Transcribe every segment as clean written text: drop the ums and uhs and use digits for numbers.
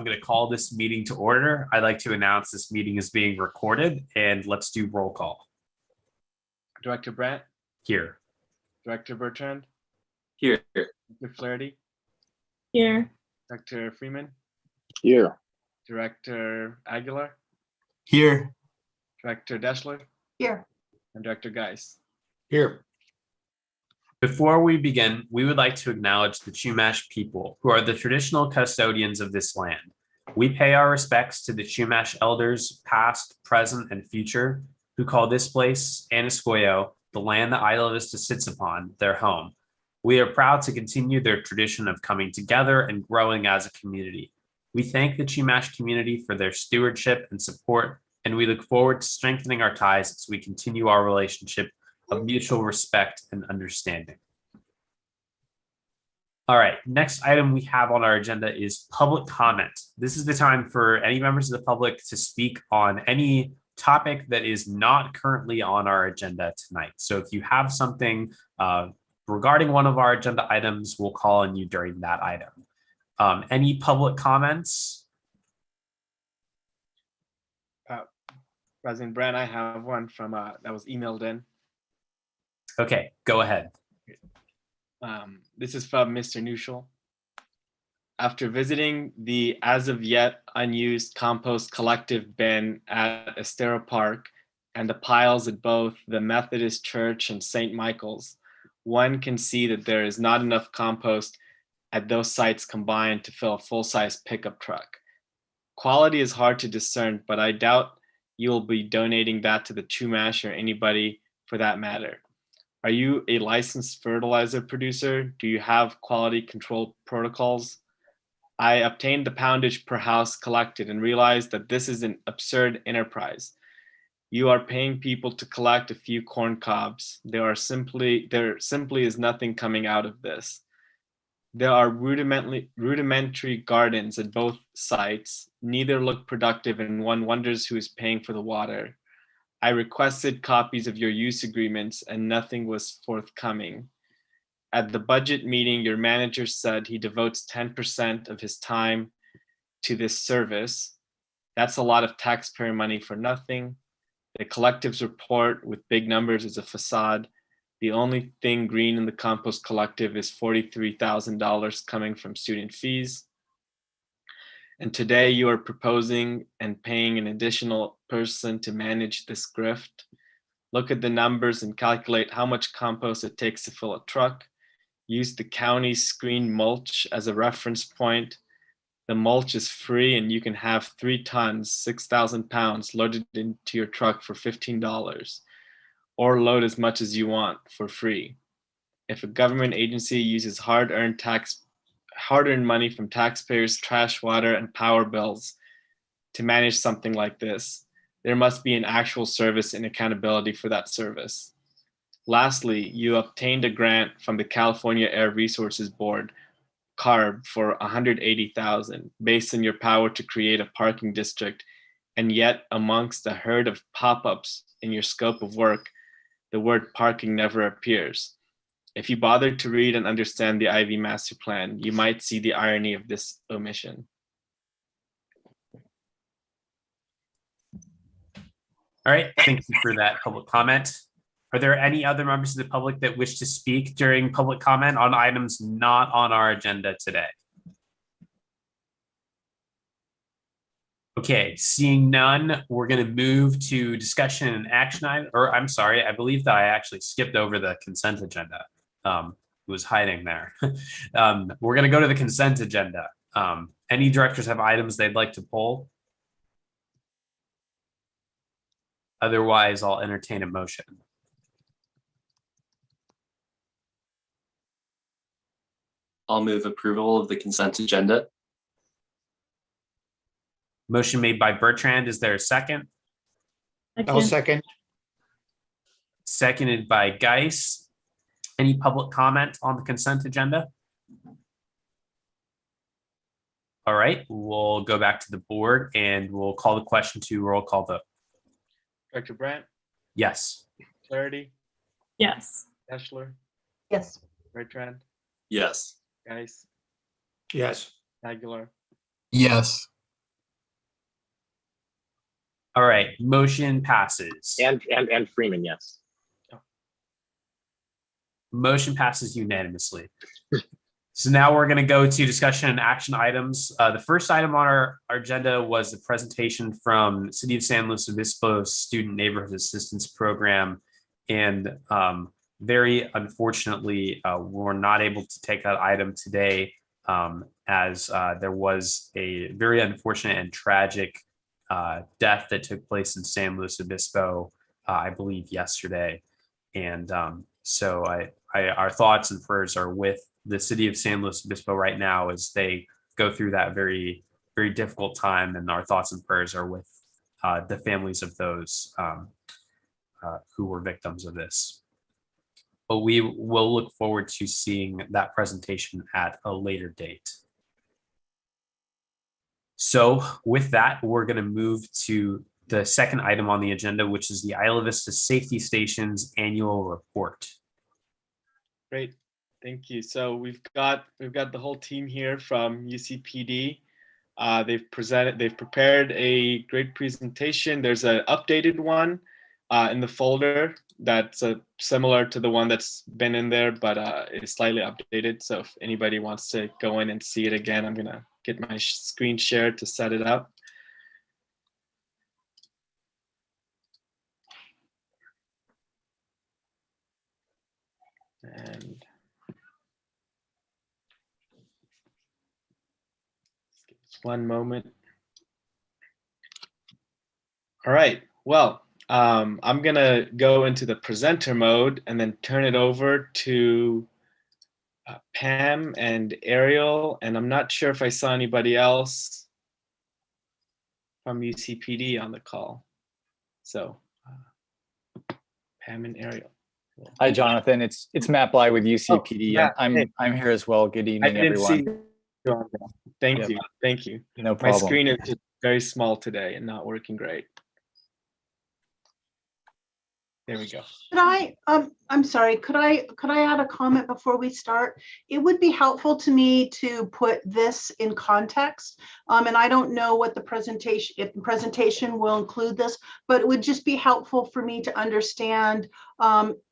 I'm going to call this meeting to order. I'd like to announce this meeting is being recorded, and let's do roll call. Director Brandt, Here. Director Bertrand, Here. Dr. Flaherty, Here. Dr. Freeman, Here. Director Aguilar, Here. Director Deschler, Here. and Director Geis. Here. Before we begin, we would like to acknowledge the Chumash people, who are the traditional custodians of this land. We pay our respects to the Chumash elders, past, present, and future, who call this place, Anascoyo, the land that Isla Vista sits upon, their home. We are proud to continue their tradition of coming together and growing as a community. We thank the Chumash community for their stewardship and support, and we look forward to strengthening our ties as we continue our relationship of mutual respect and understanding. All right, next item we have on our agenda is public comment. This is the time for any members of the public to speak on any topic that is not currently on our agenda tonight. So if you have something regarding one of our agenda items, we'll call on you during that item. Any public comments? President Brandt, I have one from that was emailed in. Okay, go ahead. This is from Mr. Neuschel. After visiting the as of yet unused compost collective bin at Estero Park and the piles at both the Methodist Church and St. Michael's, one can see that there is not enough compost at those sites combined to fill a full-size pickup truck. Quality is hard to discern, but I doubt you will be donating that to the Chumash or anybody for that matter. Are you a licensed fertilizer producer? Do you have quality control protocols? I obtained the poundage per house collected and realized that this is an absurd enterprise. You are paying people to collect a few corn cobs. There simply is nothing coming out of this. There are rudimentary gardens at both sites. Neither look productive, and one wonders who is paying for the water. I requested copies of your use agreements and nothing was forthcoming. At the budget meeting, your manager said he devotes 10% of his time to this service. That's a lot of taxpayer money for nothing. The collective's report with big numbers is a facade. The only thing green in the compost collective is $43,000 coming from student fees. And today you are proposing and paying an additional person to manage this grift. Look at the numbers and calculate how much compost it takes to fill a truck. Use the county's screen mulch as a reference point. The mulch is free and you can have 3 tons, 6,000 pounds loaded into your truck for $15, or load as much as you want for free. If a government agency uses hard-earned money from taxpayers' trash, water, and power bills to manage something like this, there must be an actual service and accountability for that service. Lastly, you obtained a grant from the California Air Resources Board, CARB, for $180,000 based on your power to create a parking district, and yet amongst a herd of pop-ups in your scope of work, the word parking never appears. If you bothered to read and understand the IV Master Plan, you might see the irony of this omission. All right, thank you for that public comment. Are there any other members of the public that wish to speak during public comment on items not on our agenda today? Okay, seeing none, we're going to move to discussion and action item, or I'm sorry, I believe that I actually skipped over the consent agenda. It was hiding there. We're going to go to the consent agenda. Any directors have items they'd like to pull? Otherwise, I'll entertain a motion. I'll move approval of the consent agenda. Motion made by Bertrand. Is there a second? I'll second. Seconded by Geis. Any public comment on the consent agenda? All right, we'll go back to the board and we'll call the question to roll call vote. Director Brandt, Yes. Flaherty, Yes. Deschler, Yes. Bertrand, Yes. Geis, Yes. Aguilar, Yes. All right, motion passes. And Freeman, yes. Motion passes unanimously. So now we're going to go to discussion and action items. The first item on our agenda was the presentation from City of San Luis Obispo Student Neighborhood Assistance Program. And very unfortunately, we're not able to take that item today as there was a very unfortunate and tragic death that took place in San Luis Obispo, I believe yesterday. And so our thoughts and prayers are with the city of San Luis Obispo right now as they go through that very, very difficult time. And our thoughts and prayers are with the families of those who were victims of this. But we will look forward to seeing that presentation at a later date. So with that, we're going to move to the second item on the agenda, which is the Isla Vista Safety Station's annual report. Great, thank you. So we've got the whole team here from UCPD. They've prepared a great presentation. There's an updated one in the folder that's similar to the one that's been in there, but it's slightly updated. So if anybody wants to go in and see it again, I'm gonna get my screen shared to set it up. And just one moment. All right, well, I'm gonna go into the presenter mode and then turn it over to Pam and Ariel, and I'm not sure if I saw anybody else from UCPD on the call. So Pam and Ariel. Hi, Jonathan. It's Matt Bly with UCPD. Matt, hey. I'm here as well. Good evening, I didn't everyone. see you on there. Thank you. Thank you. No My problem. screen is just very small today and not working great. There we go. Could I, I'm sorry, could I add a comment before we start? It would be helpful to me to put this in context. And I don't know what the presentation, if the presentation will include this, but it would just be helpful for me to understand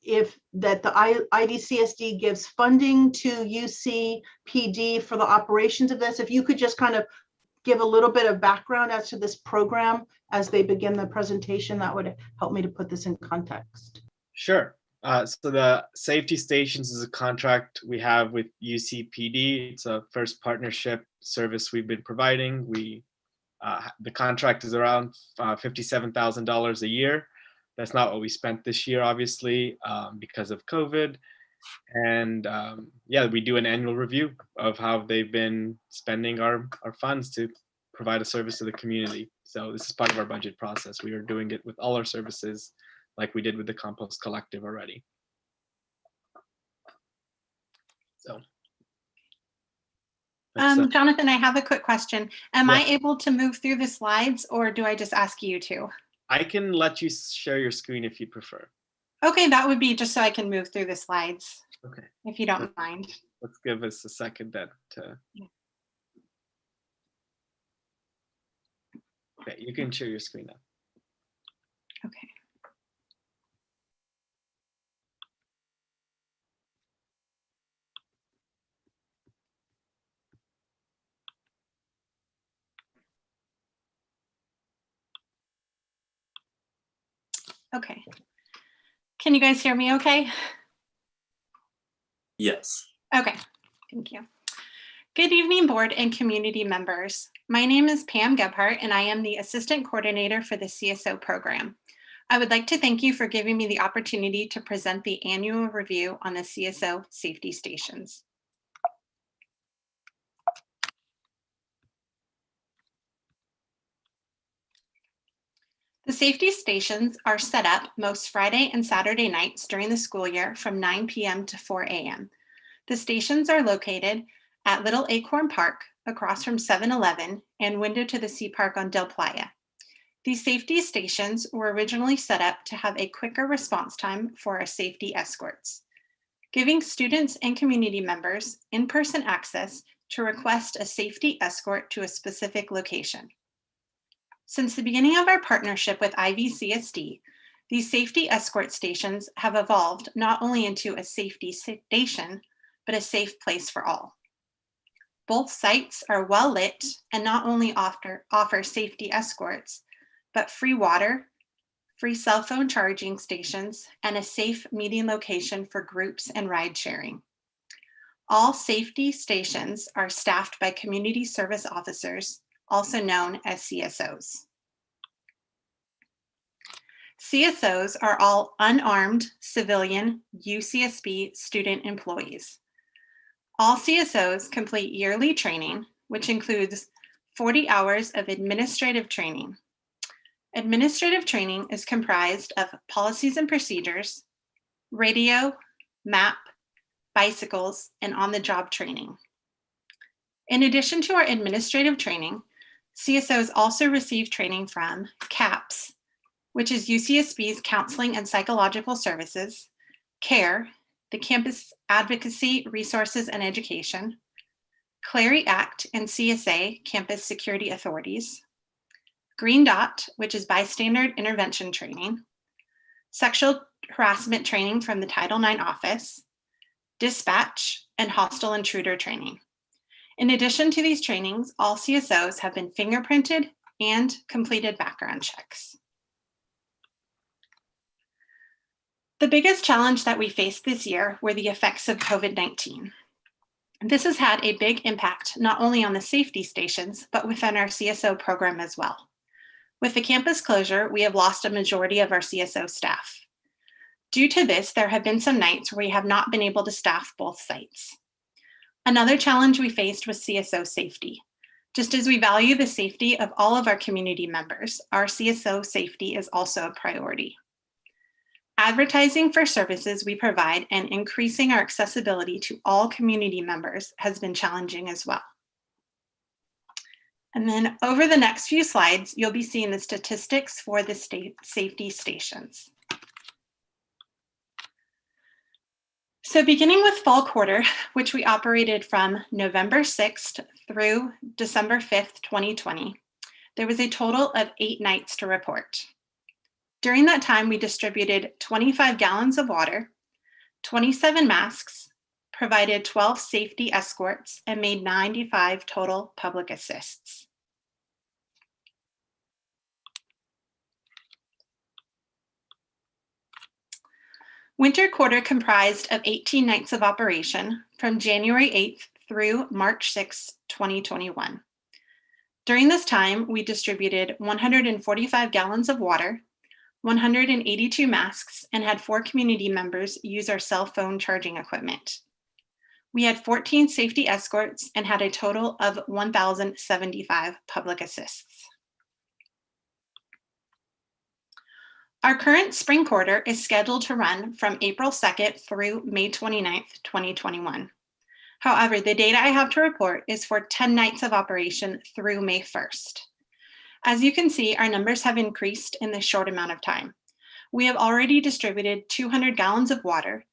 if that the IVCSD gives funding to UCPD for the operations of this. If you could just kind of give a little bit of background as to this program as they begin the presentation, that would help me to put this in context. Sure. So the Safety Stations is a contract we have with UCPD. It's a first partnership service we've been providing. The contract is around $57,000 a year. That's not what we spent this year, obviously, because of COVID. And yeah, we do an annual review of how they've been spending our funds to provide a service to the community. So this is part of our budget process. We are doing it with all our services like we did with the Compost Collective already. So. Jonathan, I have a quick question. Am I Yeah. able to move through the slides, or do I just ask you to? I can let you share your screen if you prefer. Okay, that would be just so I can move through the slides, Okay. if you don't mind. Let's give us a second then to. Okay, you can share your screen now. Okay. Okay. Can you guys hear me okay? Yes. Okay, thank you. Good evening, board and community members. My name is Pam Gebhardt, and I am the Assistant Coordinator for the CSO program. I would like to thank you for giving me the opportunity to present the annual review on the CSO safety stations. The safety stations are set up most Friday and Saturday nights during the school year from 9 p.m. to 4 a.m. The stations are located at Little Acorn Park, across from 7-Eleven, and window to the Sea Park on Del Playa. These safety stations were originally set up to have a quicker response time for our safety escorts, giving students and community members in-person access to request a safety escort to a specific location. Since the beginning of our partnership with IVCSD, these safety escort stations have evolved not only into a safety station, but a safe place for all. Both sites are well lit and not only offer safety escorts, but free water, free cell phone charging stations, and a safe meeting location for groups and ride sharing. All safety stations are staffed by community service officers, also known as CSOs. CSOs are all unarmed civilian UCSB student employees. All CSOs complete yearly training, which includes 40 hours of administrative training. Administrative training is comprised of policies and procedures, radio, map, bicycles, and on-the-job training. In addition to our administrative training, CSOs also receive training from CAPS, which is UCSB's Counseling and Psychological Services, CARE, the Campus Advocacy, Resources, and Education, Clary Act and CSA, Campus Security Authorities, Green Dot, which is Bystander Intervention Training, Sexual Harassment Training from the Title IX Office, Dispatch, and Hostile Intruder Training. In addition to these trainings, all CSOs have been fingerprinted and completed background checks. The biggest challenge that we faced this year were the effects of COVID-19. This has had a big impact not only on the safety stations, but within our CSO program as well. With the campus closure, we have lost a majority of our CSO staff. Due to this, there have been some nights where we have not been able to staff both sites. Another challenge we faced was CSO safety. Just as we value the safety of all of our community members, our CSO safety is also a priority. Advertising for services we provide and increasing our accessibility to all community members has been challenging as well. And then over the next few slides, you'll be seeing the statistics for the safety stations. So beginning with fall quarter, which we operated from November 6th through December 5th, 2020, there was a total of 8 nights to report. During that time, we distributed 25 gallons of water, 27 masks, provided 12 safety escorts, and made 95 total public assists. Winter quarter comprised of 18 nights of operation from January 8th through March 6th, 2021. During this time, we distributed 145 gallons of water, 182 masks, and had 4 community members use our cell phone charging equipment. We had 14 safety escorts and had a total of 1,075 public assists. Our current spring quarter is scheduled to run from April 2nd through May 29th, 2021. However, the data I have to report is for 10 nights of operation through May 1st. As you can see, our numbers have increased in this short amount of time. We have already distributed 200 gallons of water,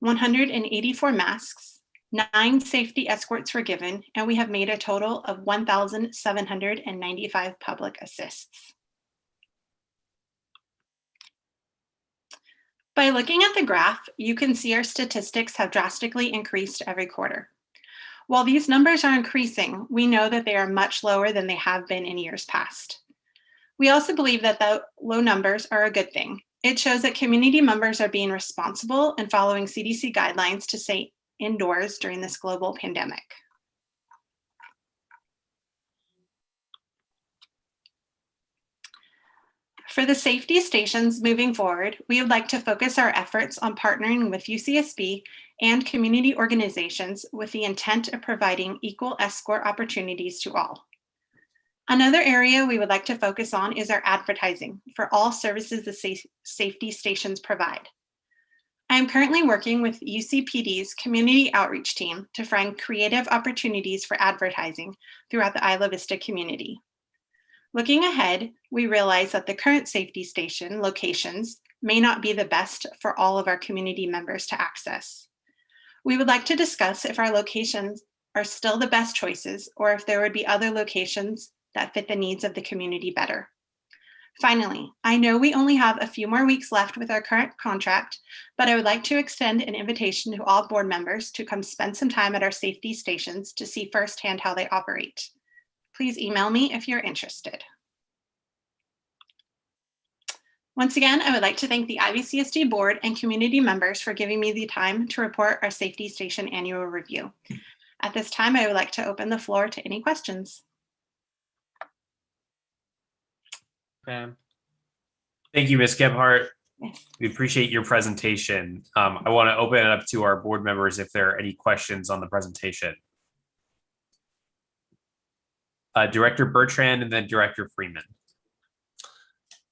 184 masks, 9 safety escorts were given, and we have made a total of 1,795 public assists. By looking at the graph, you can see our statistics have drastically increased every quarter. While these numbers are increasing, we know that they are much lower than they have been in years past. We also believe that the low numbers are a good thing. It shows that community members are being responsible and following CDC guidelines to stay indoors during this global pandemic. For the safety stations moving forward, we would like to focus our efforts on partnering with UCSB and community organizations with the intent of providing equal escort opportunities to all. Another area we would like to focus on is our advertising for all services the safety stations provide. I am currently working with UCPD's community outreach team to find creative opportunities for advertising throughout the Isla Vista community. Looking ahead, we realize that the current safety station locations may not be the best for all of our community members to access. We would like to discuss if our locations are still the best choices, or if there would be other locations that fit the needs of the community better. Finally, I know we only have a few more weeks left with our current contract, but I would like to extend an invitation to all board members to come spend some time at our safety stations to see firsthand how they operate. Please email me if you're interested. Once again, I would like to thank the IVCSD board and community members for giving me the time to report our safety station annual review. At this time, I would like to open the floor to any questions. Pam. Thank you, Ms. Gebhardt. Yes. We appreciate your presentation. I want to open it up to our board members if there are any questions on the presentation. Director Bertrand and then Director Freeman.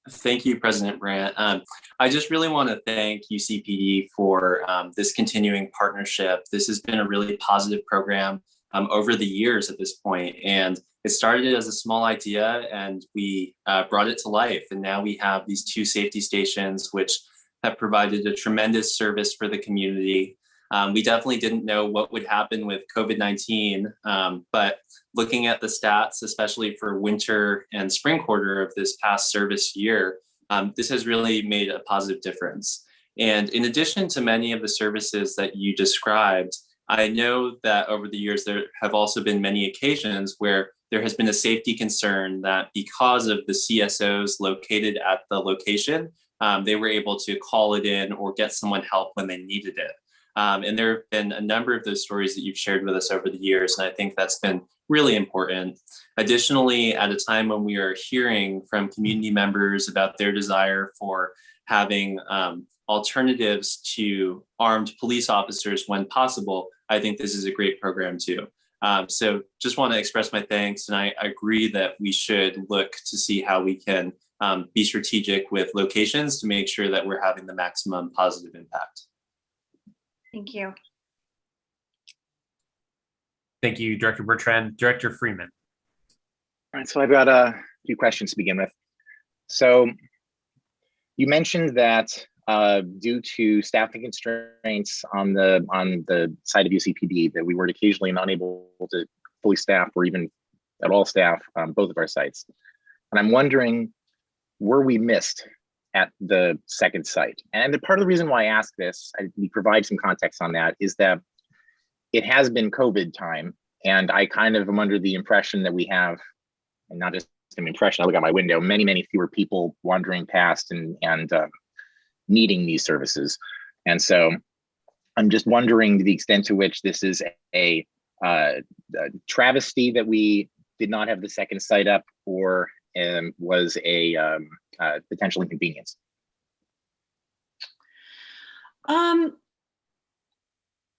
Thank you, President Brandt. I just really want to thank UCPD for this continuing partnership. This has been a really positive program over the years at this point, and it started as a small idea and we brought it to life. And now we have these 2 safety stations, which have provided a tremendous service for the community. We definitely didn't know what would happen with COVID-19, but looking at the stats, especially for winter and spring quarter of this past service year, this has really made a positive difference. And in addition to many of the services that you described, I know that over the years, there have also been many occasions where there has been a safety concern that because of the CSOs located at the location, they were able to call it in or get someone help when they needed it. And there have been a number of those stories that you've shared with us over the years, and I think that's been really important. Additionally, at a time when we are hearing from community members about their desire for having alternatives to armed police officers when possible, I think this is a great program too. So just want to express my thanks, and I agree that we should look to see how we can be strategic with locations to make sure that we're having the maximum positive impact. Thank you. Thank you, Director Bertrand. Director Freeman. All right, so I've got a few questions to begin with. So you mentioned that due to staffing constraints on the side of UCPD, that we were occasionally not able to fully staff or even at all staff both of our sites. And I'm wondering, were we missed at the second site? And the part of the reason why I ask this, we provide some context on that, is that it has been COVID time, and I kind of am under the impression that we have, and not just an impression, I look out my window, many fewer people wandering past and needing these services. And so I'm just wondering the extent to which this is a travesty that we did not have the second site up, or was a potential inconvenience.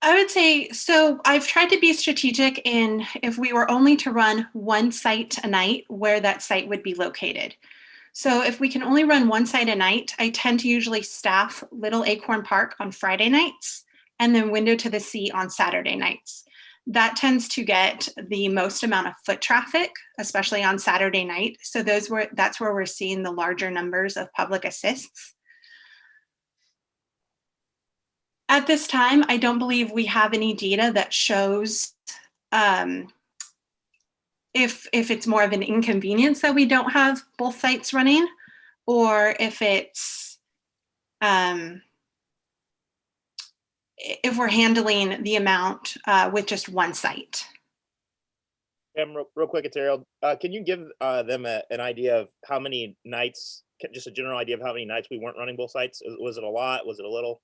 I would say, so I've tried to be strategic in if we were only to run one site a night, where that site would be located. So if we can only run one site a night, I tend to usually staff Little Acorn Park on Friday nights and then Window to the Sea on Saturday nights. That tends to get the most amount of foot traffic, especially on Saturday night. So that's where we're seeing the larger numbers of public assists. At this time, I don't believe we have any data that shows if it's more of an inconvenience that we don't have both sites running, or if it's if we're handling the amount with just one site. Real quick, it's Ariel. Can you give them an idea of how many nights, just a general idea of how many nights we weren't running both sites? Was it a lot? Was it a little?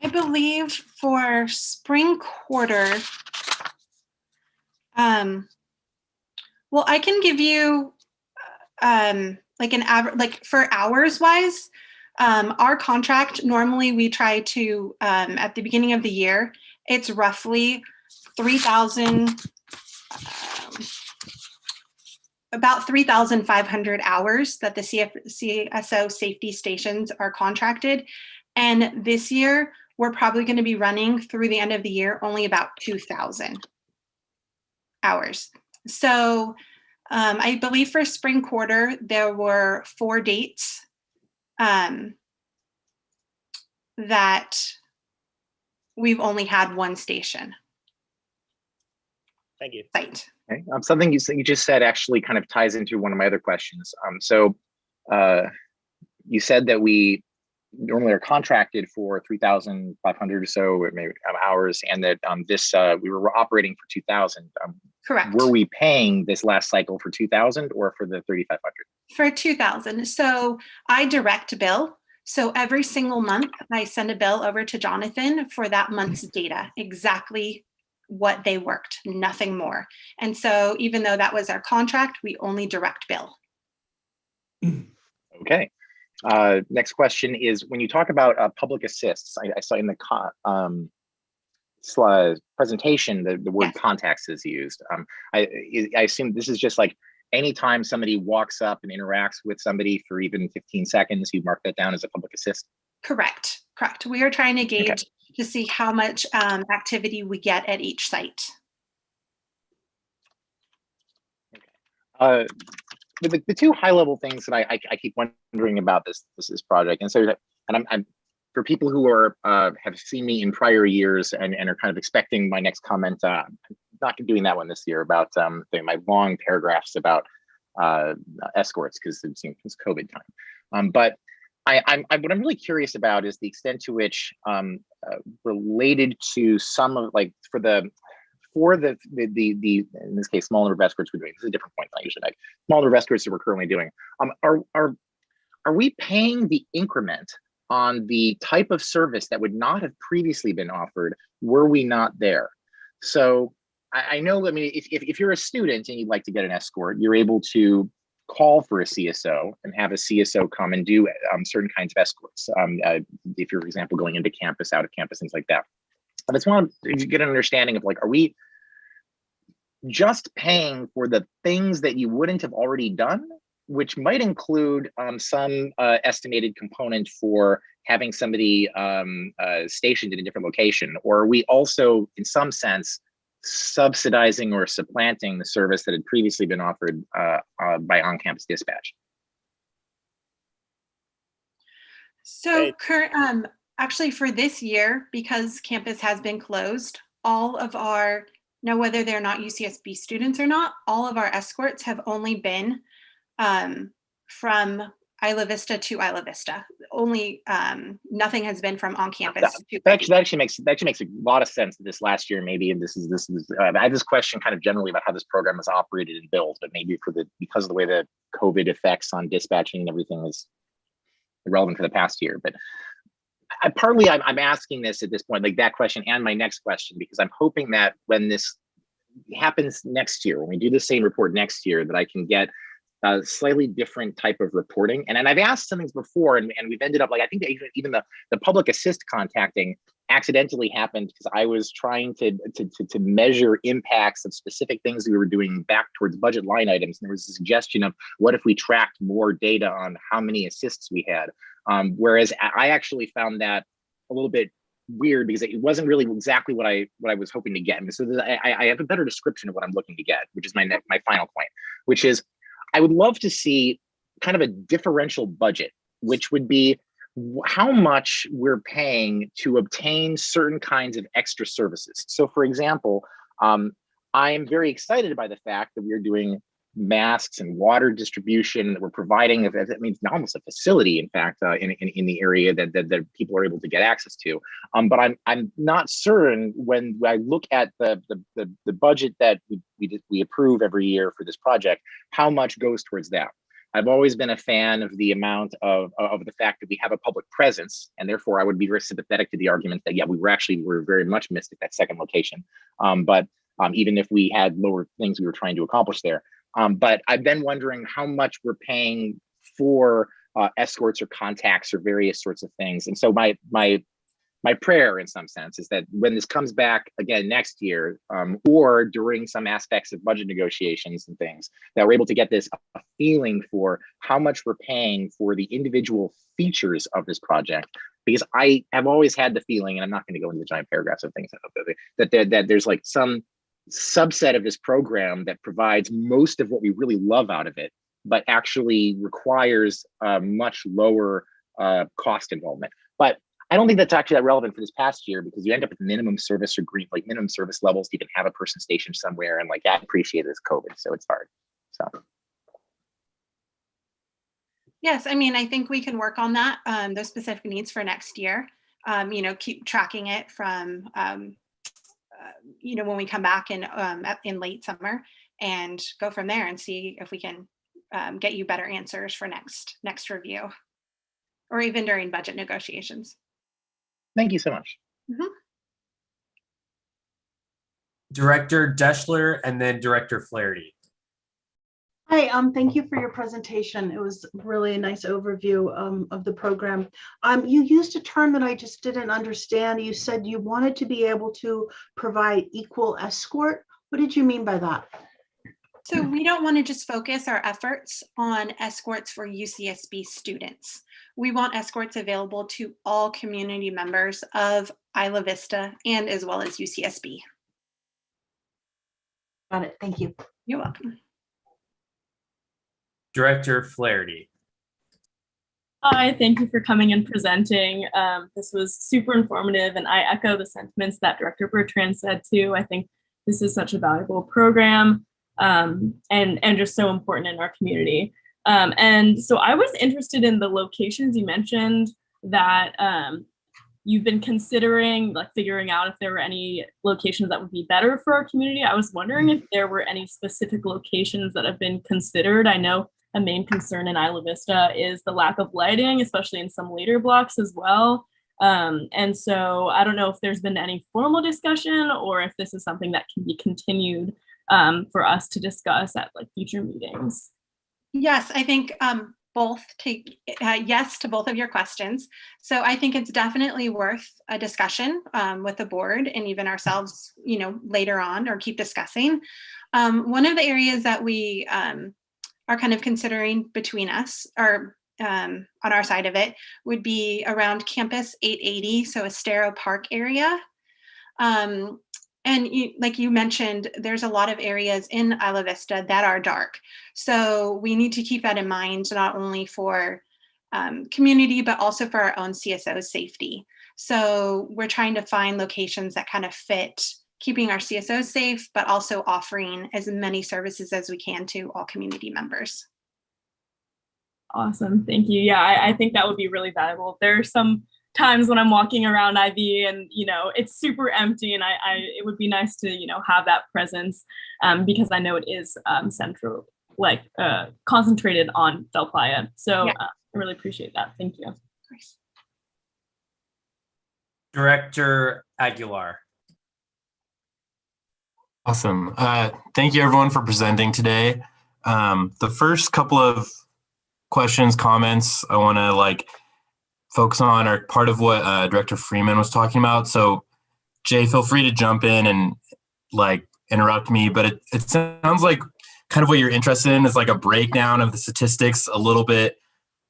I believe for spring quarter, well, I can give you like an average, like for hours wise, our contract, normally we try to, at the beginning of the year, it's roughly 3,000, about 3,500 hours that the CSO safety stations are contracted. And this year, we're probably going to be running through the end of the year only about 2,000 hours. So I believe for spring quarter, there were 4 dates that we've only had one station Thank you. site. Okay. Something you just said actually kind of ties into one of my other questions. You said that we normally are contracted for 3,500 or so maybe hours, and that we were operating for 2,000. Correct. Were we paying this last cycle for 2,000 or for the 3,500? For 2,000. So I direct bill. So every single month I send a bill over to Jonathan for that month's data, exactly what they worked, nothing more. And so even though that was our contract, we only direct bill. Okay. Next question is, when you talk about public assists, I saw in the presentation the word Yes. contacts is used. I assume this is just like anytime somebody walks up and interacts with somebody for even 15 seconds, you mark that down as a public assist? Correct. We are trying to gauge Okay. to see how much activity we get at each site. The two high-level things that I keep wondering about this project, and so I'm for people who are have seen me in prior years and are kind of expecting my next comment. I'm not doing that one this year about my long paragraphs about escorts because it's COVID time. But what I'm really curious about is the extent to which related to some of for the in this case small number of escorts we're doing. This is a different point than I usually make. Small number of escorts that we're currently doing. Are we paying the increment on the type of service that would not have previously been offered were we not there? So I know, I mean, if you're a student and you'd like to get an escort, you're able to call for a CSO and have a CSO come and do certain kinds of escorts. If you're, for example, going into campus, out of campus, things like that. I just want to get an understanding of are we just paying for the things that you wouldn't have already done, which might include some estimated component for having somebody stationed in a different location? Or are we also, in some sense, subsidizing or supplanting the service that had previously been offered by on-campus dispatch? So actually for this year, because campus has been closed, all of our, now whether they're not UCSB students or not, all of our escorts have only been from Isla Vista to Isla Vista. Only nothing has been from on campus. That actually makes a lot of sense this last year, maybe. And this is I had this question kind of generally about how this program is operated and built, but maybe because of the way that COVID effects on dispatching and everything is irrelevant for the past year. But I'm asking this at this point, like that question and my next question, because I'm hoping that when this happens next year, when we do the same report next year, that I can get a slightly different type of reporting. And I've asked some things before, and we've ended up I think that even the public assist contacting accidentally happened because I was trying to measure impacts of specific things we were doing back towards budget line items. And there was a suggestion of what if we tracked more data on how many assists we had. Whereas I actually found that a little bit weird because it wasn't really exactly what I was hoping to get. And so I have a better description of what I'm looking to get, which is my final point, which is I would love to see kind of a differential budget, which would be how much we're paying to obtain certain kinds of extra services. So for example, I am very excited by the fact that we're doing masks and water distribution, that we're providing, that means almost a facility, in fact, in the area that people are able to get access to. But I'm not certain when I look at the budget that we approve every year for this project, how much goes towards that. I've always been a fan of the amount of the fact that we have a public presence, and therefore I would be very sympathetic to the argument that, yeah, we were very much missed at that second location. But even if we had lower things we were trying to accomplish there. But I've been wondering how much we're paying for escorts or contacts or various sorts of things. And so my prayer in some sense is that when this comes back again next year, or during some aspects of budget negotiations and things, that we're able to get this a feeling for how much we're paying for the individual features of this project. Because I have always had the feeling, and I'm not going to go into the giant paragraphs of things, that there's like some subset of this program that provides most of what we really love out of it, but actually requires much lower cost involvement. But I don't think that's actually that relevant for this past year because you end up with minimum service like minimum service levels to even have a person stationed somewhere, and like I appreciate this COVID, so it's hard. So. Yes, I mean, I think we can work on that, those specific needs for next year. Keep tracking it from, when we come back in late summer, and go from there and see if we can get you better answers for next review, or even during budget negotiations. Thank you so much. Mm-hmm. Director Deschler and then Director Flaherty. Hi, thank you for your presentation. It was really a nice overview of the program. You used a term that I just didn't understand. You said you wanted to be able to provide equal escort. What did you mean by that? So we don't want to just focus our efforts on escorts for UCSB students. We want escorts available to all community members of Isla Vista and as well as UCSB. Got it. Thank you. You're welcome. Director Flaherty. Hi, thank you for coming and presenting. This was super informative, and I echo the sentiments that Director Bertrand said too. I think this is such a valuable program and just so important in our community. And so I was interested in the locations you mentioned that you've been considering, like figuring out if there were any locations that would be better for our community. I was wondering if there were any specific locations that have been considered. I know a main concern in Isla Vista is the lack of lighting, especially in some later blocks as well. And so I don't know if there's been any formal discussion or if this is something that can be continued for us to discuss at like future meetings. Yes, I think both take yes to both of your questions. So I think it's definitely worth a discussion with the board and even ourselves, later on, or keep discussing. One of the areas that we are kind of considering between us, or on our side of it, would be around Campus 880, so Estero Park area. And like you mentioned, there's a lot of areas in Isla Vista that are dark. So we need to keep that in mind, not only for community, but also for our own CSO safety. So we're trying to find locations that kind of fit keeping our CSOs safe, but also offering as many services as we can to all community members. Awesome, thank you. Yeah, I think that would be really valuable. There are some times when I'm walking around IV and it's super empty, and it would be nice to have that presence because I know it is central, like concentrated on Del Playa. So yeah. I really appreciate that. Thank you. Director Aguilar. Awesome. Thank you everyone for presenting today. The first couple of questions, comments I want to focus on are part of what Director Freeman was talking about. So Jay, feel free to jump in and interrupt me, but it sounds like kind of what you're interested in is a breakdown of the statistics a little bit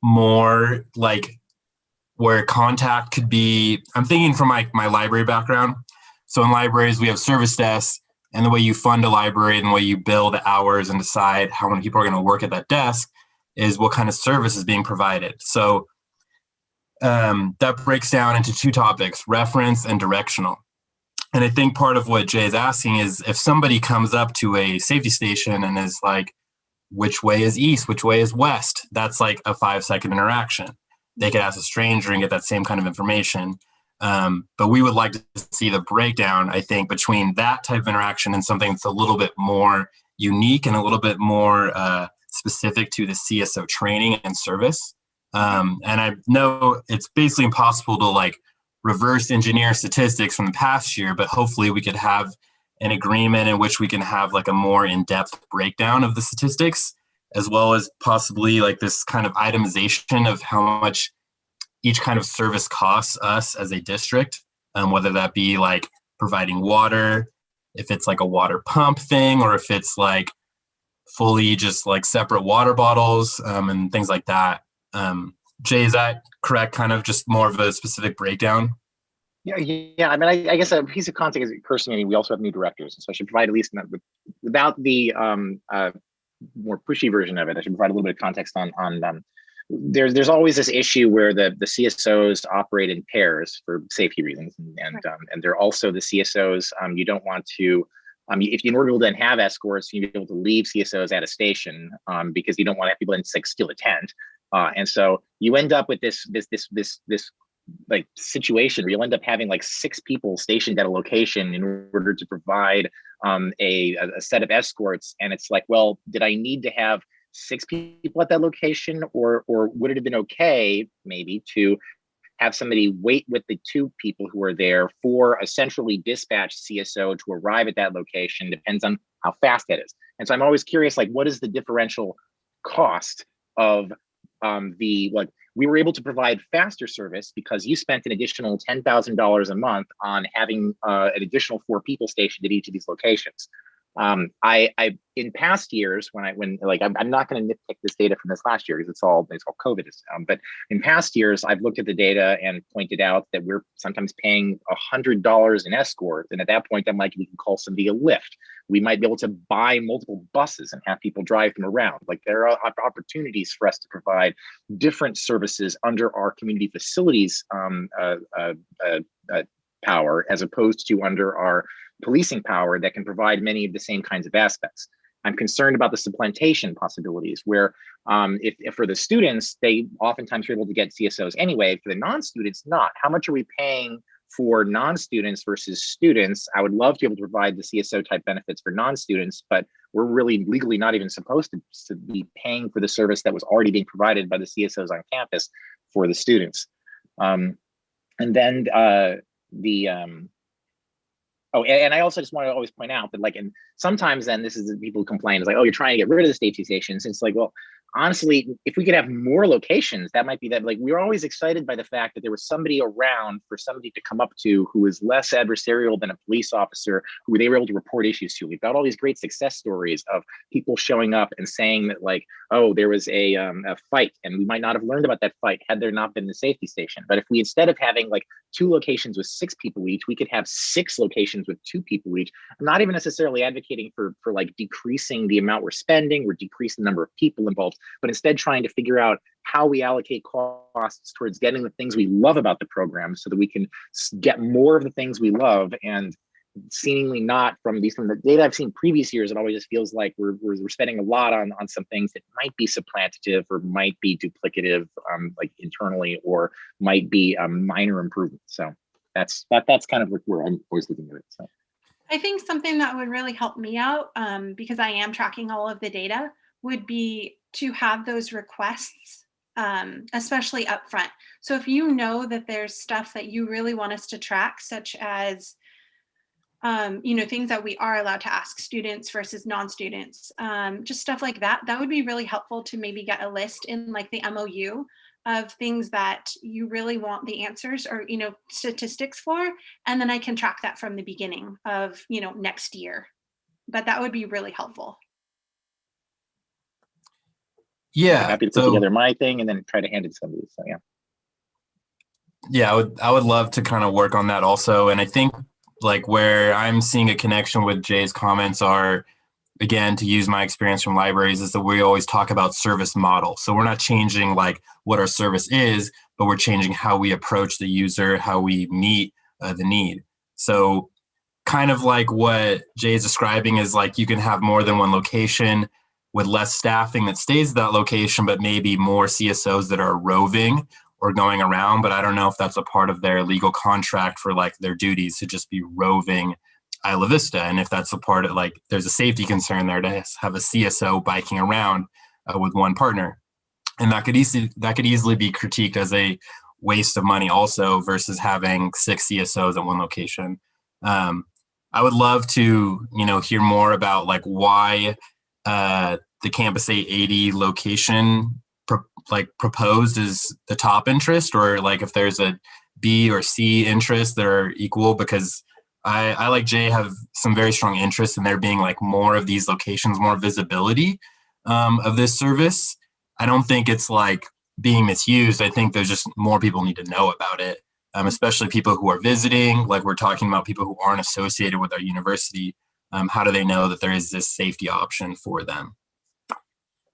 more, where contact could be. I'm thinking from my library background. So in libraries, we have service desks, and the way you fund a library and the way you bill the hours and decide how many people are going to work at that desk is what kind of service is being provided. So that breaks down into two topics, reference and directional. And I think part of what Jay is asking is if somebody comes up to a safety station and is like, which way is east, which way is west? That's like a 5-second interaction. They could ask a stranger and get that same kind of information. But we would like to see the breakdown, I think, between that type of interaction and something that's a little bit more unique and a little bit more specific to the CSO training and service. And I know it's basically impossible to reverse engineer statistics from the past year, but hopefully we could have an agreement in which we can have a more in-depth breakdown of the statistics, as well as possibly this kind of itemization of how much each kind of service costs us as a district, whether that be providing water, if it's a water pump thing, or if it's fully just separate water bottles and things like that. Jay, is that correct? Kind of just more of a specific breakdown? Yeah. I mean, I guess a piece of context is personally, we also have new directors, so I should provide at least without the more pushy version of it. I should provide a little bit of context on there's always this issue where the CSOs operate in pairs for safety reasons, and they're also the CSOs. You don't want to, if in order to then have escorts, you need to be able to leave CSOs at a station because you don't want to have people in like steal a tent, and so you end up with this like situation where you'll end up having like 6 people stationed at a location in order to provide a set of escorts, and it's like, well, did I need to have 6 people at that location, or would it have been okay maybe to have somebody wait with the 2 people who are there for a centrally dispatched CSO to arrive at that location? Depends on how fast that is. And so I'm always curious, like, what is the differential cost of we were able to provide faster service because you spent an additional $10,000 a month on having an additional 4 people stationed at each of these locations. I in past years when I'm not going to nitpick this data from this last year because it's all COVID, but in past years I've looked at the data and pointed out that we're sometimes paying $100 in escort, and at that point I'm like, we can call somebody a Lyft. We might be able to buy multiple buses and have people drive them around. Like, there are opportunities for us to provide different services under our community facilities power, as opposed to under our policing power that can provide many of the same kinds of aspects. I'm concerned about the supplantation possibilities where if for the students, they oftentimes are able to get CSOs anyway. For the non-students, not. How much are we paying for non-students versus students? I would love to be able to provide the CSO type benefits for non-students, but we're really legally not even supposed to be paying for the service that was already being provided by the CSOs on campus for the students. And then and I also just want to always point out that, like, and sometimes then this is people complain, it's like, oh, you're trying to get rid of the safety stations. It's like, well, honestly, if we could have more locations, that might be that. Like, we were always excited by the fact that there was somebody around for somebody to come up to who was less adversarial than a police officer, who they were able to report issues to. We've got all these great success stories of people showing up and saying that, like, oh, there was a fight, and we might not have learned about that fight had there not been the safety station. But if we, instead of having like 2 locations with 6 people each, we could have 6 locations with 2 people each. I'm not even necessarily advocating for like decreasing the amount we're spending or decreasing the number of people involved, but instead trying to figure out how we allocate costs towards getting the things we love about the program so that we can get more of the things we love. And seemingly not from the data I've seen previous years, it always just feels like we're spending a lot on some things that might be supplantative or might be duplicative, like internally, or might be a minor improvement. So that's kind of where I'm always looking at it. So I think something that would really help me out, because I am tracking all of the data, would be to have those requests, especially upfront. So if you know that there's stuff that you really want us to track, such as things that we are allowed to ask students versus non-students, just stuff like that, that would be really helpful to maybe get a list in like the MOU of things that you really want the answers or, statistics for. And then I can track that from the beginning of, next year. But that would be really helpful. Yeah, happy to put together my thing and then try to hand it to somebody. So yeah, I would love to kind of work on that also. And I think like where I'm seeing a connection with Jay's comments are, again, to use my experience from libraries, is that we always talk about service model. So we're not changing like what our service is, but we're changing how we approach the user, how we meet the need. So kind of like what Jay is describing is like you can have more than one location with less staffing that stays at that location, but maybe more CSOs that are roving or going around. But I don't know if that's a part of their legal contract for like their duties to just be roving Isla Vista. And if that's a part of like, there's a safety concern there to have a CSO biking around with one partner. And that could easily be critiqued as a waste of money also versus having 6 CSOs at one location. I would love to, hear more about like why the Campus 880 location proposed is the top interest, or like if there's a B or C interest that are equal, because I like Jay have some very strong interest in there being like more of these locations, more visibility of this service. I don't think it's like being misused. I think there's just more people need to know about it, especially people who are visiting, like we're talking about people who aren't associated with our university. How do they know that there is this safety option for them?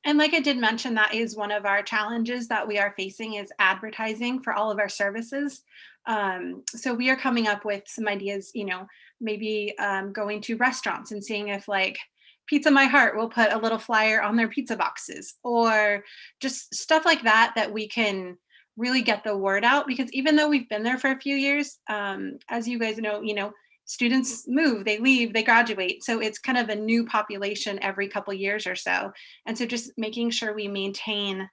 And like I did mention, that is one of our challenges that we are facing is advertising for all of our services. So we are coming up with some ideas, maybe going to restaurants and seeing if like Pizza My Heart will put a little flyer on their pizza boxes, or just stuff like that, that we can really get the word out. Because even though we've been there for a few years, as you guys know, students move, they leave, they graduate. So it's kind of a new population every couple years or so. And so just making sure we maintain,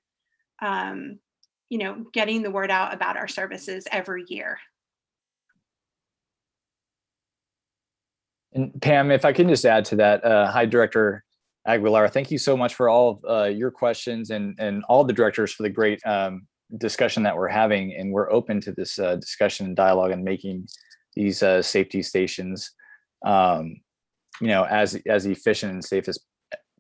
getting the word out about our services every year. And Pam, if I can just add to that, hi, Director Aguilar, thank you so much for all of your questions, and all the directors for the great discussion that we're having. And we're open to this discussion and dialogue and making these safety stations, as efficient and safe as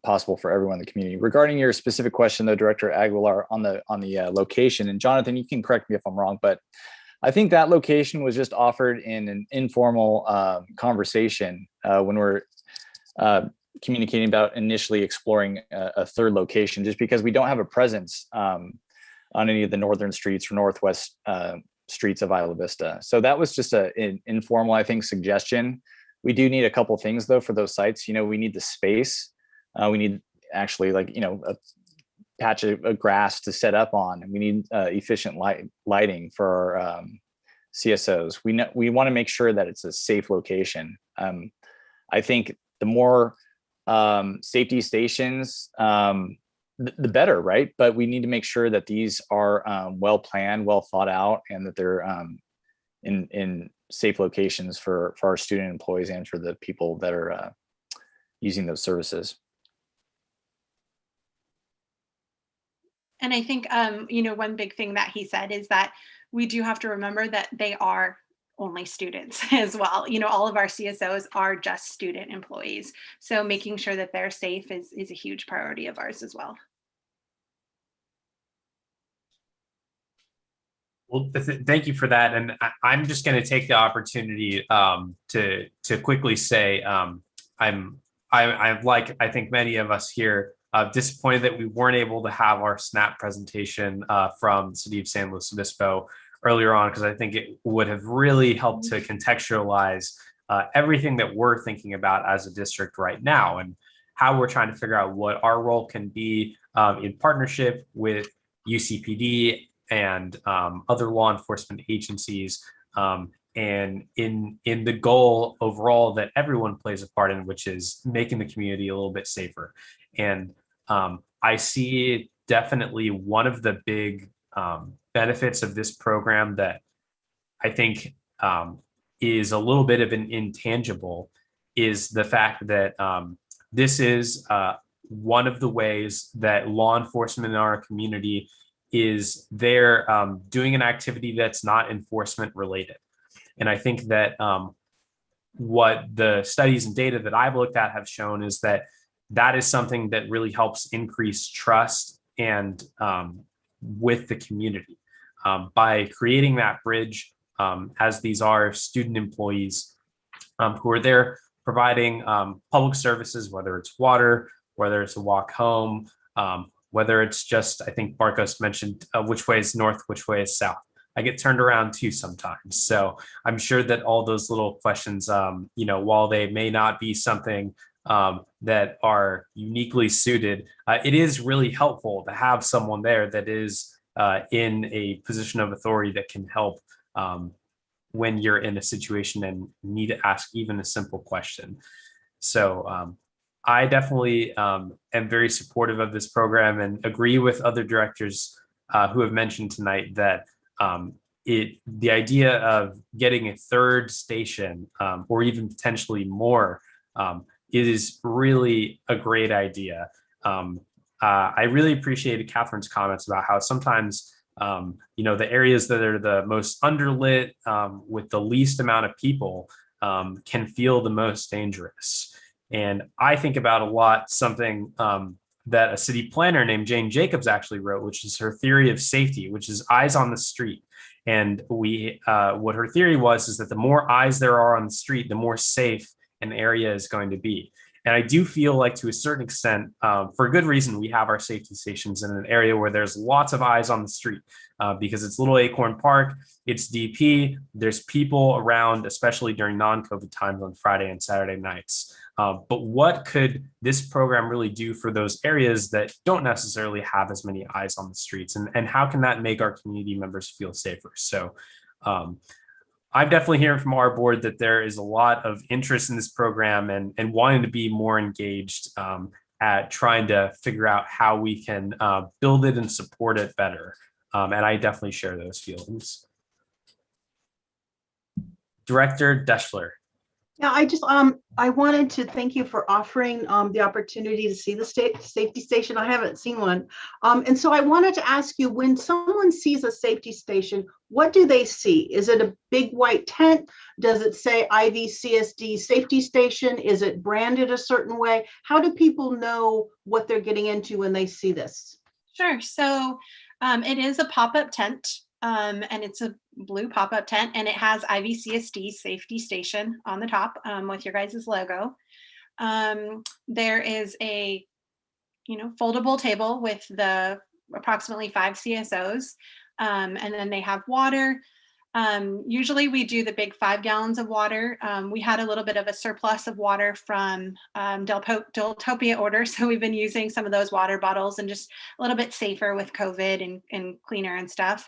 possible for everyone in the community. Regarding your specific question, though, Director Aguilar, on the location, and Jonathan, you can correct me if I'm wrong, but I think that location was just offered in an informal conversation when we're communicating about initially exploring a third location, just because we don't have a presence on any of the northern streets or northwest streets of Isla Vista. So that was just an informal, I think, suggestion. We do need a couple things though for those sites. We need the space. We need actually a patch of grass to set up on, and we need efficient lighting for our CSOs. We want to make sure that it's a safe location. I think the more safety stations, the better, right? But we need to make sure that these are well planned, well thought out, and that they're in safe locations for our student employees and for the people that are using those services. And I think, one big thing that he said is that we do have to remember that they are only students as well. All of our CSOs are just student employees. So making sure that they're safe is a huge priority of ours as well. Well, thank you for that. And I'm just going to take the opportunity to quickly say I'm like, I think many of us here, disappointed that we weren't able to have our SNAP presentation from the City of San Luis Obispo earlier on, because I think it would have really helped to contextualize everything that we're thinking about as a district right now, and how we're trying to figure out what our role can be in partnership with UCPD and other law enforcement agencies, and in the goal overall that everyone plays a part in, which is making the community a little bit safer. And I see definitely one of the big benefits of this program that I think is a little bit of an intangible is the fact that this is one of the ways that law enforcement in our community is there doing an activity that's not enforcement related. And I think that what the studies and data that I've looked at have shown is that that is something that really helps increase trust and with the community by creating that bridge, as these are student employees who are there providing public services, whether it's water, whether it's a walk home, whether it's just, I think Marcos mentioned which way is north, which way is south. I get turned around too sometimes. So I'm sure that all those little questions, while they may not be something that are uniquely suited, it is really helpful to have someone there that is in a position of authority that can help when you're in a situation and need to ask even a simple question. So I definitely am very supportive of this program and agree with other directors who have mentioned tonight that the idea of getting a third station or even potentially more is really a great idea. I really appreciated Catherine's comments about how sometimes, the areas that are the most underlit with the least amount of people can feel the most dangerous. And I think about a lot something that a city planner named Jane Jacobs actually wrote, which is her theory of safety, which is eyes on the street. And what her theory was is that the more eyes there are on the street, the more safe an area is going to be. And I do feel like, to a certain extent, for a good reason, we have our safety stations in an area where there's lots of eyes on the street, because it's Little Acorn Park, it's DP, there's people around, especially during non-COVID times on Friday and Saturday nights. But what could this program really do for those areas that don't necessarily have as many eyes on the streets? And how can that make our community members feel safer? So I'm definitely hearing from our board that there is a lot of interest in this program and wanting to be more engaged at trying to figure out how we can build it and support it better. And I definitely share those feelings. Director Deschler. Yeah, I wanted to thank you for offering the opportunity to see the safety station. I haven't seen one. And so I wanted to ask you, when someone sees a safety station, what do they see? Is it a big white tent? Does it say IVCSD safety station? Is it branded a certain way? How do people know what they're getting into when they see this? Sure. So it is a pop-up tent, and it's a blue pop-up tent, and it has IVCSD safety station on the top with your guys' logo. There is a foldable table with the approximately 5 CSOs, and then they have water. Usually we do the big 5 gallons of water. We had a little bit of a surplus of water from Deltopia order, so we've been using some of those water bottles, and just a little bit safer with COVID and cleaner and stuff.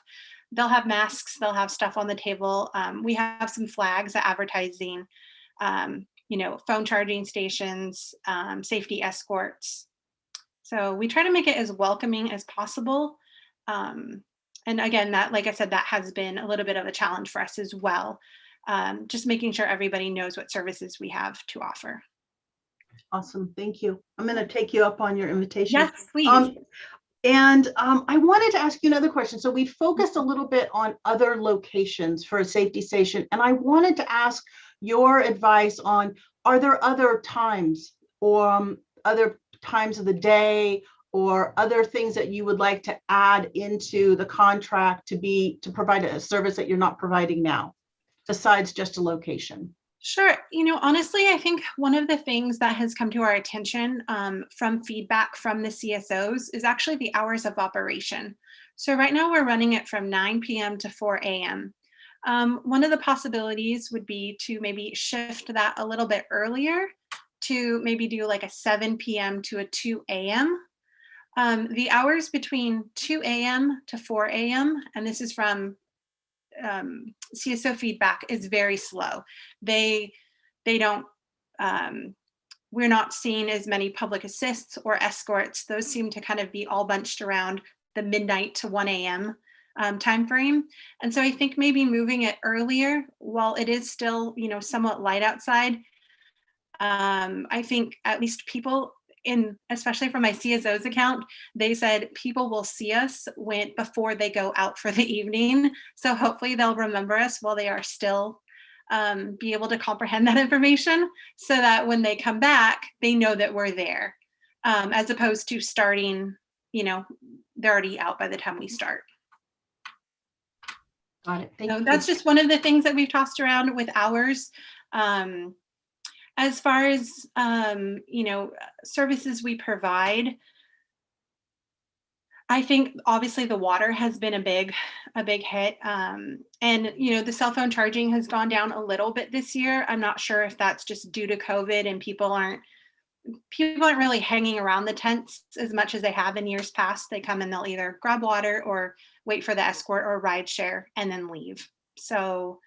They'll have masks, they'll have stuff on the table. We have some flags advertising, phone charging stations, safety escorts. So we try to make it as welcoming as possible. And again, that, like I said, that has been a little bit of a challenge for us as well. Just making sure everybody knows what services we have to offer. Awesome, thank you. I'm going to take you up on your invitation. Yes, please. And I wanted to ask you another question. So we focused a little bit on other locations for a safety station, and I wanted to ask your advice on, are there other times or other times of the day or other things that you would like to add into the contract to provide a service that you're not providing now, besides just a location? Sure. Honestly, I think one of the things that has come to our attention from feedback from the CSOs is actually the hours of operation. So right now we're running it from 9 p.m. to 4 a.m. One of the possibilities would be to maybe shift that a little bit earlier, to maybe do like a 7 p.m. to a 2 a.m. The hours between 2 a.m. to 4 a.m., and this is from CSO feedback, is very slow. They don't, we're not seeing as many public assists or escorts. Those seem to kind of be all bunched around the midnight to 1 a.m. Time frame. And so I think maybe moving it earlier, while it is still, somewhat light outside, I think at least people especially from my CSO's account, they said people will see us before they go out for the evening. So hopefully they'll remember us while they are still be able to comprehend that information, so that when they come back, they know that we're there, as opposed to starting, they're already out by the time we start. Got it. Thank So you. that's just one of the things that we've tossed around with hours. As far as, services we provide, I think obviously the water has been a big hit. And, the cell phone charging has gone down a little bit this year. I'm not sure if that's just due to COVID and people aren't really hanging around the tents as much as they have in years past. They come and they'll either grab water or wait for the escort or ride share and then leave. So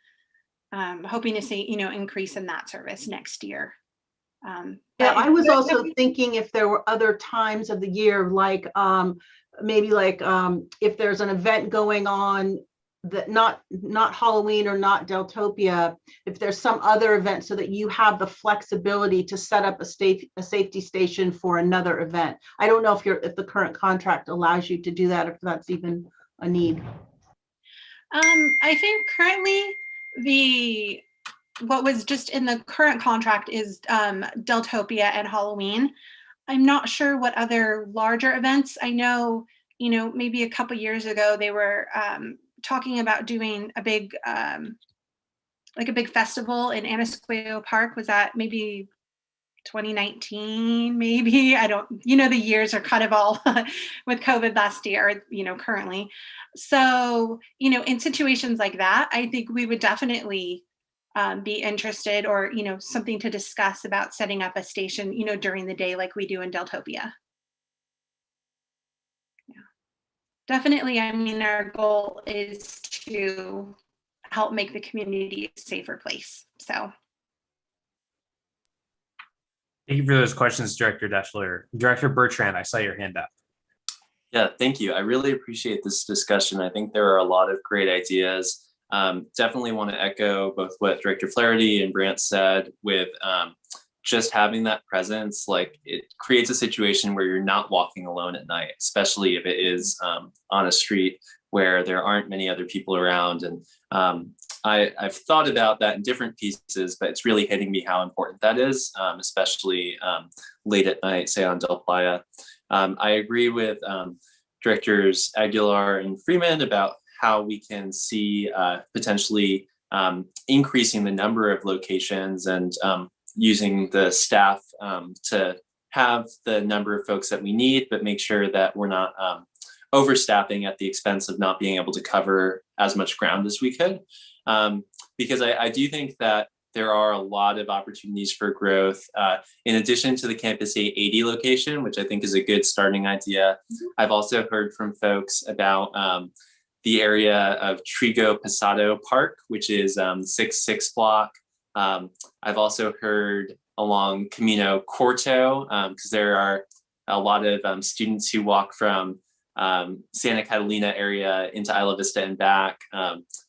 hoping to see, increase in that service next year. Yeah, I was also thinking if there were other times of the year, like maybe like if there's an event going on that not Halloween or not Deltopia, if there's some other event, so that you have the flexibility to set up a safety station for another event. I don't know if the current contract allows you to do that, if that's even a need. I think currently what was just in the current contract is Deltopia and Halloween. I'm not sure what other larger events. I know, maybe a couple years ago they were talking about doing a big, like a big festival in Anasquio Park. Was that maybe 2019, maybe. I don't, the years are kind of all with COVID last year, currently. So, in situations like that, I think we would definitely be interested, or, something to discuss about setting up a station, during the day like we do in Deltopia. Yeah, definitely. I mean, our goal is to help make the community a safer place. So. Thank you for those questions, Director Deschler. Director Bertrand, I saw your hand up. Yeah, thank you. I really appreciate this discussion. I think there are a lot of great ideas. Definitely want to echo both what Director Flaherty and Brant said with just having that presence. Like, it creates a situation where you're not walking alone at night, especially if it is on a street where there aren't many other people around. And I've thought about that in different pieces, but it's really hitting me how important that is, especially late at night, say on Del Playa. I agree with Directors Aguilar and Freeman about how we can see potentially increasing the number of locations and using the staff to have the number of folks that we need, but make sure that we're not overstaffing at the expense of not being able to cover as much ground as we could. Because I do think that there are a lot of opportunities for growth. In addition to the Campus 880 location, which I think is a good starting idea, I've also heard from folks about the area of Trigo Pasado Park, which is 6-6 block. I've also heard along Camino Corto, because there are a lot of students who walk from Santa Catalina area into Isla Vista and back.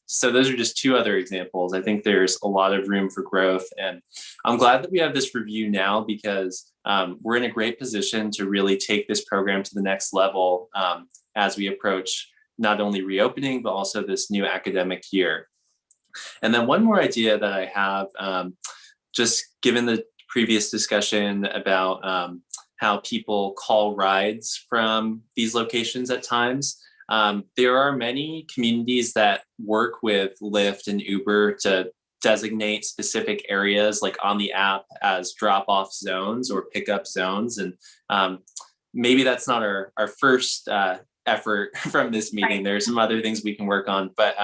So those are just two other examples. I think there's a lot of room for growth, and I'm glad that we have this review now, because we're in a great position to really take this program to the next level as we approach not only reopening, but also this new academic year. And then one more idea that I have, just given the previous discussion about how people call rides from these locations at times. There are many communities that work with Lyft and Uber to designate specific areas, like on the app, as drop-off zones or pickup zones. And maybe that's not our first effort from this meeting. Right. There are some other things we can work on, but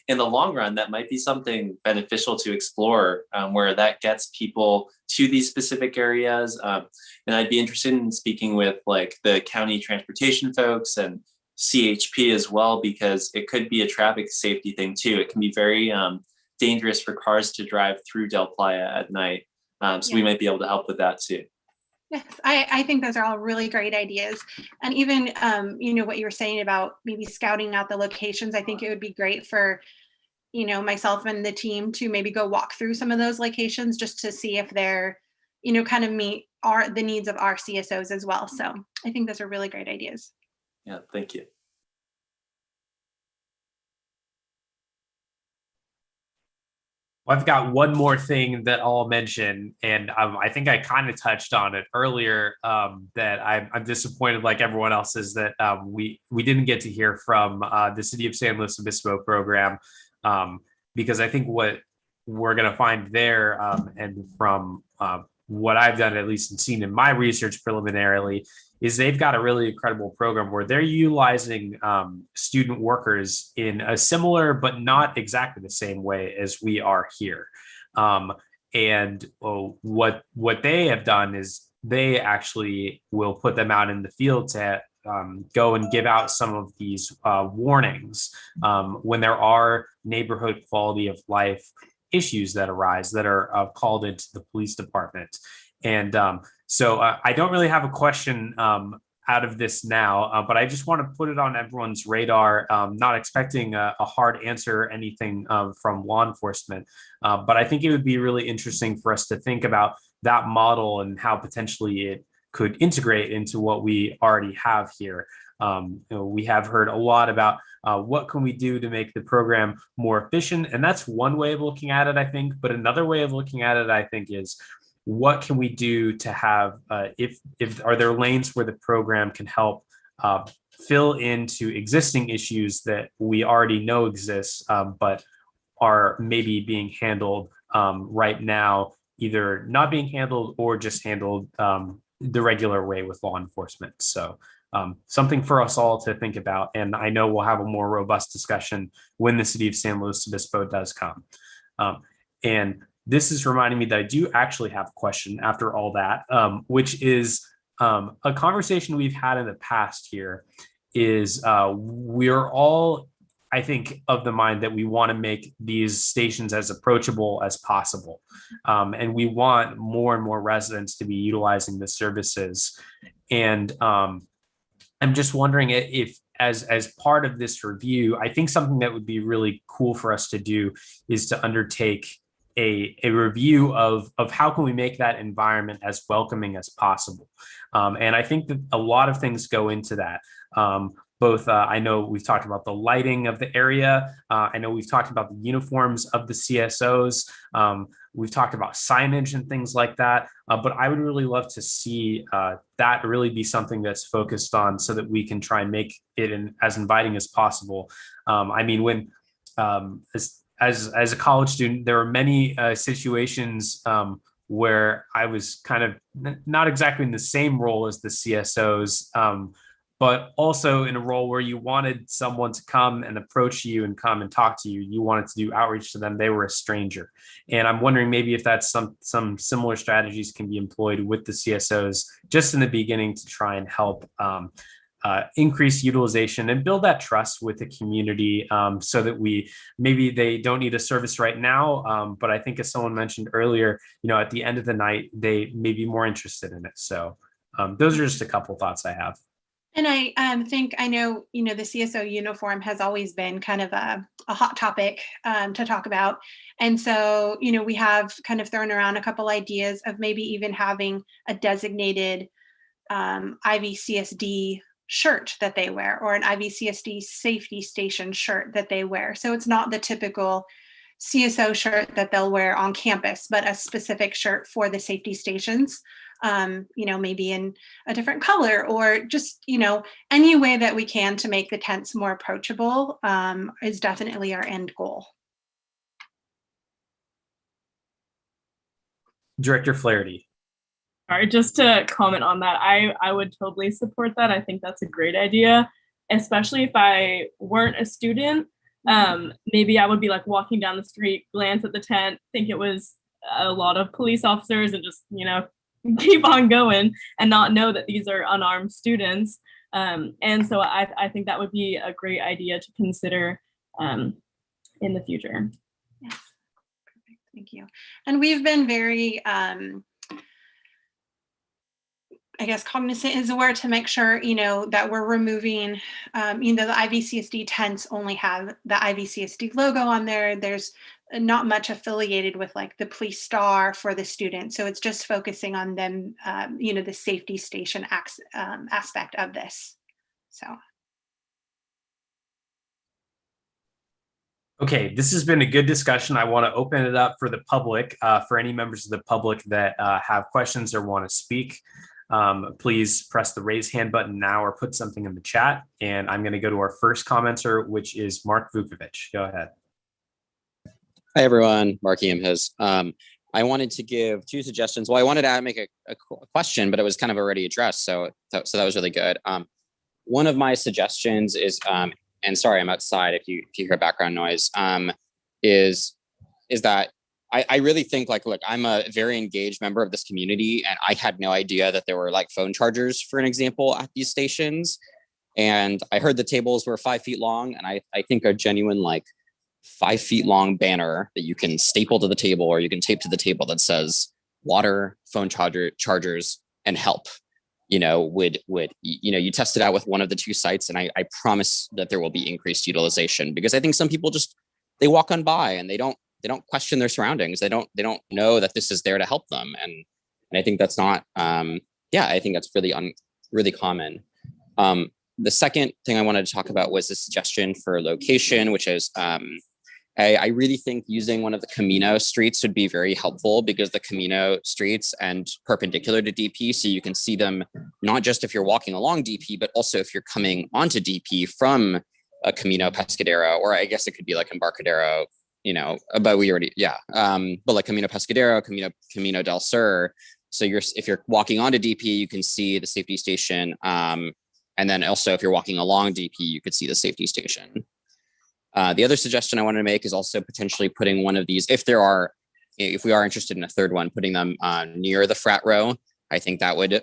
in the long run, that might be something beneficial to explore, where that gets people to these specific areas. And I'd be interested in speaking with like the county transportation folks and CHP as well, because it could be a traffic safety thing too. It can be very dangerous for cars to drive through Del Playa at night. So we might be able to help with that too. Yes, I think those are all really great ideas. And even, what you were saying about maybe scouting out the locations, I think it would be great for, myself and the team to maybe go walk through some of those locations just to see if they're, kind of meet the needs of our CSOs as well. So I think those are really great ideas. Yeah, thank you. Well, I've got one more thing that I'll mention, and I think I kind of touched on it earlier, that I'm disappointed, like everyone else, is that we didn't get to hear from the City of San Luis Obispo program, because I think what we're going to find there, and from what I've done, at least, and seen in my research preliminarily, is they've got a really incredible program where they're utilizing student workers in a similar but not exactly the same way as we are here. And what they have done is they actually will put them out in the field to go and give out some of these warnings when there are neighborhood quality of life issues that arise that are called into the police department. And so I don't really have a question out of this now, but I just want to put it on everyone's radar, not expecting a hard answer or anything from law enforcement. But I think it would be really interesting for us to think about that model and how potentially it could integrate into what we already have here. We have heard a lot about what can we do to make the program more efficient. And that's one way of looking at it, I think. But another way of looking at it, I think, is what can we do to have, if are there lanes where the program can help fill into existing issues that we already know exist, but are maybe being handled right now either not being handled or just handled the regular way with law enforcement. So something for us all to think about. And I know we'll have a more robust discussion when the city of San Luis Obispo does come. And this is reminding me that I do actually have a question after all that, which is a conversation we've had in the past here is we're all, I think, of the mind that we want to make these stations as approachable as possible. And we want more and more residents to be utilizing the services. And I'm just wondering if as part of this review, I think something that would be really cool for us to do is to undertake a review of how can we make that environment as welcoming as possible. And I think that a lot of things go into that. Both, I know we've talked about the lighting of the area. I know we've talked about the uniforms of the CSOs. We've talked about signage and things like that. But I would really love to see that really be something that's focused on so that we can try and make it as inviting as possible. I mean, when as a college student, there were many situations where I was kind of not exactly in the same role as the CSOs, but also in a role where you wanted someone to come and approach you and come and talk to you. You wanted to do outreach to them. They were a stranger. And I'm wondering maybe if that's some similar strategies can be employed with the CSOs just in the beginning to try and help increase utilization and build that trust with the community so that maybe they don't need a service right now. But I think as someone mentioned earlier, at the end of the night, they may be more interested in it. So those are just a couple thoughts I have. And I think I know, the CSO uniform has always been kind of a hot topic to talk about. And so, we have kind of thrown around a couple ideas of maybe even having a designated IVCSD shirt that they wear, or an IVCSD safety station shirt that they wear. So it's not the typical CSO shirt that they'll wear on campus, but a specific shirt for the safety stations. Maybe in a different color, or just, any way that we can to make the tents more approachable is definitely our end goal. Director Flaherty. All right, just to comment on that, I would totally support that. I think that's a great idea, especially if I weren't a student. Maybe I would be like walking down the street, glance at the tent, think it was a lot of police officers, and just, keep on going and not know that these are unarmed students. And so I think that would be a great idea to consider in the future. Yes, perfect, thank you. And we've been very, cognizant is the word, to make sure, that we're removing, the IVCSD tents only have the IVCSD logo on there. There's not much affiliated with like the police star for the students. So it's just focusing on them, the safety station aspect of this. So. Okay, this has been a good discussion. I want to open it up for the public, for any members of the public that have questions or want to speak. Please press the raise hand button now or put something in the chat. And I'm going to go to our first commenter, which is Mark Vukovic. Go ahead. Hi, everyone. Mark Eamhis. I wanted to give two suggestions. Well, I wanted to make a question, but it was kind of already addressed. So that was really good. One of my suggestions is, and sorry, I'm outside if you hear background noise, is that I really think look, I'm a very engaged member of this community, and I had no idea that there were like phone chargers, for an example, at these stations. And I heard the tables were 5 feet long, and I think a genuine 5 feet long banner that you can staple to the table or you can tape to the table that says water, phone chargers, and help, would you test it out with one of the two sites, and I promise that there will be increased utilization, because I think some people they walk on by and they don't question their surroundings. They don't know that this is there to help them. And I think that's not, I think that's really common. The second thing I wanted to talk about was the suggestion for location, which is, I really think using one of the Camino streets would be very helpful, because the Camino streets and perpendicular to DP, so you can see them not just if you're walking along DP, but also if you're coming onto DP from a Camino Pescadero, or I guess it could be like Embarcadero, but we already, yeah. But like Camino Pescadero, Camino del Sur. So if you're walking onto DP, you can see the safety station. And then also if you're walking along DP, you could see the safety station. The other suggestion I wanted to make is also potentially putting one of these, if we are interested in a third one, putting them near the frat row. I think that would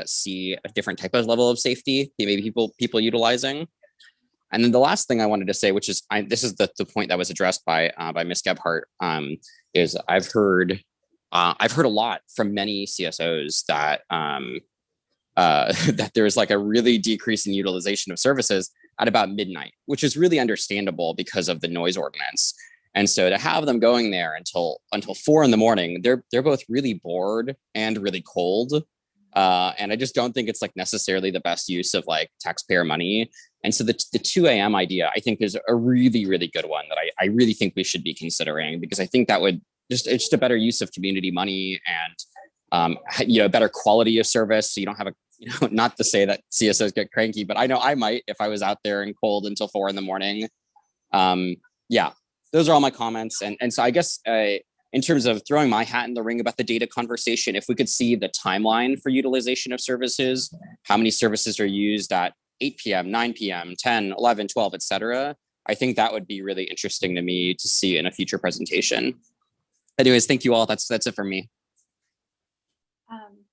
see a different type of level of safety, maybe people utilizing. And then the last thing I wanted to say, which is this is the point that was addressed by Ms. Gebhardt, is I've heard a lot from many CSOs that that there's like a really decrease in utilization of services at about midnight, which is really understandable because of the noise ordinance. And so to have them going there until 4 a.m, they're both really bored and really cold. And I just don't think it's like necessarily the best use of like taxpayer money. And so the 2 a.m. idea, I think, is a really, really good one that I really think we should be considering, because I think that would it's just a better use of community money and better quality of service. So you don't have not to say that CSOs get cranky, but I know I might if I was out there and cold until 4 a.m. Yeah, those are all my comments. And so I guess in terms of throwing my hat in the ring about the data conversation, if we could see the timeline for utilization of services, how many services are used at 8 p.m., 9 p.m., 10, 11, 12, et cetera, I think that would be really interesting to me to see in a future presentation. Anyways, thank you all. That's it for me.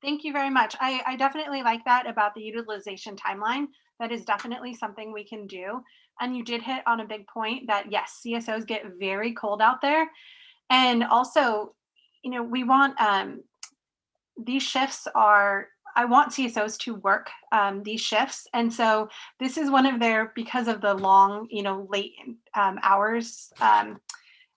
Thank you very much. I definitely like that about the utilization timeline. That is definitely something we can do. And you did hit on a big point that yes, CSOs get very cold out there. And also, we want these shifts I want CSOs to work these shifts. And so this is one of because of the long, late hours,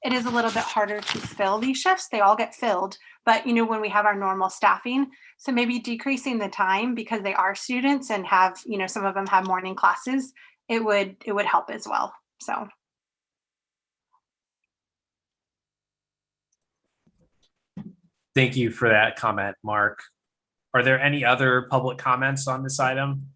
it is a little bit harder to fill these shifts. They all get filled, but when we have our normal staffing, so maybe decreasing the time because they are students and have, some of them have morning classes, it would help as well. So. Thank you for that comment, Mark. Are there any other public comments on this item?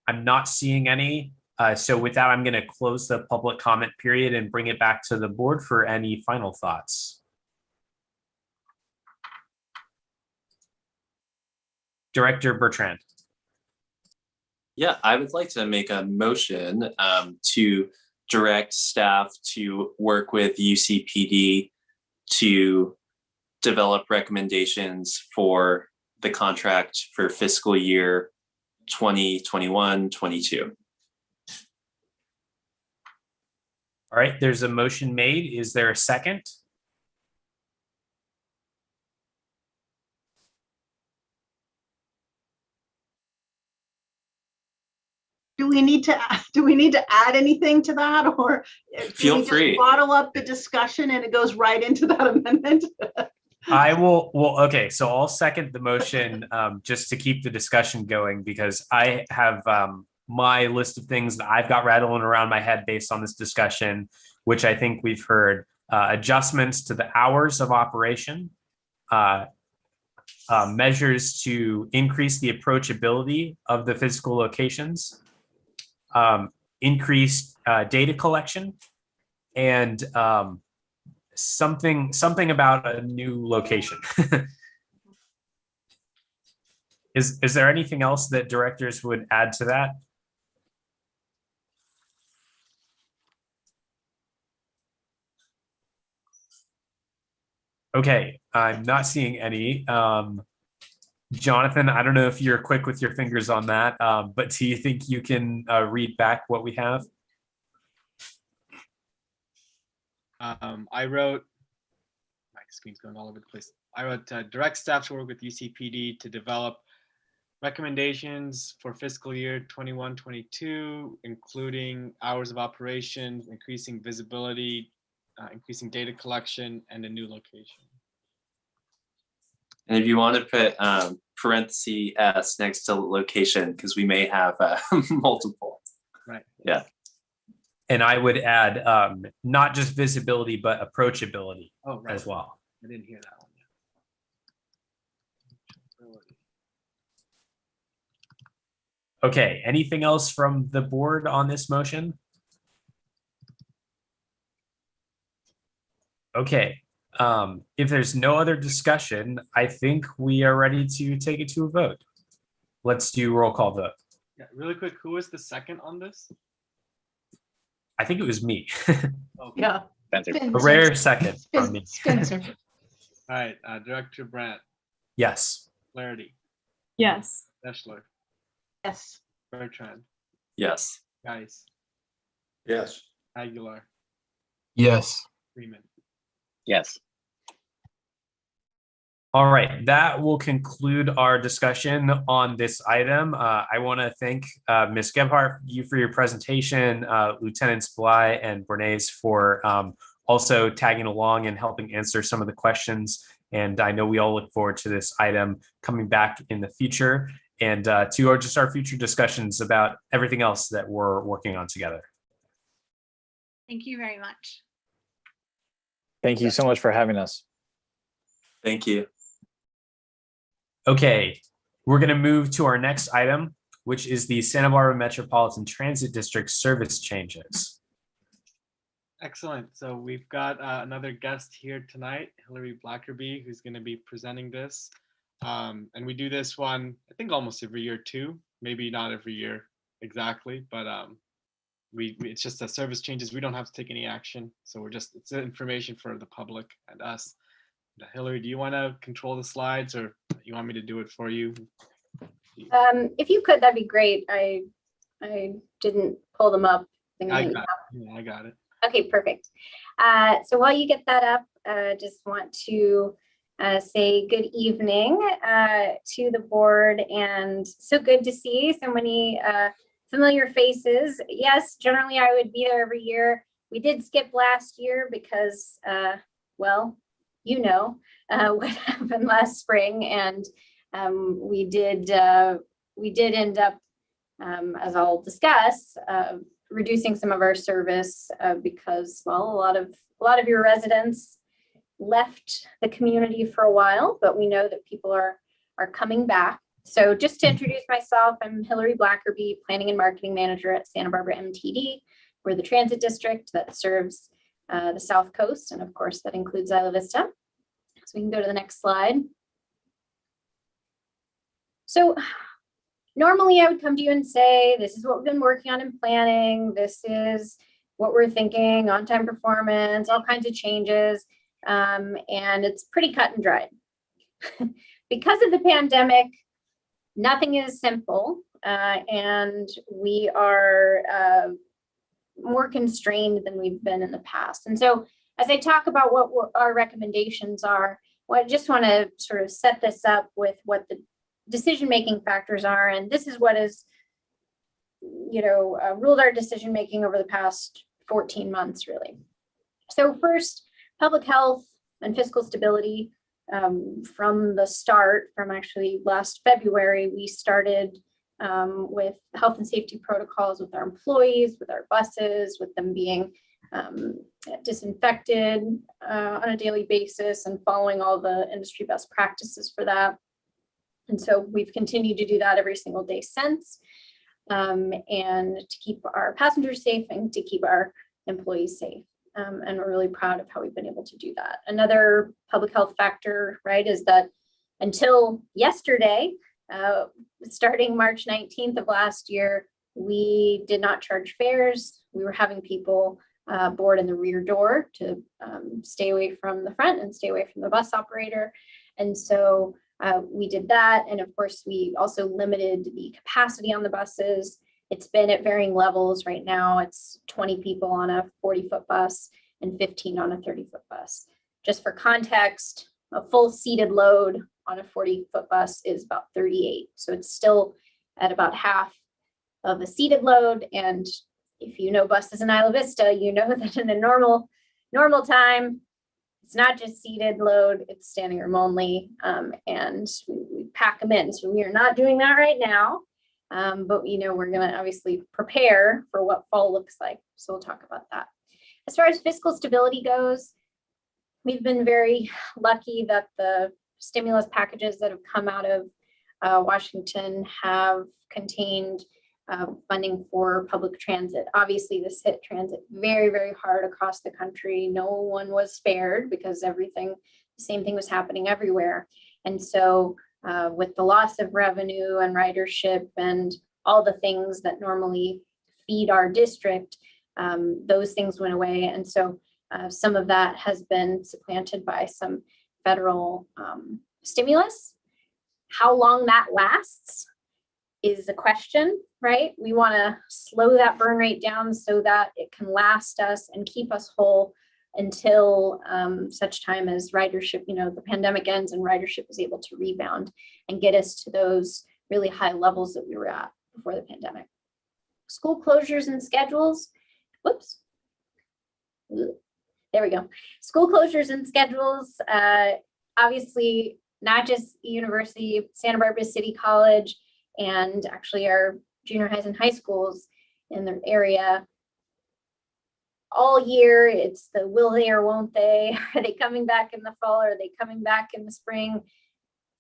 I'm not seeing any. So with that, I'm going to close the public comment period and bring it back to the board for any final thoughts. Director Bertrand. Yeah, I would like to make a motion to direct staff to work with UCPD to develop recommendations for the contract for fiscal year 2021-22. All right, there's a motion made. Is there a second? Do we need to add anything to that, or feel free? Just bottle up the discussion and it goes right into that amendment? I will. Well, okay. So I'll second the motion just to keep the discussion going, because I have my list of things that I've got rattling around my head based on this discussion, which I think we've heard. Adjustments to the hours of operation, measures to increase the approachability of the physical locations, increased data collection, and something about a new location. Is there anything else that directors would add to that? Okay, I'm not seeing any. Jonathan, I don't know if you're quick with your fingers on that, but do you think you can read back what we have? I wrote, my screen's going all over the place. I wrote direct staff to work with UCPD to develop recommendations for fiscal year 21-22, including hours of operation, increasing visibility, increasing data collection, and a new location. And if you want to put parenthesis S next to location, because we may have multiple. Right. Yeah. And I would add not just visibility, but approachability as well. I didn't hear that one. Okay, anything else from the board on this motion? Okay. If there's no other discussion, I think we are ready to take it to a vote. Let's do roll call vote. Yeah, really quick, who was the second on this? I think it was me. Okay. Yeah. Spencer. A rare second from me. Spencer. All right, Director Brandt, Yes. Flaherty, Yes. Deschler, Yes. Bertrand, Yes. Geis, Yes. Aguilar, Yes. Freeman. Yes. All right, that will conclude our discussion on this item. I want to thank Ms. Gebhardt, you for your presentation, Lieutenants Bly and Bernays for also tagging along and helping answer some of the questions. And I know we all look forward to this item coming back in the future and to our future discussions about everything else that we're working on together. Thank you very much. Thank you so much for having us. Thank you. Okay, we're going to move to our next item, which is the Santa Barbara Metropolitan Transit District service changes. Excellent. So we've got another guest here tonight, Hillary Blackerby, who's going to be presenting this. And we do this one, I think almost every year too, maybe not every year exactly, but it's just the service changes. We don't have to take any action. So it's information for the public and us. Hillary, do you want to control the slides or you want me to do it for you? If you could, that'd be great. I didn't pull them up. I got it. Okay, perfect. So while you get that up, just want to say good evening to the board, and so good to see so many familiar faces. Yes, generally I would be there every year. We did skip last year because, well, you know what happened last spring, and we did end up, as I'll discuss, reducing some of our service because, well, a lot of your residents left the community for a while, but we know that people are coming back. So just to introduce myself, I'm Hillary Blackerby, Planning and Marketing Manager at Santa Barbara MTD. We're the transit district that serves the South Coast, and of course that includes Isla Vista. So we can go to the next slide. So normally I would come to you and say, this is what we've been working on in planning. This is what we're thinking, on-time performance, all kinds of changes. And it's pretty cut and dried. Because of the pandemic, nothing is simple. And we are more constrained than we've been in the past. And so as I talk about what our recommendations are, I just want to sort of set this up with what the decision-making factors are. And this is what has, ruled our decision-making over the past 14 months, really. So first, public health and fiscal stability. From the start, from actually last February, we started with health and safety protocols with our employees, with our buses, with them being disinfected on a daily basis and following all the industry best practices for that. And so we've continued to do that every single day since, and to keep our passengers safe and to keep our employees safe. And we're really proud of how we've been able to do that. Another public health factor, right, is that until yesterday, starting March 19th of last year, we did not charge fares. We were having people board in the rear door to stay away from the front and stay away from the bus operator. And so we did that. And of course, we also limited the capacity on the buses. It's been at varying levels. Right now, it's 20 people on a 40-foot bus and 15 on a 30-foot bus. Just for context, a full seated load on a 40-foot bus is about 38. So it's still at about half of a seated load. And if you know buses in Isla Vista, you know that in a normal time, it's not just seated load, it's standing room only, and we pack them in. So we are not doing that right now, but we're going to obviously prepare for what fall looks like. So we'll talk about that. As far as fiscal stability goes, we've been very lucky that the stimulus packages that have come out of Washington have contained funding for public transit. Obviously, this hit transit very, very hard across the country. No one was spared because the same thing was happening everywhere. And so with the loss of revenue and ridership and all the things that normally feed our district, those things went away. And so some of that has been supplanted by some federal stimulus. How long that lasts is the question, right? We want to slow that burn rate down so that it can last us and keep us whole until such time as ridership, the pandemic ends and ridership is able to rebound and get us to those really high levels that we were at before the pandemic. School closures and schedules. Whoops. There we go. School closures and schedules. Obviously, not just University, Santa Barbara City College, and actually our junior highs and high schools in the area. All year, it's the will they or won't they? Are they coming back in the fall? Are they coming back in the spring?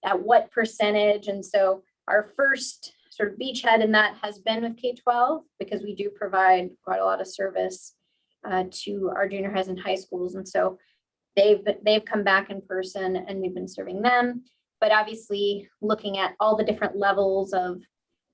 At what percentage? And so our first sort of beachhead in that has been with K-12, because we do provide quite a lot of service to our junior highs and high schools. And so they've come back in person and we've been serving them. But obviously looking at all the different levels of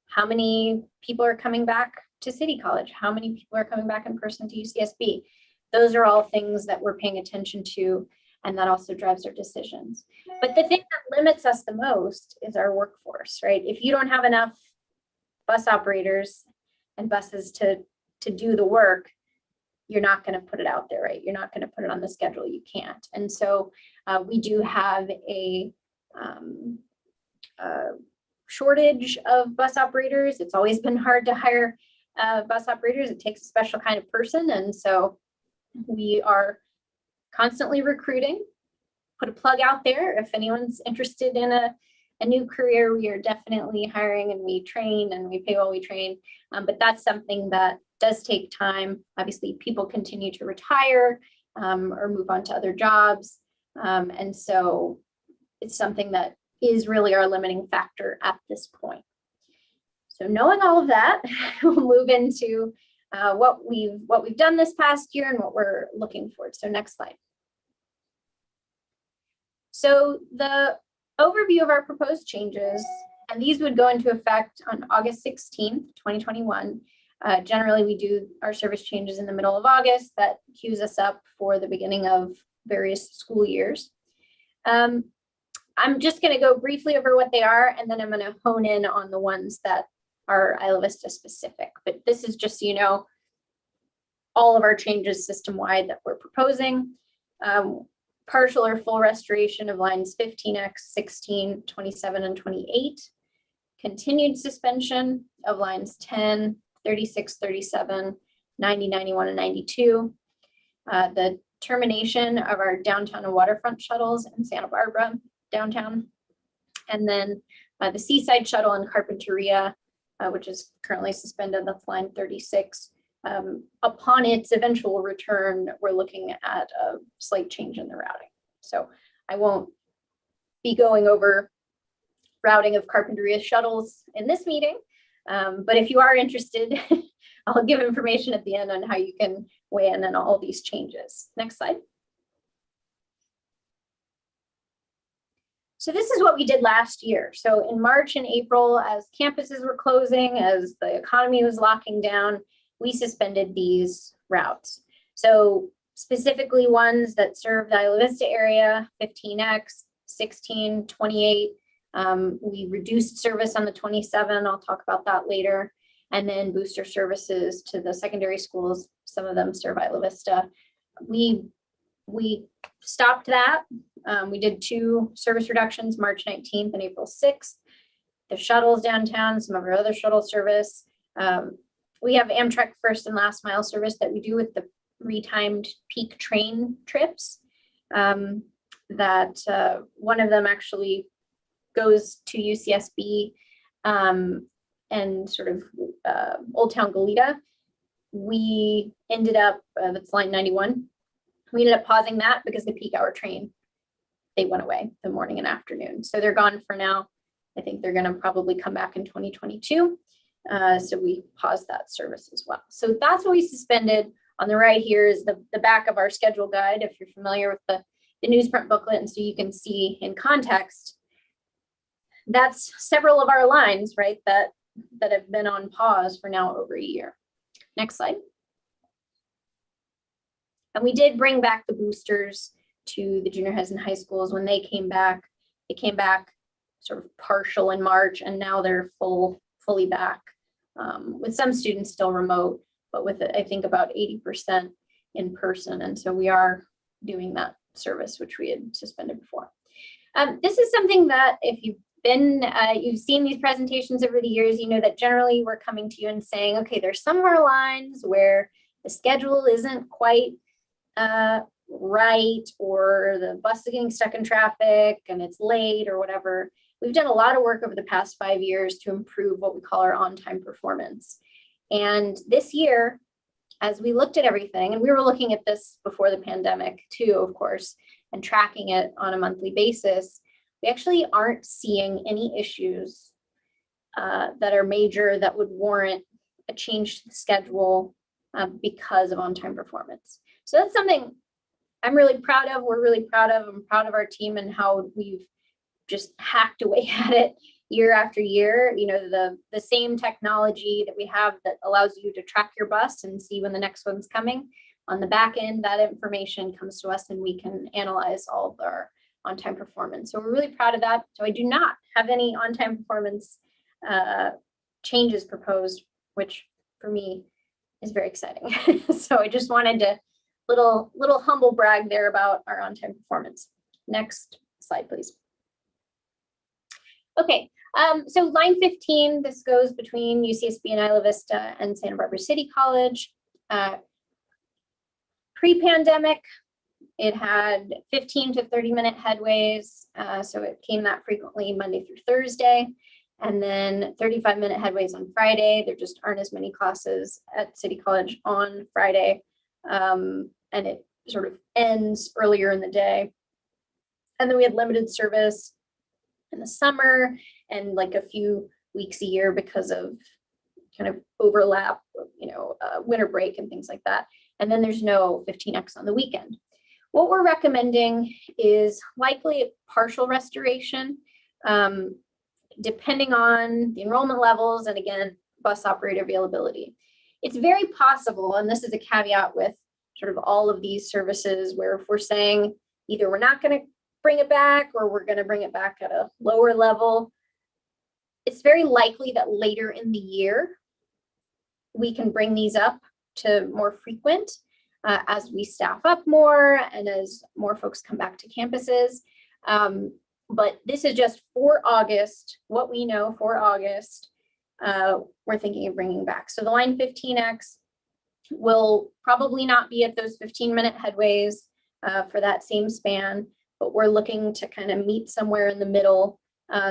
how many people are coming back to City College, how many people are coming back in person to UCSB. Those are all things that we're paying attention to, and that also drives our decisions. But the thing that limits us the most is our workforce, right? If you don't have enough bus operators and buses to do the work, you're not going to put it out there, right? You're not going to put it on the schedule. You can't. And so we do have a shortage of bus operators. It's always been hard to hire bus operators. It takes a special kind of person. And so we are constantly recruiting. Put a plug out there. If anyone's interested in a new career, we are definitely hiring, and we train and we pay while we train. But that's something that does take time. Obviously, people continue to retire or move on to other jobs. And so it's something that is really our limiting factor at this point. So knowing all of that, we'll move into what we've done this past year and what we're looking forward. So next slide. So the overview of our proposed changes, and these would go into effect on August 16th, 2021. Generally, we do our service changes in the middle of August. That cues us up for the beginning of various school years. I'm just going to go briefly over what they are, and then I'm going to hone in on the ones that are Isla Vista specific. But this is just so you know, all of our changes system-wide that we're proposing. Partial or full restoration of lines 15X, 16, 27, and 28. Continued suspension of lines 10, 36, 37, 90, 91, and 92. The termination of our downtown and waterfront shuttles in Santa Barbara downtown. And then the Seaside shuttle in Carpinteria, which is currently suspended, that's line 36. Upon its eventual return, we're looking at a slight change in the routing. So I won't be going over routing of Carpinteria shuttles in this meeting, but if you are interested, I'll give information at the end on how you can weigh in on all these changes. Next slide. So this is what we did last year. So in March and April, as campuses were closing, as the economy was locking down, we suspended these routes. So specifically ones that serve the Isla Vista area, 15X, 16, 28. We reduced service on the 27. I'll talk about that later. And then booster services to the secondary schools. Some of them serve Isla Vista. We stopped that. We did 2 service reductions, March 19th and April 6th. The shuttles downtown, some of our other shuttle service. We have Amtrak first and last mile service that we do with the retimed peak train trips. One of them actually goes to UCSB and sort of Old Town Goleta. We ended up, that's line 91. We ended up pausing that because the peak hour train, they went away the morning and afternoon. So they're gone for now. I think they're going to probably come back in 2022. So we paused that service as well. So that's what we suspended. On the right here is the back of our schedule guide, if you're familiar with the newsprint booklet. And so you can see in context, that's several of our lines, right, that have been on pause for now over a year. Next slide. And we did bring back the boosters to the junior highs and high schools. When they came back sort of partial in March, and now they're fully back, with some students still remote, but with, I think, about 80% in person. And so we are doing that service, which we had suspended before. This is something that if you've seen these presentations over the years, you know that generally we're coming to you and saying, okay, there's some of our lines where the schedule isn't quite right, or the bus is getting stuck in traffic and it's late or whatever. We've done a lot of work over the past 5 years to improve what we call our on-time performance. And this year, as we looked at everything, and we were looking at this before the pandemic too, of course, and tracking it on a monthly basis, we actually aren't seeing any issues that are major that would warrant a change to the schedule because of on-time performance. So that's something I'm really proud of. We're really proud of. I'm proud of our team and how we've just hacked away at it year after year. You know, the same technology that we have that allows you to track your bus and see when the next one's coming. On the back end, that information comes to us and we can analyze all of our on-time performance. So we're really proud of that. So I do not have any on-time performance changes proposed, which for me is very exciting. So I just wanted to little humble brag there about our on-time performance. Next slide, please. Okay, so line 15, this goes between UCSB and Isla Vista and Santa Barbara City College. Pre-pandemic, it had 15 to 30-minute headways, so it came that frequently Monday through Thursday, and then 35-minute headways on Friday. There just aren't as many classes at City College on Friday, and it sort of ends earlier in the day. And then we had limited service in the summer and like a few weeks a year because of kind of overlap, winter break and things like that. And then there's no 15X on the weekend. What we're recommending is likely partial restoration, depending on the enrollment levels and again, bus operator availability. It's very possible, and this is a caveat with sort of all of these services, where if we're saying either we're not going to bring it back or we're going to bring it back at a lower level, it's very likely that later in the year, we can bring these up to more frequent as we staff up more and as more folks come back to campuses. But this is just for August, what we know for August, we're thinking of bringing back. So the line 15X will probably not be at those 15-minute headways for that same span, but we're looking to kind of meet somewhere in the middle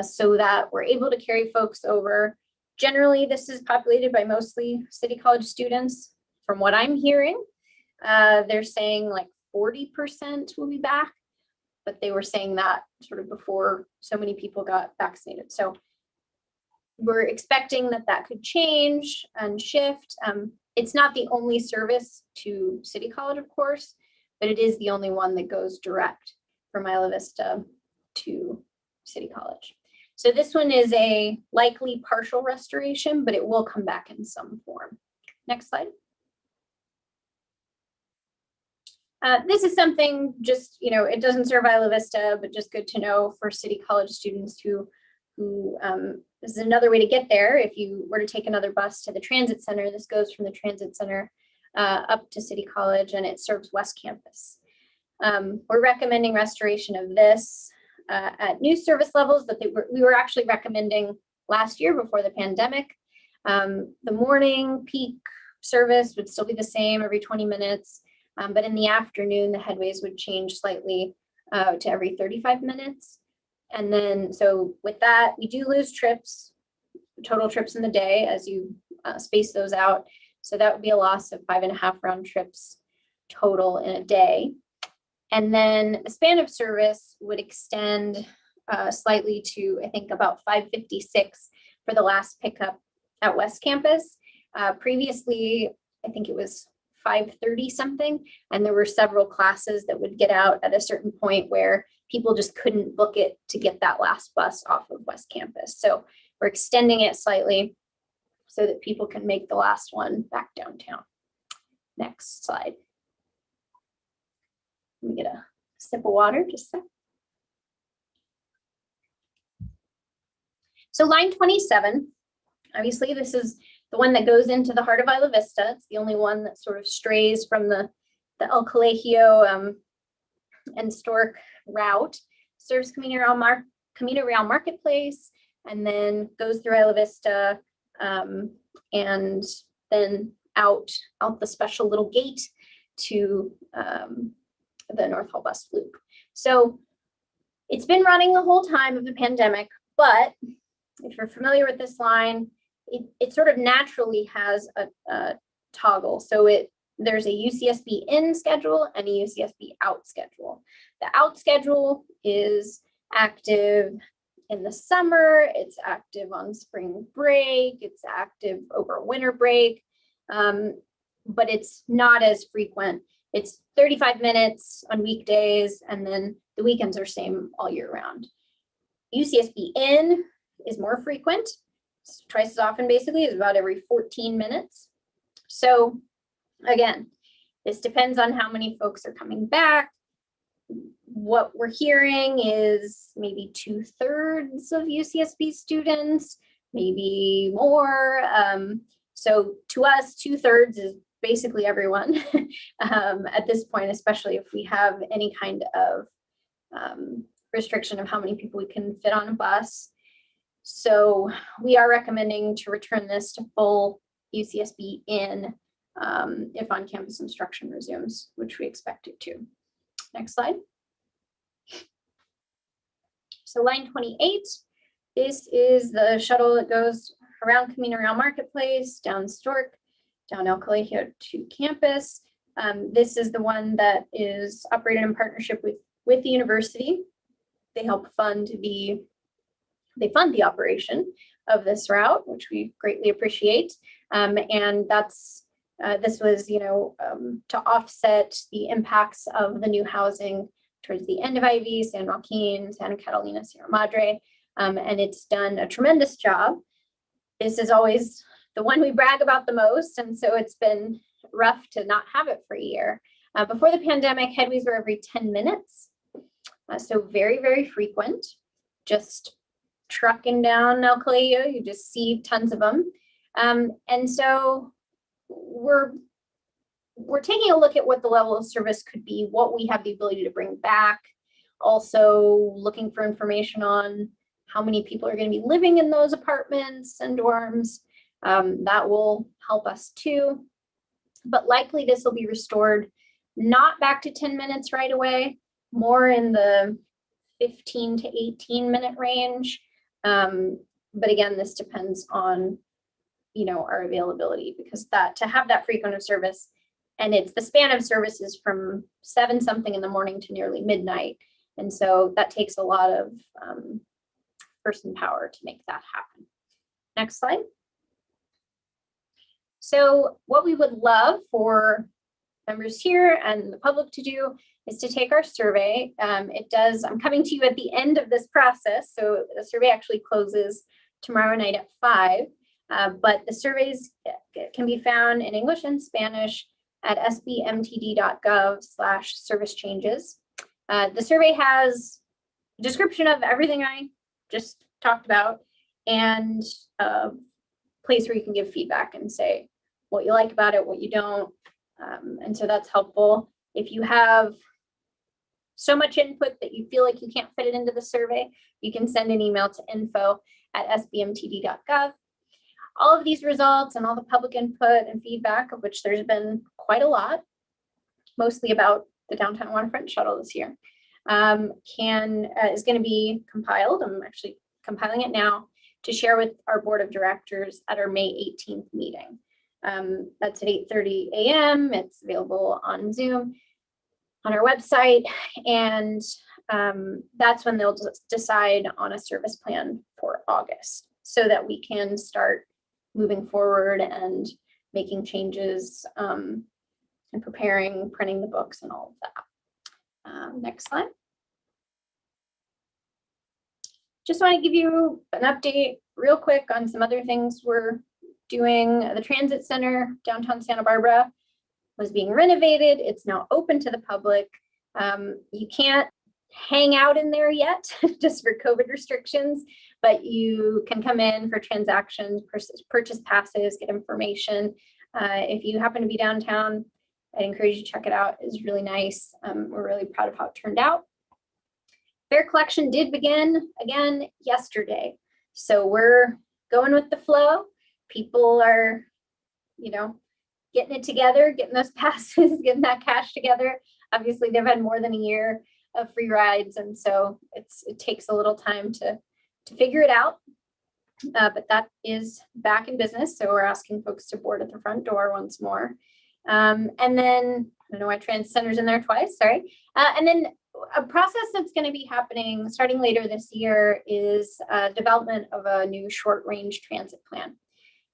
so that we're able to carry folks over. Generally, this is populated by mostly City College students. From what I'm hearing, they're saying like 40% will be back, but they were saying that sort of before so many people got vaccinated. So we're expecting that could change and shift. It's not the only service to City College, of course, but it is the only one that goes direct from Isla Vista to City College. So this one is a likely partial restoration, but it will come back in some form. Next slide. This is something just, it doesn't serve Isla Vista, but just good to know for City College students who this is another way to get there. If you were to take another bus to the transit center, this goes from the transit center up to City College, and it serves West Campus. We're recommending restoration of this at new service levels that we were actually recommending last year before the pandemic. The morning peak service would still be the same every 20 minutes, but in the afternoon, the headways would change slightly to every 35 minutes. And then, so with that, we do lose trips, total trips in the day as you space those out. So that would be a loss of 5.5 round trips total in a day. And then the span of service would extend slightly to, I think, about 5:56 for the last pickup at West Campus. Previously, I think it was 5:30 something, and there were several classes that would get out at a certain point where people just couldn't book it to get that last bus off of West Campus. So we're extending it slightly so that people can make the last one back downtown. Next slide. Let me get a sip of water, just a sec. So line 27, obviously this is the one that goes into the heart of Isla Vista. It's the only one that sort of strays from the El Colegio and Stork route, serves Camino Real Marketplace, and then goes through Isla Vista, and then out the special little gate to the North Hall bus loop. So it's been running the whole time of the pandemic, but if you're familiar with this line, it sort of naturally has a toggle. So there's a UCSB in schedule and a UCSB out schedule. The out schedule is active in the summer, it's active on spring break, it's active over winter break, but it's not as frequent. It's 35 minutes on weekdays, and then the weekends are same all year round. UCSB in is more frequent, it's twice as often basically, is about every 14 minutes. So again, this depends on how many folks are coming back. What we're hearing is maybe 2/3 of UCSB students, maybe more. So to us, 2/3 is basically everyone at this point, especially if we have any kind of restriction of how many people we can fit on a bus. So we are recommending to return this to full UCSB in if on-campus instruction resumes, which we expect it to. Next slide. So line 28, this is the shuttle that goes around Camino Real Marketplace, down Stork, down El Colegio to campus. This is the one that is operated in partnership with the university. They help fund the operation of this route, which we greatly appreciate. And that's this was, to offset the impacts of the new housing towards the end of Ivy, San Joaquin, Santa Catalina, Sierra Madre, and it's done a tremendous job. This is always the one we brag about the most, and so it's been rough to not have it for a year. Before the pandemic, headways were every 10 minutes, so very, very frequent. Just trucking down El Colegio, you just see tons of them. And so we're taking a look at what the level of service could be, what we have the ability to bring back, also looking for information on how many people are going to be living in those apartments and dorms. That will help us too. But likely this will be restored not back to 10 minutes right away, more in the 15 to 18 minute range. But again, this depends on our availability, because to have that frequent of service, and it's the span of services from 7 something in the morning to nearly midnight. And so that takes a lot of person power to make that happen. Next slide. So what we would love for members here and the public to do is to take our survey. I'm coming to you at the end of this process, so the survey actually closes tomorrow night at 5. But the surveys can be found in English and Spanish at sbmtd.gov/service changes. The survey has a description of everything I just talked about, and a place where you can give feedback and say what you like about it, what you don't. And so that's helpful. If you have so much input that you feel like you can't fit it into the survey, you can send an email to info@sbmtd.gov. All of these results and all the public input and feedback, of which there's been quite a lot, mostly about the downtown waterfront shuttle this year, is going to be compiled. I'm actually compiling it now to share with our board of directors at our May 18th meeting. That's at 8:30 a.m. It's available on Zoom on our website, and that's when they'll decide on a service plan for August, so that we can start moving forward and making changes and preparing, printing the books and all of that. Next slide. Just want to give you an update real quick on some other things we're doing. The Transit Center downtown Santa Barbara was being renovated. It's now open to the public. You can't hang out in there yet just for COVID restrictions, but you can come in for transactions, purchase passes, get information. If you happen to be downtown, I'd encourage you to check it out. It's really nice. We're really proud of how it turned out. Fare collection did begin again yesterday. So we're going with the flow. People are, getting it together, getting those passes, getting that cash together. Obviously, they've had more than a year of free rides, and so it takes a little time to figure it out. But that is back in business. So we're asking folks to board at the front door once more. And then, I don't know why Trans Center's in there twice, sorry. And then a process that's going to be happening starting later this year is development of a new short range transit plan.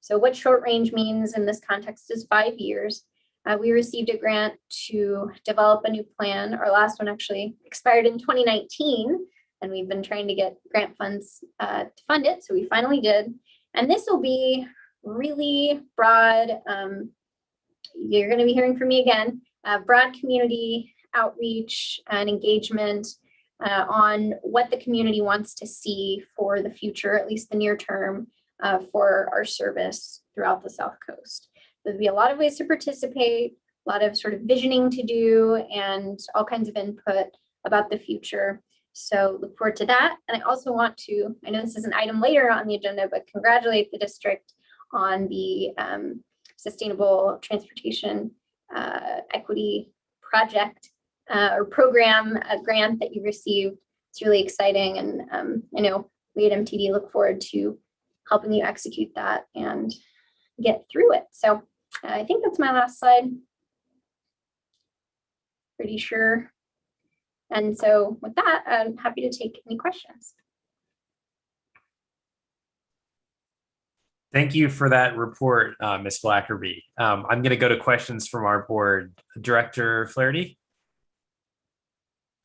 So what short range means in this context is 5 years. We received a grant to develop a new plan. Our last one actually expired in 2019, and we've been trying to get grant funds to fund it. So we finally did. And this will be really broad. You're going to be hearing from me again, broad community outreach and engagement on what the community wants to see for the future, at least the near term, for our service throughout the South Coast. There'll be a lot of ways to participate, a lot of sort of visioning to do, and all kinds of input about the future. So look forward to that. And I also want to, I know this is an item later on the agenda, but congratulate the district on the Sustainable Transportation Equity Project or program grant that you received. It's really exciting. And I know we at MTD look forward to helping you execute that and get through it. So I think that's my last slide. Pretty sure. And so with that, I'm happy to take any questions. Thank you for that report, Ms. Blackerby. I'm going to go to questions from our board. Director Flaherty.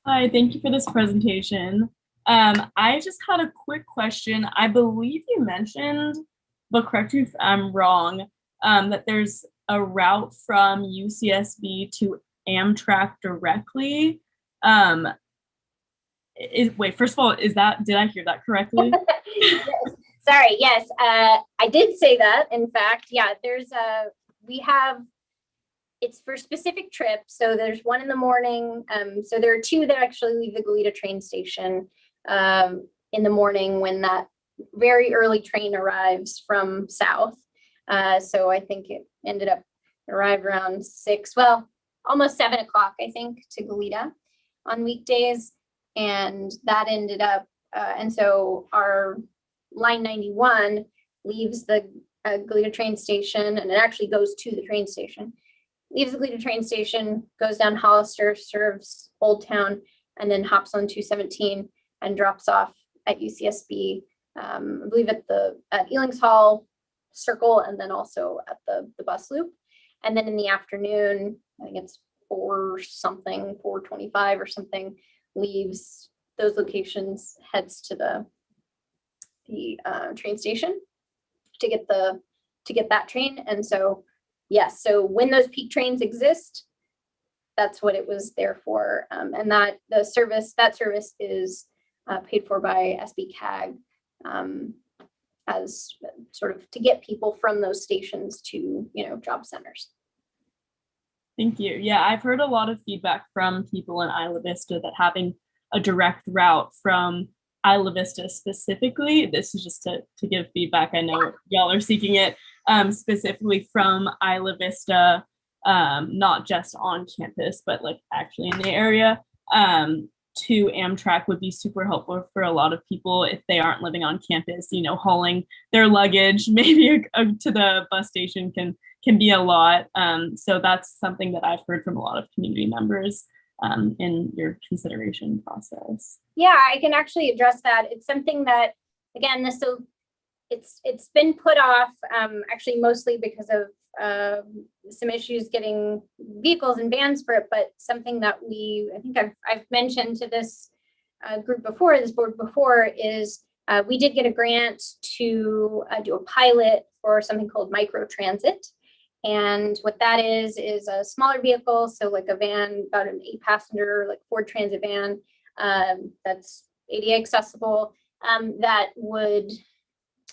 Hi, thank you for this presentation. I just had a quick question. I believe you mentioned, but correct me if I'm wrong, that there's a route from UCSB to Amtrak directly. Wait, first of all, did I hear that correctly? Yes. Sorry, yes, I did say that. In fact, yeah, it's for specific trips. So there's one in the morning. So there are two that actually leave the Goleta train station in the morning when that very early train arrives from south. So I think it ended up arrived around 6, well, almost 7 o'clock, I think, to Goleta on weekdays. And that ended up, and so our line 91 leaves the Goleta train station, and it actually goes to the train station. Leaves the Goleta train station, goes down Hollister, serves Old Town, and then hops on 217 and drops off at UCSB, I believe at Elings Hall Circle, and then also at the bus loop. And then in the afternoon, I think it's 4:25 or something, leaves those locations, heads to the train station to get that train. And so yes, so when those peak trains exist, that's what it was there for. And that service is paid for by SB CAG as sort of to get people from those stations to, job centers. Thank you. Yeah, I've heard a lot of feedback from people in Isla Vista that having a direct route from Isla Vista specifically, this is just to give feedback. I know y'all are seeking it specifically from Isla Vista, not just on campus, but like actually in the area, to Amtrak would be super helpful for a lot of people if they aren't living on campus. Hauling their luggage maybe to the bus station can be a lot. So that's something that I've heard from a lot of community members in your consideration process. Yeah, I can actually address that. It's something that, again, it's been put off, actually mostly because of some issues getting vehicles and vans for it, but something that I think I've mentioned to this this board before, is we did get a grant to do a pilot for something called microtransit. And what that is a smaller vehicle, so like a van, about an 8-passenger, like Ford Transit van, that's ADA accessible, that would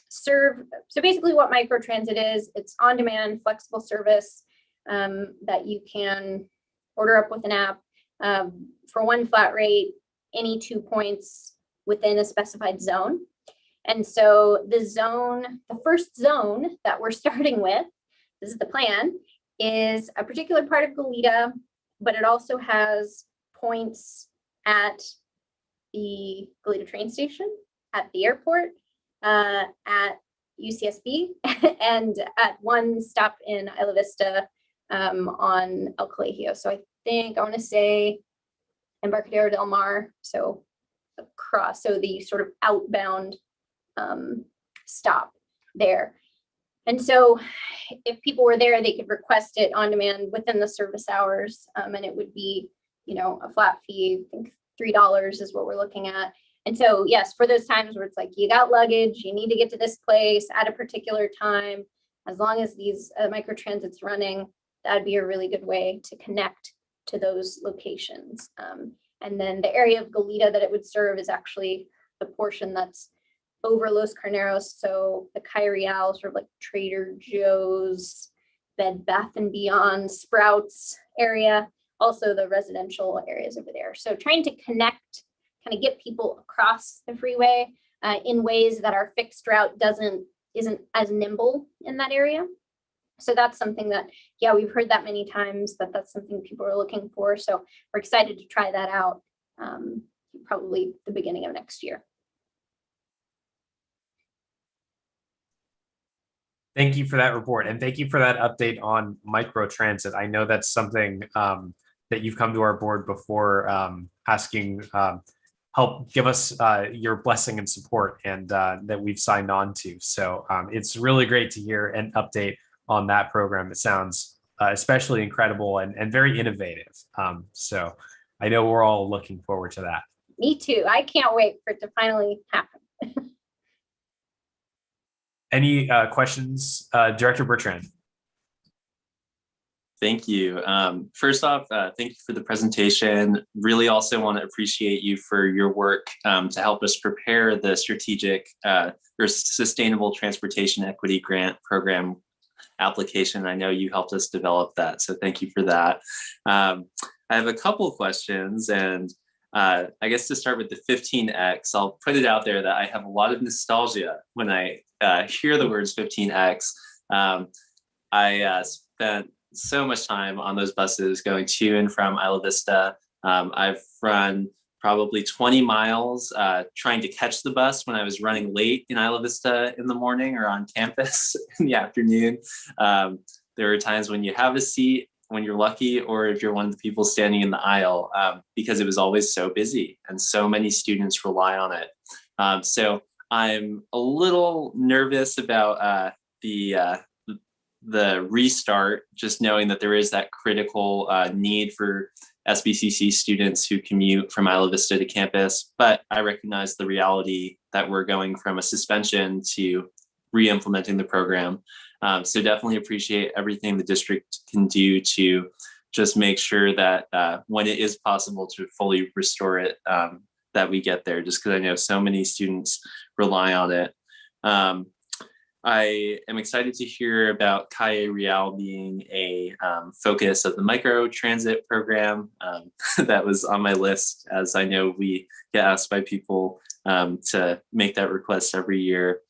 serve. So basically what microtransit is, it's on-demand flexible service that you can order up with an app for one flat rate, any 2 points within a specified zone. And so the first zone that we're starting with, this is the plan, is a particular part of Goleta, but it also has points at the Goleta train station, at the airport, at UCSB, and at one stop in Isla Vista on El Colegio. So I want to say Embarcadero del Mar, so across, so the sort of outbound stop there. And so if people were there, they could request it on demand within the service hours, and it would be, a flat fee. I think $3 is what we're looking at. And so, yes, for those times where it's like, you got luggage, you need to get to this place at a particular time, as long as these microtransit's running, that'd be a really good way to connect to those locations. And then the area of Goleta that it would serve is actually the portion that's over Los Carneros, so the Calle Real, sort of like Trader Joe's, Bed Bath and Beyond, Sprouts area, also the residential areas over there. So trying to connect, kind of get people across the freeway in ways that our fixed route isn't as nimble in that area. So that's something that, we've heard that many times, that's something people are looking for. So we're excited to try that out probably the beginning of next year. Thank you for that report, and thank you for that update on microtransit. I know that's something that you've come to our board before asking help, give us your blessing and support, and that we've signed on to. So it's really great to hear an update on that program. It sounds especially incredible and very innovative. So I know we're all looking forward to that. Me too. I can't wait for it to finally happen. Any questions, Director Bertrand? Thank you. First off, thank you for the presentation. Really also want to appreciate you for your work to help us prepare the strategic or sustainable transportation equity grant program application. I know you helped us develop that, so thank you for that. I have a couple of questions, and I guess to start with the 15X, I'll put it out there that I have a lot of nostalgia when I hear the words 15X. I spent so much time on those buses going to and from Isla Vista. I've run probably 20 miles trying to catch the bus when I was running late in Isla Vista in the morning or on campus in the afternoon. There are times when you have a seat, when you're lucky, or if you're one of the people standing in the aisle, because it was always so busy and so many students rely on it. So I'm a little nervous about the restart, just knowing that there is that critical need for SBCC students who commute from Isla Vista to campus. But I recognize the reality that we're going from a suspension to re-implementing the program. So definitely appreciate everything the district can do to just make sure that when it is possible to fully restore it, that we get there, just because I know so many students rely on it. I am excited to hear about Calle Real being a focus of the microtransit program. That was on my list, as I know we get asked by people to make that request every year.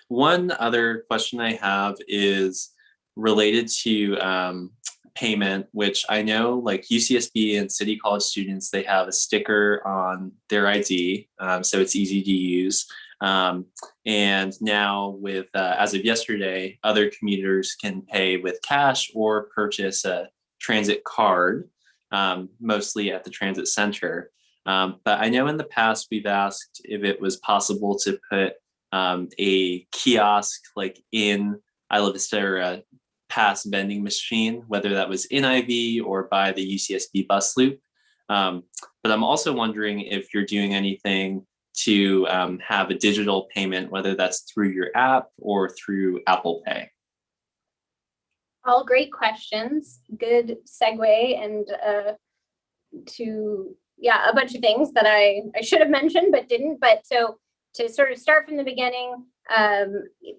One other question I have is related to payment, which I know like UCSB and City College students, they have a sticker on their ID, so it's easy to use. And now with, as of yesterday, other commuters can pay with cash or purchase a transit card, mostly at the transit center. But I know in the past we've asked if it was possible to put a kiosk like in Isla Vista pass vending machine, whether that was in IV or by the UCSB bus loop. But I'm also wondering if you're doing anything to have a digital payment, whether that's through your app or through Apple Pay. All great questions. Good segue and to a bunch of things that I should have mentioned but didn't. But so to sort of start from the beginning,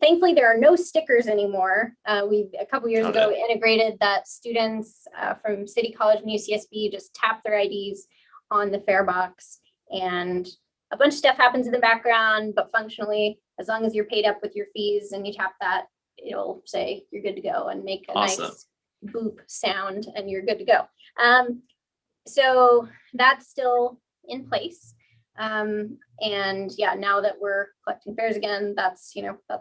thankfully there are no stickers anymore. We a couple years ago integrated that students from City College and UCSB just tap their IDs on the fare box, and a bunch of stuff happens in the background, but functionally, as long as you're paid up with your fees and you tap that, it'll say you're good to go and make a nice boop sound and you're good to go. So that's still in place. And yeah, now that we're collecting fares again, that's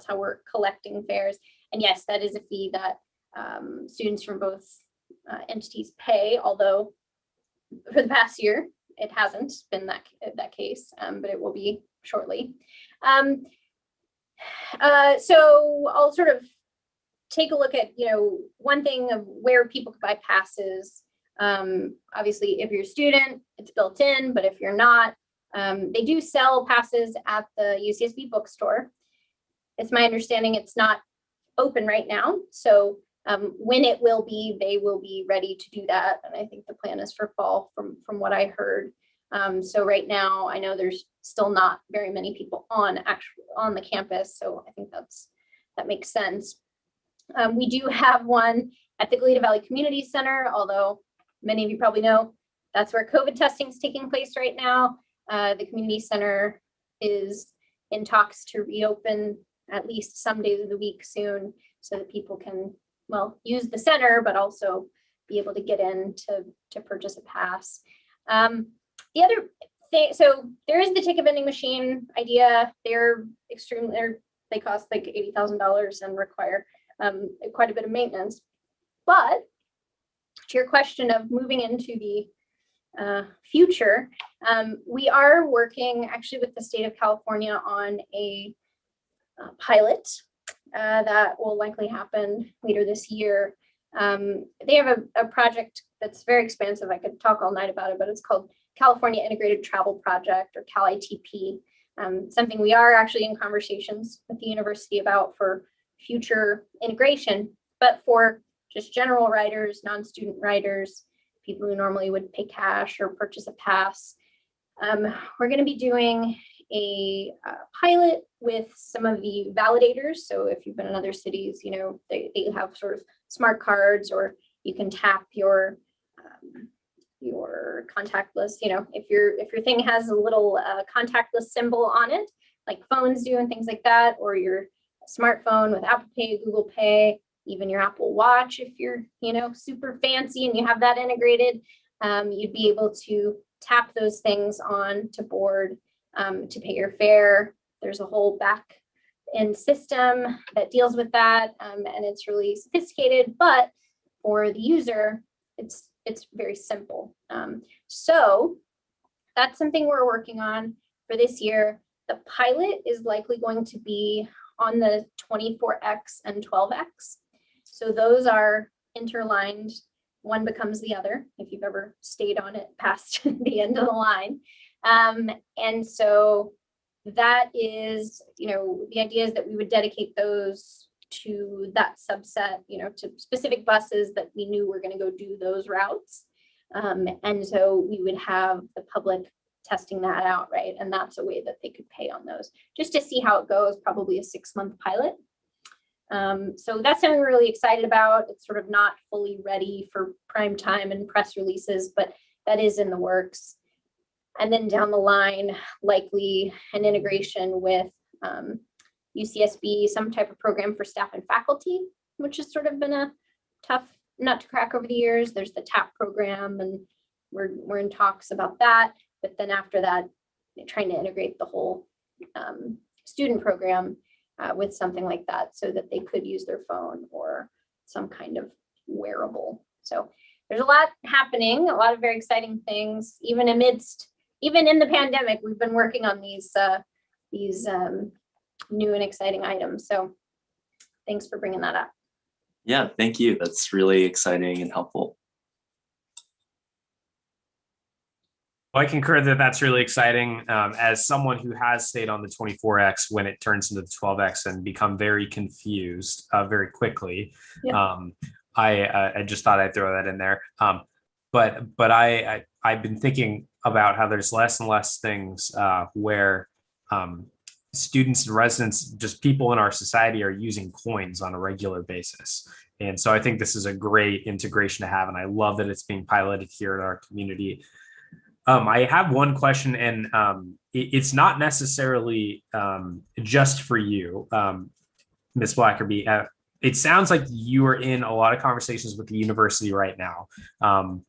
how we're collecting fares. And yes, that is a fee that students from both entities pay, although for the past year, it hasn't been that case, but it will be shortly. So I'll sort of take a look at, one thing of where people could buy passes. Obviously, if you're a student, it's built in, but if you're not, they do sell passes at the UCSB bookstore. It's my understanding it's not open right now. So when it will be, they will be ready to do that. And I think the plan is for fall from what I heard. So right now, I know there's still not very many people on the campus. So I think that makes sense. We do have one at the Goleta Valley Community Center, although many of you probably know that's where COVID testing is taking place right now. The community center is in talks to reopen at least some days of the week soon so that people can, use the center, but also be able to get in to purchase a pass. The other thing, so there is the ticket vending machine idea. They cost like $80,000 and require quite a bit of maintenance. But to your question of moving into the future, we are working actually with the state of California on a pilot that will likely happen later this year. They have a project that's very expansive. I could talk all night about it, but it's called California Integrated Travel Project, or CalITP. Something we are actually in conversations with the university about for future integration, but for just general riders, non-student riders, people who normally would pay cash or purchase a pass. We're going to be doing a pilot with some of the validators. So if you've been in other cities, they have sort of smart cards, or you can tap your contactless, if your thing has a little contactless symbol on it, like phones do and things like that, or your smartphone with Apple Pay, Google Pay, even your Apple Watch, if you're, super fancy and you have that integrated, you'd be able to tap those things on to board to pay your fare. There's a whole back end system that deals with that, and it's really sophisticated, but for the user, it's very simple. So that's something we're working on for this year. The pilot is likely going to be on the 24X and 12X. So those are interlined. One becomes the other, if you've ever stayed on it past the end of the line. And so that is, the idea is that we would dedicate those to that subset, to specific buses that we knew were going to go do those routes. And so we would have the public testing that out, right? And that's a way that they could pay on those, just to see how it goes, probably a 6-month pilot. So that's something we're really excited about. It's sort of not fully ready for prime time and press releases, but that is in the works. And then down the line, likely an integration with UCSB, some type of program for staff and faculty, which has sort of been a tough nut to crack over the years. There's the TAP program, and we're in talks about that. But then after that, trying to integrate the whole student program with something like that, so that they could use their phone or some kind of wearable. So there's a lot happening, a lot of very exciting things. Even in the pandemic, we've been working on these new and exciting items. So thanks for bringing that up. Yeah, thank you. That's really exciting and helpful. Well, I concur that that's really exciting. As someone who has stayed on the 24X when it turns into the 12X and become very confused very quickly, Yeah. I just thought I'd throw that in there. But I've been thinking about how there's less and less things where students and residents, just people in our society, are using coins on a regular basis. And so I think this is a great integration to have, and I love that it's being piloted here in our community. I have one question, and it's not necessarily just for you, Ms. Blackerby. It sounds like you are in a lot of conversations with the university right now,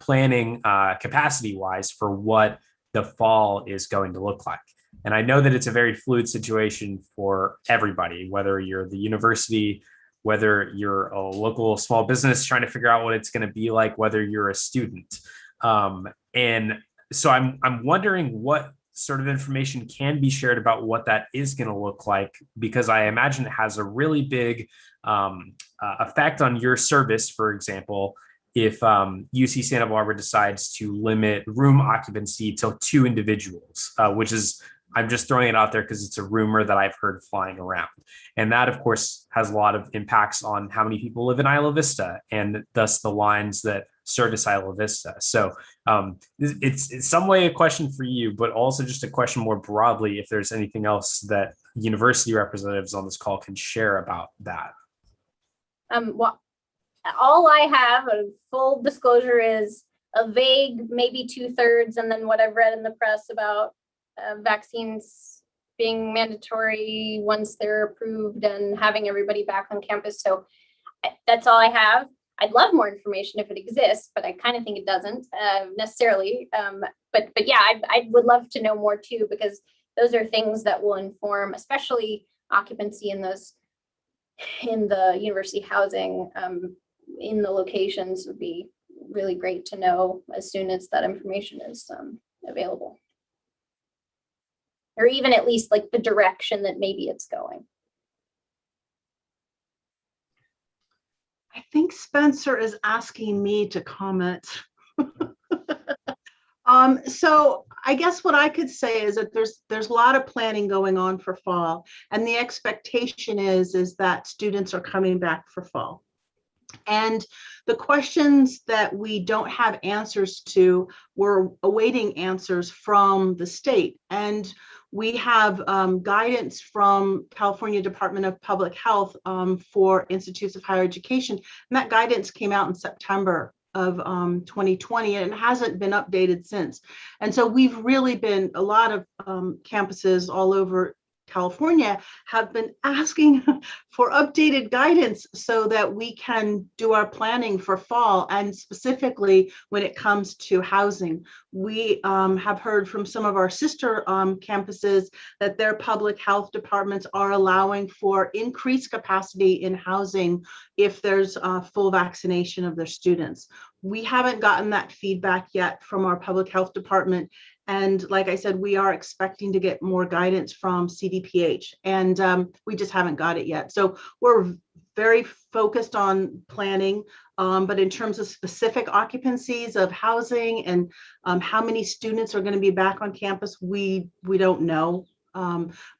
planning capacity-wise for what the fall is going to look like. And I know that it's a very fluid situation for everybody, whether you're the university, whether you're a local small business trying to figure out what it's going to be like, whether you're a student. And so I'm wondering what sort of information can be shared about what that is going to look like, because I imagine it has a really big effect on your service. For example, if UC Santa Barbara decides to limit room occupancy to 2 individuals, which is, I'm just throwing it out there because it's a rumor that I've heard flying around. And that, of course, has a lot of impacts on how many people live in Isla Vista, and thus the lines that service Isla Vista. So it's in some way a question for you, but also just a question more broadly, if there's anything else that university representatives on this call can share about that. Well, all I have, a full disclosure, is a vague maybe 2/3, and then what I've read in the press about vaccines being mandatory once they're approved and having everybody back on campus. So that's all I have. I'd love more information if it exists, but I kind of think it doesn't necessarily. But yeah, I would love to know more too, because those are things that will inform, especially occupancy in the university housing in the locations. Would be really great to know as soon as that information is available. Or even at least like the direction that maybe it's going. I think Spencer is asking me to comment. So I guess what I could say is that there's a lot of planning going on for fall, and the expectation is that students are coming back for fall. And the questions that we don't have answers to, we're awaiting answers from the state. And we have guidance from California Department of Public Health for institutes of higher education. And that guidance came out in September of 2020, and it hasn't been updated since. And so we've really been, a lot of campuses all over California have been asking for updated guidance so that we can do our planning for fall, and specifically when it comes to housing. We have heard from some of our sister campuses that their public health departments are allowing for increased capacity in housing if there's full vaccination of their students. We haven't gotten that feedback yet from our public health department. And like I said, we are expecting to get more guidance from CDPH, and we just haven't got it yet. So we're very focused on planning, but in terms of specific occupancies of housing and how many students are going to be back on campus, we don't know.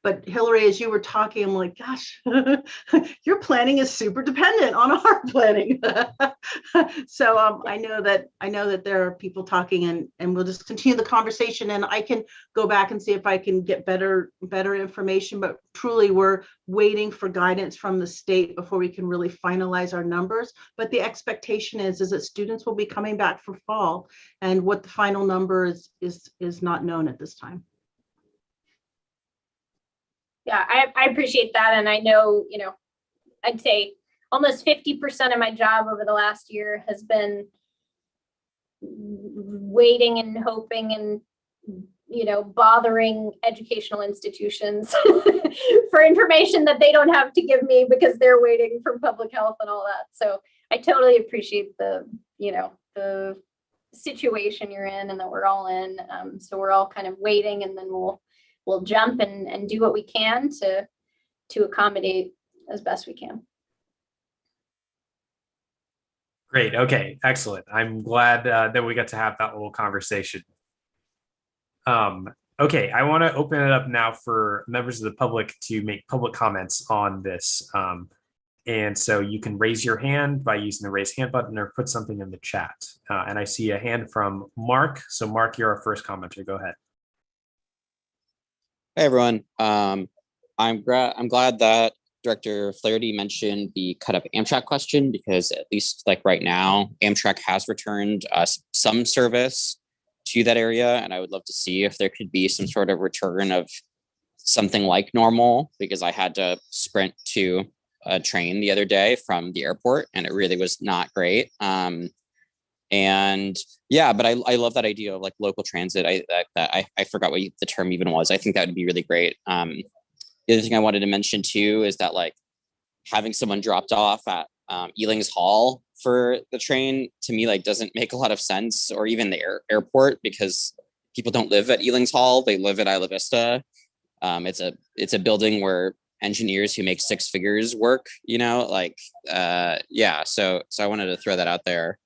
But Hillary, as you were talking, I'm like, gosh, your planning is super dependent on our planning. So I know that there are people talking, and we'll just continue the conversation, and I can go back and see if I can get better information. But truly, we're waiting for guidance from the state before we can really finalize our numbers. But the expectation is that students will be coming back for fall, and what the final number is not known at this time. Yeah, I appreciate that. And I know, I'd say almost 50% of my job over the last year has been waiting and hoping and, bothering educational institutions for information that they don't have to give me because they're waiting for public health and all that. So I totally appreciate the situation you're in and that we're all in. So we're all kind of waiting, and then we'll jump and do what we can to to accommodate as best we can. Great. Okay. Excellent. I'm glad that we got to have that little conversation. Okay. I want to open it up now for members of the public to make public comments on this. And so you can raise your hand by using the raise hand button or put something in the chat. And I see a hand from Mark. So Mark, you're our first commenter. Go ahead. Hey everyone. I'm glad that Director Flaherty mentioned the cut up Amtrak question, because at least like right now, Amtrak has returned some service to that area, and I would love to see if there could be some sort of return of something like normal, because I had to sprint to a train the other day from the airport and it really was not great. And yeah, but I love that idea of like local transit. I forgot what the term even was. I think that would be really great. The other thing I wanted to mention too is that like having someone dropped off at Ealing's Hall for the train, to me, like doesn't make a lot of sense, or even the airport, because people don't live at Ealing's Hall, they live at Isla Vista. It's a building where engineers who make six figures work, you know, like yeah, so I wanted to throw that out there.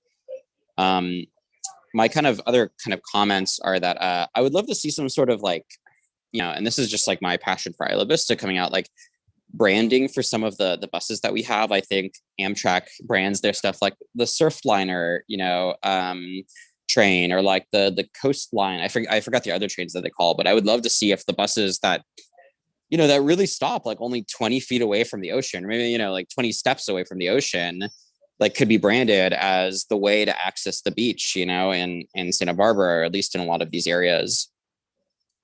My kind of other kind of comments are that I would love to see some sort of like, you know, and this is just like my passion for Isla Vista coming out, like branding for some of the buses that we have. I think Amtrak brands their stuff like the Surfliner, you know, train, or like the Coastline. I forgot the other trains that they call, but I would love to see if the buses that, you know, that really stop like only 20 feet away from the ocean, maybe, you know, like 20 steps away from the ocean, like could be branded as the way to access the beach, you know, in Santa Barbara, or at least in a lot of these areas.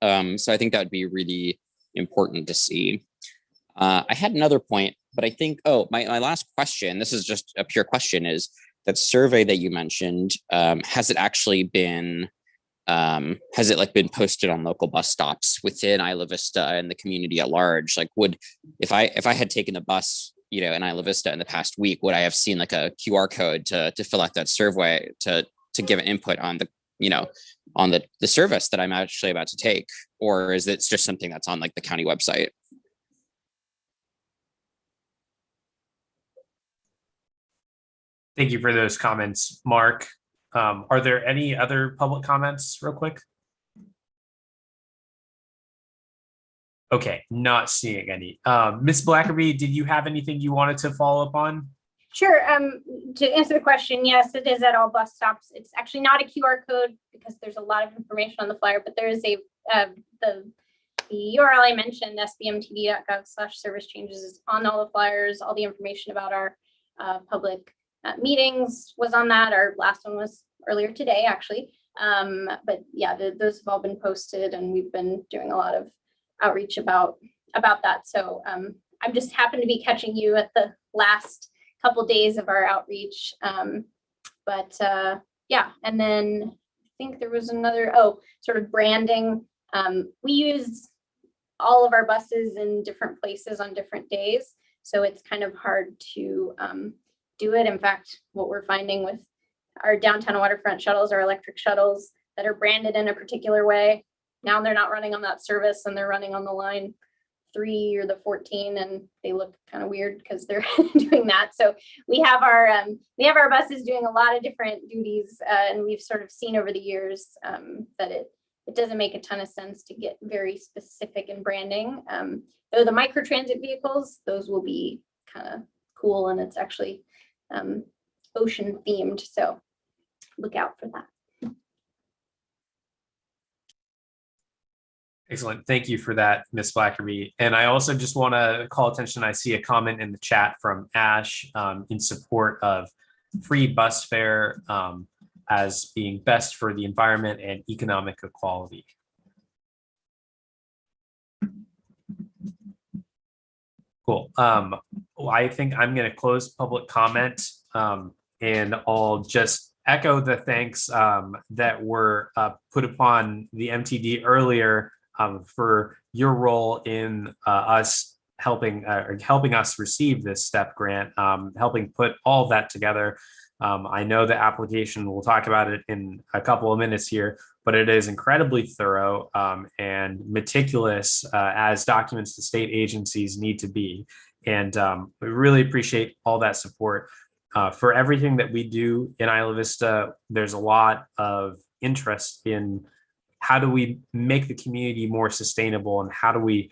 So I think that would be really important to see. I had another point, but I think, my last question, this is just a pure question, is that survey that you mentioned, has it actually been, has it like been posted on local bus stops within Isla Vista and the community at large? Like if I had taken the bus, you know, in Isla Vista in the past week, would I have seen like a QR code to fill out that survey to give an input on the, you know, on the service that I'm actually about to take? Or is it just something that's on like the county website? Thank you for those comments, Mark. Are there any other public comments real quick? Okay, not seeing any. Ms. Blackerby, did you have anything you wanted to follow up on? Sure. To answer the question, yes, it is at all bus stops. It's actually not a QR code because there's a lot of information on the flyer, but there is the URL I mentioned, sbmtd.gov/service changes, is on all the flyers. All the information about our public meetings was on that. Our last one was earlier today, actually. But yeah, those have all been posted, and we've been doing a lot of outreach about that. So I'm just happened to be catching you at the last couple days of our outreach. Yeah, and then I think there was another, sort of branding. We use all of our buses in different places on different days, so it's kind of hard to do it. In fact, what we're finding with our downtown waterfront shuttles, our electric shuttles that are branded in a particular way, now they're not running on that service and they're running on the line 3 or the 14, and they look kind of weird because they're doing that. So we have our buses doing a lot of different duties, and we've sort of seen over the years that it doesn't make a ton of sense to get very specific in branding. Though the micro transit vehicles, those will be kind of cool, and it's actually ocean themed, so look out for that. Excellent. Thank you for that, Ms. Blackerby. And I also just want to call attention. I see a comment in the chat from Ash in support of free bus fare as being best for the environment and economic equality. Cool. I think I'm going to close public comment, and I'll just echo the thanks that were put upon the MTD earlier for your role in us helping us receive this STEP grant, helping put all that together. I know the application, we'll talk about it in a couple of minutes here, but it is incredibly thorough and meticulous as documents to state agencies need to be. And we really appreciate all that support. For everything that we do in Isla Vista, there's a lot of interest in how do we make the community more sustainable and how do we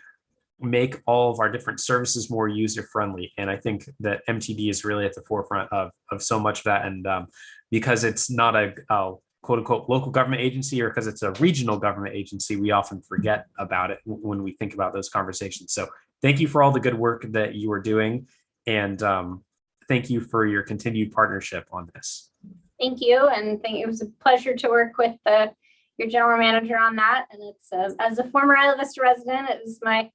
make all of our different services more user friendly. And I think that MTD is really at the forefront of so much of that. And because it's not a quote unquote local government agency, or because it's a regional government agency, we often forget about it when we think about those conversations. So thank you for all the good work that you are doing. And thank you for your continued partnership on this. Thank you. And it was a pleasure to work with your general manager on that. And it's as a former Isla Vista resident, it was my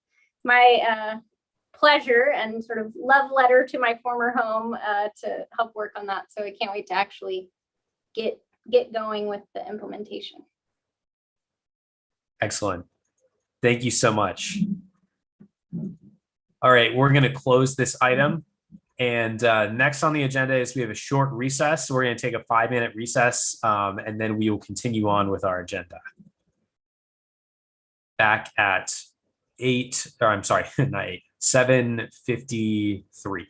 pleasure and sort of love letter to my former home to help work on that. So I can't wait to actually get going with the implementation. Excellent. Thank you so much. All right, we're going to close this item. And next on the agenda is we have a short recess. So we're going to take a 5-minute recess and then we will continue on with our agenda. Back at 7:53.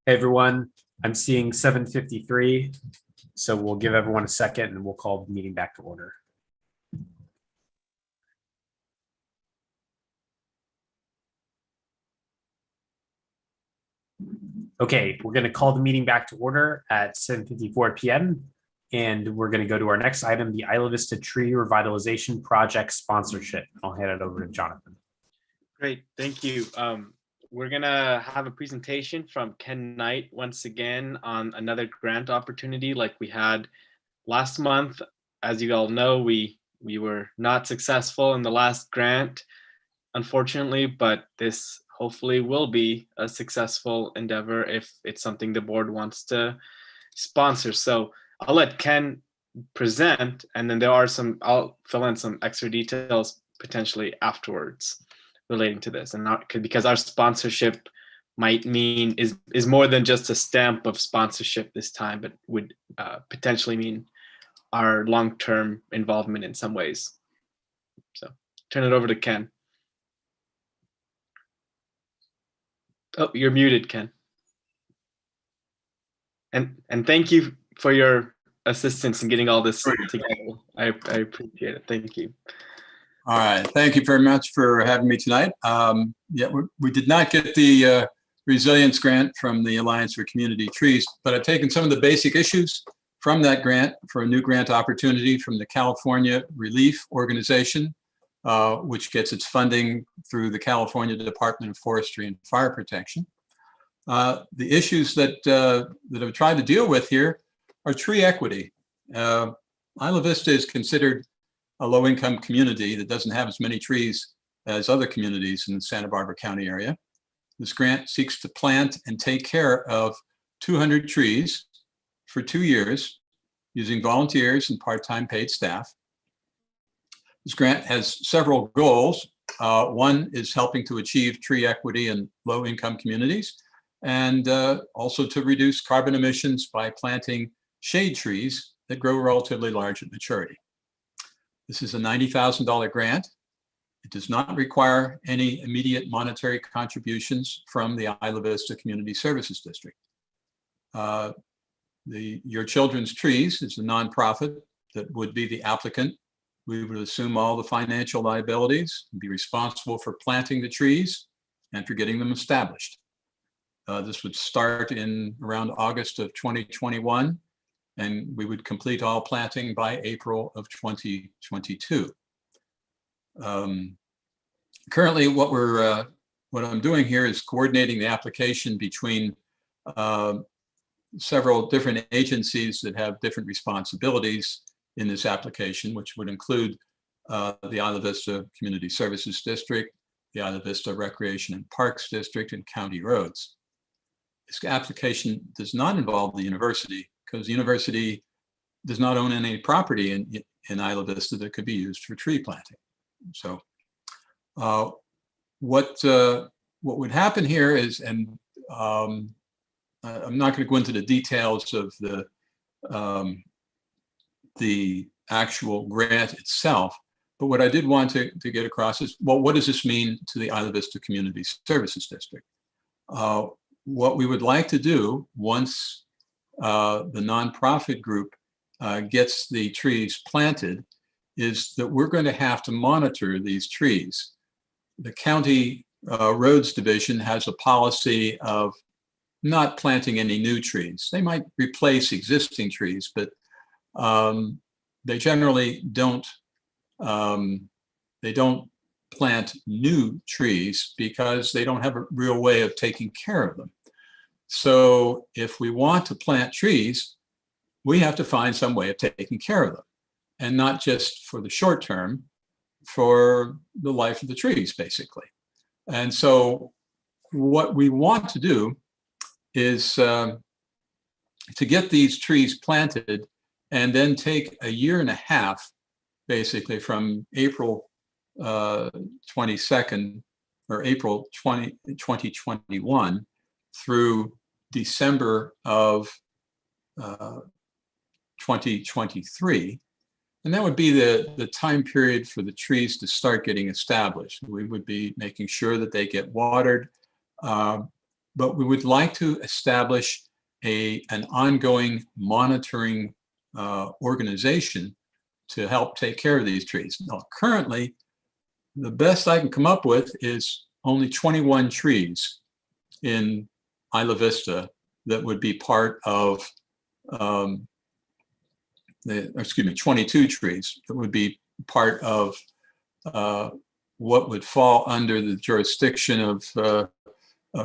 Hey everyone, I'm seeing 7:53, so we'll give everyone a second and we'll call the meeting back to order. Okay, we're going to call the meeting back to order at 7:54 p.m. And we're going to go to our next item, the Isla Vista Tree Revitalization Project sponsorship. I'll hand it over to Jonathan. Great, thank you. We're gonna have a presentation from Ken Knight once again on another grant opportunity like we had last month. As you all know, we were not successful in the last grant, unfortunately, but this hopefully will be a successful endeavor if it's something the board wants to sponsor. So I'll let Ken present, and then I'll fill in some extra details potentially afterwards relating to this, and not because our sponsorship might mean is more than just a stamp of sponsorship this time, but would potentially mean our long-term involvement in some ways. So turn it over to Ken. Oh, you're muted, Ken. And thank you for your assistance in getting all this together. I appreciate it. Thank you. All right, thank you very much for having me tonight. Yeah, we did not get the resilience grant from the Alliance for Community Trees, but I've taken some of the basic issues from that grant for a new grant opportunity from the California Relief Organization, which gets its funding through the California Department of Forestry and Fire Protection. The issues that I've tried to deal with here are tree equity. Isla Vista is considered a low-income community that doesn't have as many trees as other communities in the Santa Barbara County area. This grant seeks to plant and take care of 200 trees for 2 years using volunteers and part-time paid staff. This grant has several goals. One is helping to achieve tree equity in low-income communities, and also to reduce carbon emissions by planting shade trees that grow relatively large at maturity. This is a $90,000 grant. It does not require any immediate monetary contributions from the Isla Vista Community Services District. Your Children's Trees is a nonprofit that would be the applicant. We would assume all the financial liabilities and be responsible for planting the trees and for getting them established. This would start in around August of 2021, and we would complete all planting by April of 2022. Currently, what I'm doing here is coordinating the application between several different agencies that have different responsibilities in this application, which would include the Isla Vista Community Services District, the Isla Vista Recreation and Parks District, and County Roads. This application does not involve the university because the university does not own any property in Isla Vista that could be used for tree planting. So what would happen here is, and I'm not going to go into the details of the actual grant itself, but what I did want to get across is, well, what does this mean to the Isla Vista Community Services District? What we would like to do once the nonprofit group gets the trees planted is that we're going to have to monitor these trees. The County Roads Division has a policy of not planting any new trees. They might replace existing trees, but they generally don't plant new trees because they don't have a real way of taking care of them. So if we want to plant trees, we have to find some way of taking care of them, and not just for the short term, for the life of the trees, basically. And so what we want to do is to get these trees planted and then take a year and a half, basically from April 22nd or April 2021 through December of 2023. And that would be the time period for the trees to start getting established. We would be making sure that they get watered. but we would like to establish an ongoing monitoring organization to help take care of these trees. Now, currently, the best I can come up with is only 21 trees in Isla Vista that would be part of 22 trees that would be part of what would fall under the jurisdiction of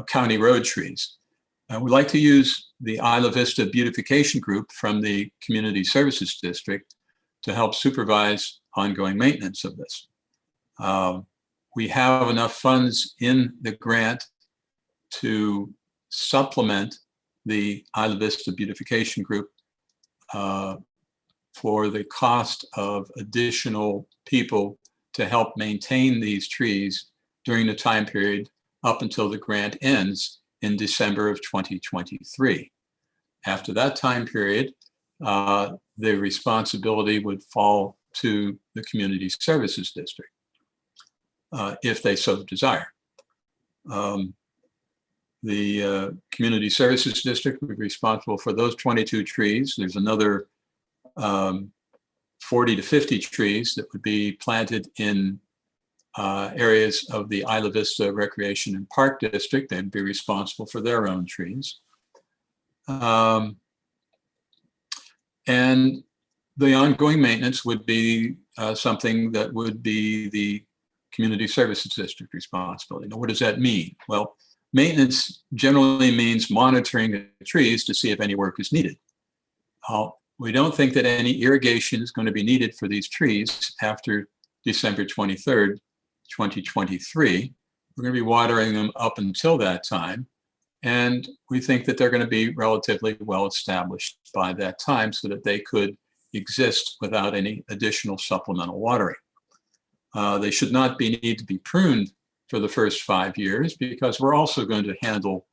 county road trees. We'd like to use the Isla Vista Beautification Group from the Community Services District to help supervise ongoing maintenance of this. We have enough funds in the grant to supplement the Isla Vista Beautification Group for the cost of additional people to help maintain these trees during the time period up until the grant ends in December of 2023. After that time period, the responsibility would fall to the Community Services District, if they so desire. The Community Services District would be responsible for those 22 trees. There's another 40 to 50 trees that would be planted in areas of the Isla Vista Recreation and Park District. They'd be responsible for their own trees. And the ongoing maintenance would be something that would be the Community Services District responsibility. Now, what does that mean? Well, maintenance generally means monitoring the trees to see if any work is needed. We don't think that any irrigation is going to be needed for these trees after December 23rd, 2023. We're going to be watering them up until that time. And we think that they're going to be relatively well established by that time so that they could exist without any additional supplemental watering. They should not need to be pruned for the first 5 years because we're also going to handle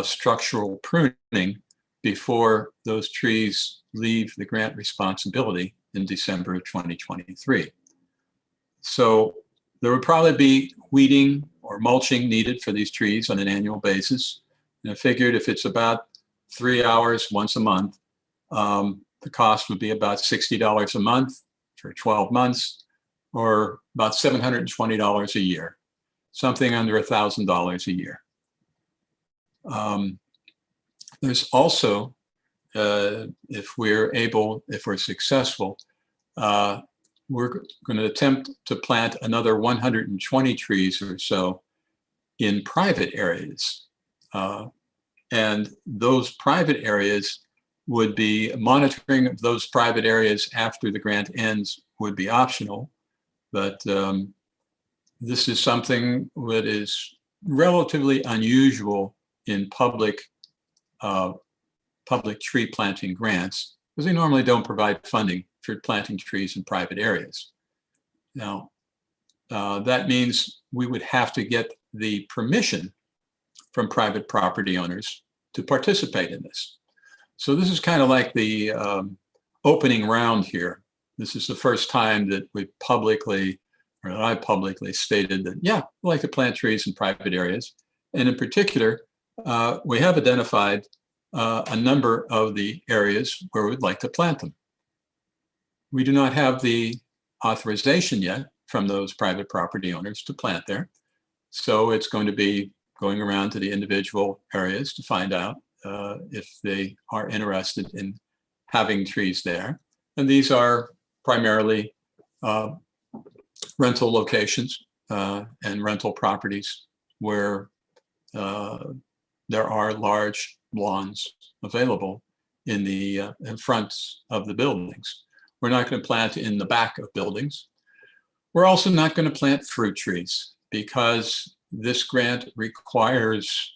structural pruning before those trees leave the grant responsibility in December of 2023. So there would probably be weeding or mulching needed for these trees on an annual basis. And I figured if it's about 3 hours once a month, the cost would be about $60 a month for 12 months, or about $720 a year, something under $1,000 a year. There's also, if we're successful, we're going to attempt to plant another 120 trees or so in private areas. And those private areas would be monitoring of those private areas after the grant ends would be optional. But this is something that is relatively unusual in public tree planting grants, because they normally don't provide funding for planting trees in private areas. Now, that means we would have to get the permission from private property owners to participate in this. So this is kind of like the opening round here. This is the first time that we publicly, or I publicly stated that, yeah, we like to plant trees in private areas. And in particular, we have identified a number of the areas where we'd like to plant them. We do not have the authorization yet from those private property owners to plant there. So it's going to be going around to the individual areas to find out if they are interested in having trees there. And these are primarily rental locations and rental properties where there are large lawns available in the in front of the buildings. We're not going to plant in the back of buildings. We're also not going to plant fruit trees because this grant requires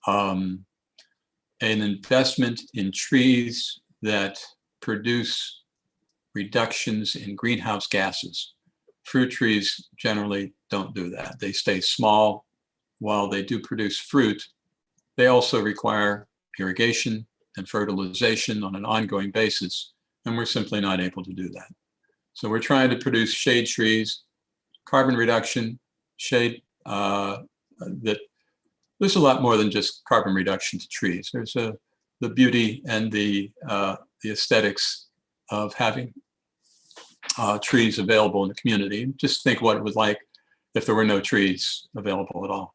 an investment in trees that produce reductions in greenhouse gases. Fruit trees generally don't do that. They stay small. While they do produce fruit, they also require irrigation and fertilization on an ongoing basis, and we're simply not able to do that. So we're trying to produce shade trees, carbon reduction, shade that there's a lot more than just carbon reduction to trees. There's the beauty and the aesthetics of having trees available in the community. Just think what it was like if there were no trees available at all.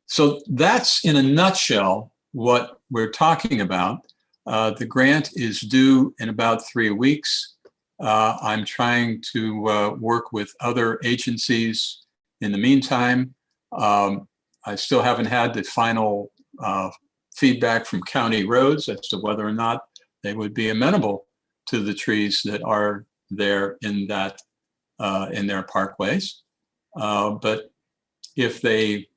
So that's in a nutshell what we're talking about. The grant is due in about 3 weeks. I'm trying to work with other agencies in the meantime. I still haven't had the final feedback from county roads as to whether or not they would be amenable to the trees that are there in that in their parkways. But if they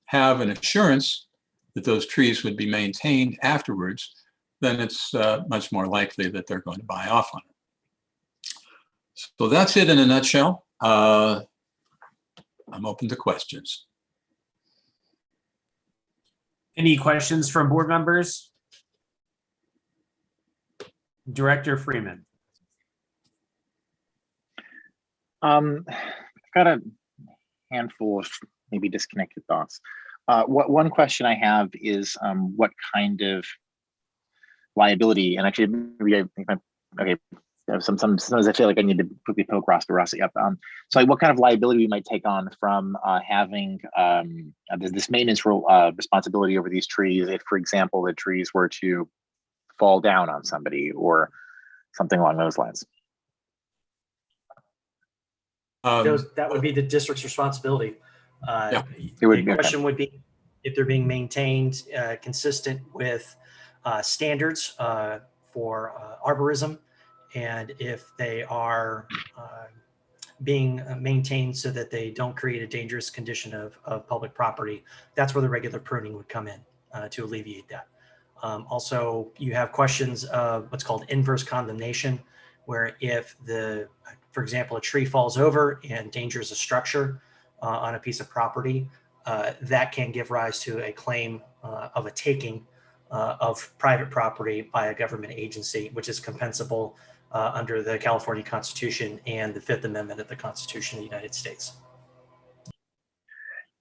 have an assurance that those trees would be maintained afterwards, then it's much more likely that they're going to buy off on it. So that's it in a nutshell. I'm open to questions. Any questions from board members? Director Freeman. I've got a handful of maybe disconnected thoughts. One question I have is what kind of liability, and actually maybe I think okay, sometimes I feel like I need to quickly poke Rossi up. So like what kind of liability we might take on from having this maintenance responsibility over these trees if, for example, the trees were to fall down on somebody or something along those lines? That would be the district's responsibility. Yeah, it would the be, question would be if they're being maintained consistent with standards for arborism, and if they are being maintained so that they don't create a dangerous condition of public property. That's where the regular pruning would come in to alleviate that. Also, you have questions of what's called inverse condemnation, where if for example, a tree falls over and endangers a structure on a piece of property, that can give rise to a claim of a taking of private property by a government agency, which is compensable under the California Constitution and the Fifth Amendment of the Constitution of the United States.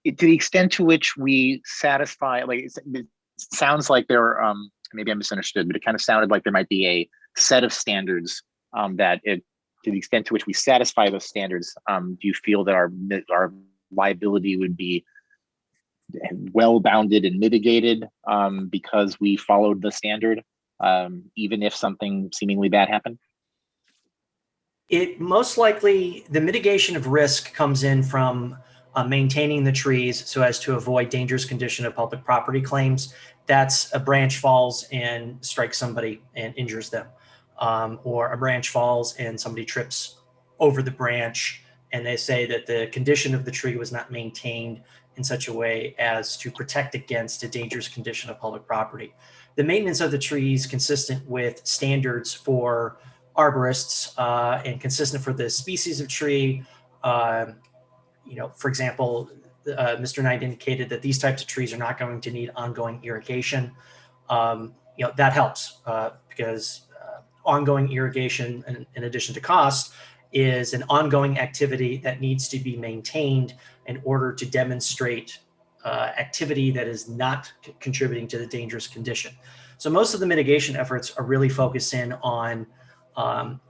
To the extent to which we satisfy, like it sounds like there are, maybe I misunderstood, but it kind of sounded like there might be a set of standards to the extent to which we satisfy those standards, do you feel that our liability would be well bounded and mitigated because we followed the standard, even if something seemingly bad happened? It most likely, the mitigation of risk comes in from maintaining the trees so as to avoid dangerous condition of public property claims. That's a branch falls and strikes somebody and injures them. Or a branch falls and somebody trips over the branch and they say that the condition of the tree was not maintained in such a way as to protect against a dangerous condition of public property. The maintenance of the trees consistent with standards for arborists and consistent for the species of tree. For example, Mr. Knight indicated that these types of trees are not going to need ongoing irrigation. That helps because ongoing irrigation, in addition to cost, is an ongoing activity that needs to be maintained in order to demonstrate activity that is not contributing to the dangerous condition. So most of the mitigation efforts are really focused in on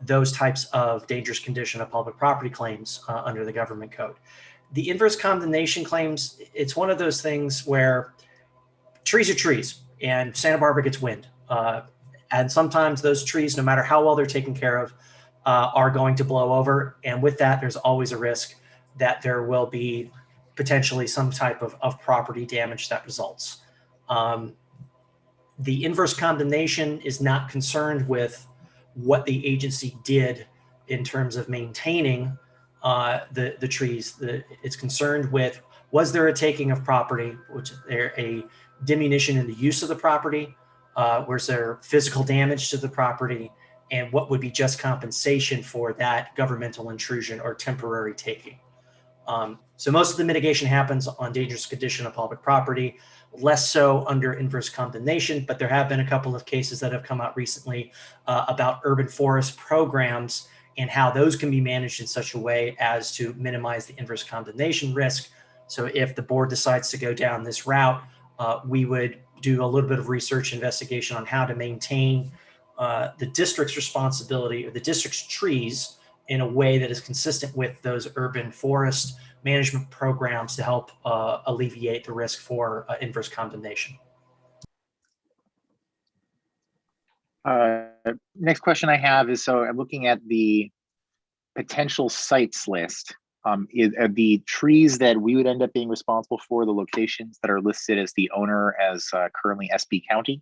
those types of dangerous condition of public property claims under the government code. The inverse condemnation claims, it's one of those things where trees are trees and Santa Barbara gets wind. And sometimes those trees, no matter how well they're taken care of, are going to blow over. And with that, there's always a risk that there will be potentially some type of property damage that results. The inverse condemnation is not concerned with what the agency did in terms of maintaining the trees. It's concerned with, was there a taking of property, which is there a diminution in the use of the property? Was there physical damage to the property? And what would be just compensation for that governmental intrusion or temporary taking? So most of the mitigation happens on dangerous condition of public property, less so under inverse condemnation, but there have been a couple of cases that have come out recently about urban forest programs and how those can be managed in such a way as to minimize the inverse condemnation risk, So if the board decides to go down this route, we would do a little bit of research investigation on how to maintain the district's responsibility or the district's trees in a way that is consistent with those urban forest management programs to help alleviate the risk for inverse condemnation. Next question I have is, so I'm looking at the potential sites list. Are the trees that we would end up being responsible for the locations that are listed as the owner as currently SB County?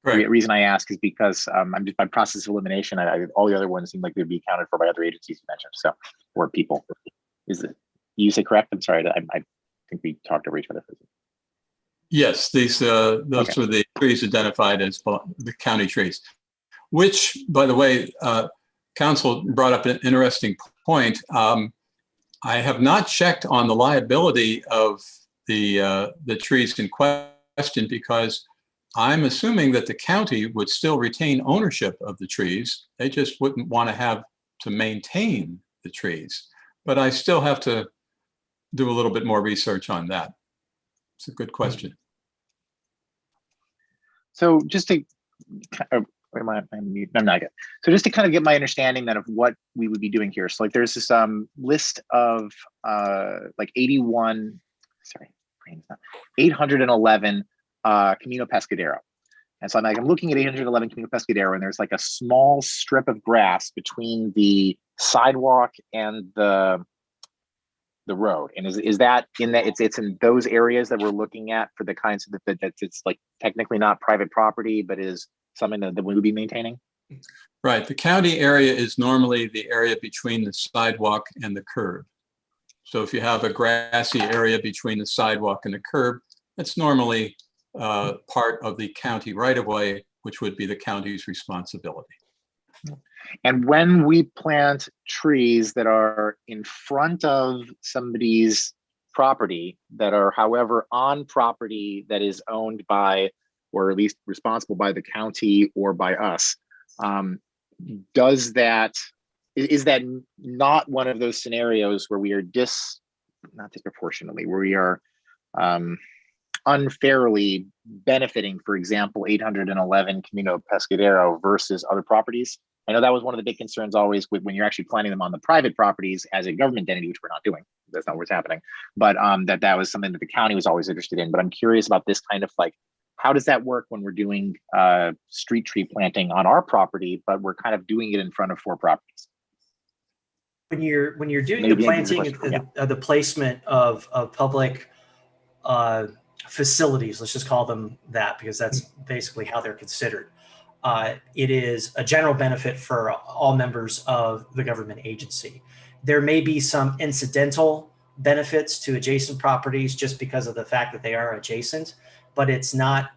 Right. The reason I ask is because I'm just by process of elimination, all the other ones seem like they'd be accounted for by other agencies you mentioned. So, or people. Is it, you say correct? I'm sorry, I think we talked over each other. Yes, these those Okay. were the trees identified as the county trees, which, by the way, Council brought up an interesting point. I have not checked on the liability of the trees in question because I'm assuming that the county would still retain ownership of the trees. They just wouldn't want to have to maintain the trees. But I still have to do a little bit more research on that. It's a good question. So just to, I'm not good. So just to kind of get my understanding then of what we would be doing here. So like there's this list of like 811 Camino Pescadero. And so I'm looking at 811 Camino Pescadero, and there's like a small strip of grass between the sidewalk and the road. And is that in that it's in those areas that we're looking at for the kinds of that it's like technically not private property, but is something that we would be maintaining? Right. The county area is normally the area between the sidewalk and the curb. So if you have a grassy area between the sidewalk and the curb, that's normally part of the county right-of-way, which would be the county's responsibility. And when we plant trees that are in front of somebody's property that are, however, on property that is owned by, or at least responsible by the county or by us, is that not one of those scenarios where we are not disproportionately, where we are unfairly benefiting, for example, 811 Camino Pescadero versus other properties? I know that was one of the big concerns always with when you're actually planting them on the private properties as a government entity, which we're not doing. That's not what's happening. But that was something that the county was always interested in. But I'm curious about this kind of like, how does that work when we're doing street tree planting on our property, but we're kind of doing it in front of 4 properties? When you're doing the planting, the placement of public facilities, let's just call them that, because that's basically how they're considered. It is a general benefit for all members of the government agency. There may be some incidental benefits to adjacent properties just because of the fact that they are adjacent, but it's de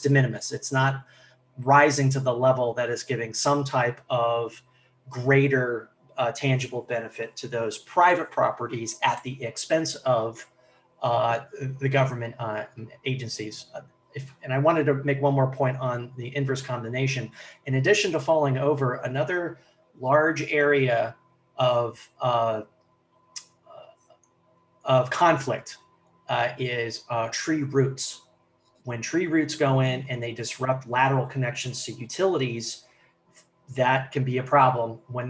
minimis. It's not rising to the level that is giving some type of greater tangible benefit to those private properties at the expense of the government agencies. And I wanted to make one more point on the inverse condemnation. In addition to falling over, another large area of conflict is tree roots. When tree roots go in and they disrupt lateral connections to utilities, that can be a problem. When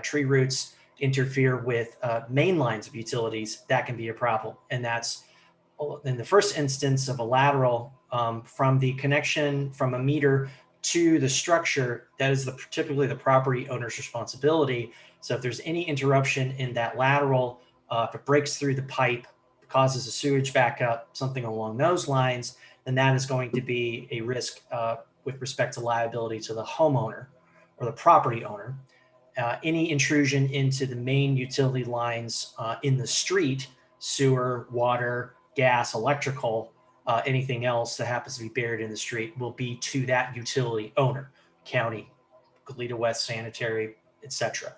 tree roots interfere with main lines of utilities, that can be a problem. And that's in the first instance of a lateral from the connection from a meter to the structure, that is typically the property owner's responsibility. So if there's any interruption in that lateral, if it breaks through the pipe, causes a sewage backup, something along those lines, then that is going to be a risk with respect to liability to the homeowner or the property owner. Any intrusion into the main utility lines in the street, sewer, water, gas, electrical, anything else that happens to be buried in the street will be to that utility owner, county, Goleta West Sanitary, etc.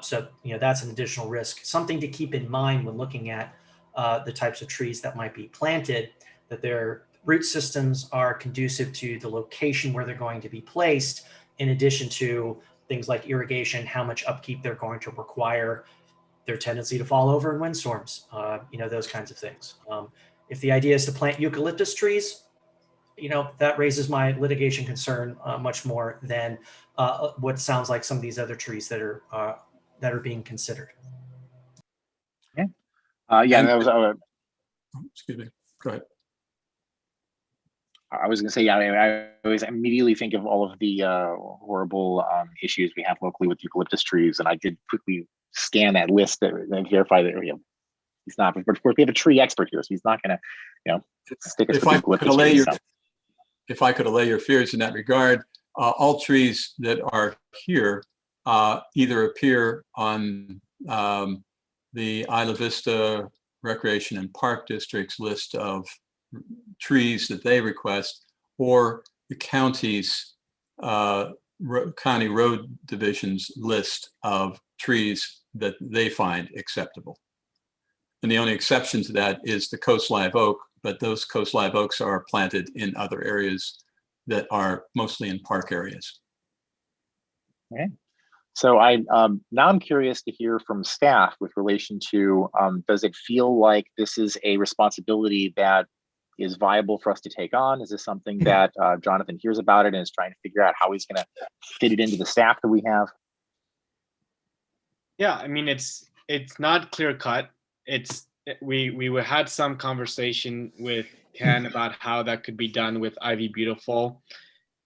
So, that's an additional risk. Something to keep in mind when looking at the types of trees that might be planted, that their root systems are conducive to the location where they're going to be placed, in addition to things like irrigation, how much upkeep they're going to require, their tendency to fall over in windstorms, those kinds of things. If the idea is to plant eucalyptus trees, that raises my litigation concern much more than what sounds like some of these other trees that are being considered. Okay. Yeah, that was. Excuse me. Go ahead. I was going to say, yeah, I always immediately think of all of the horrible issues we have locally with eucalyptus trees, and I did quickly scan that list and verify that he's not. But of course, we have a tree expert here, so he's not going to, stick us with eucalyptus trees. If I could allay your fears in that regard, all trees that are here either appear on the Isla Vista Recreation and Park District's list of trees that they request, or the county's county road division's list of trees that they find acceptable. And the only exception to that is the coast live oak, but those coast live oaks are planted in other areas that are mostly in park areas. Okay. So now I'm curious to hear from staff with relation to, does it feel like this is a responsibility that is viable for us to take on? Is this something that Jonathan hears about it and is trying to figure out how he's going to fit it into the staff that we have? Yeah, I mean, it's not clear cut. We had some conversation with Ken about how that could be done with Ivy Beautiful,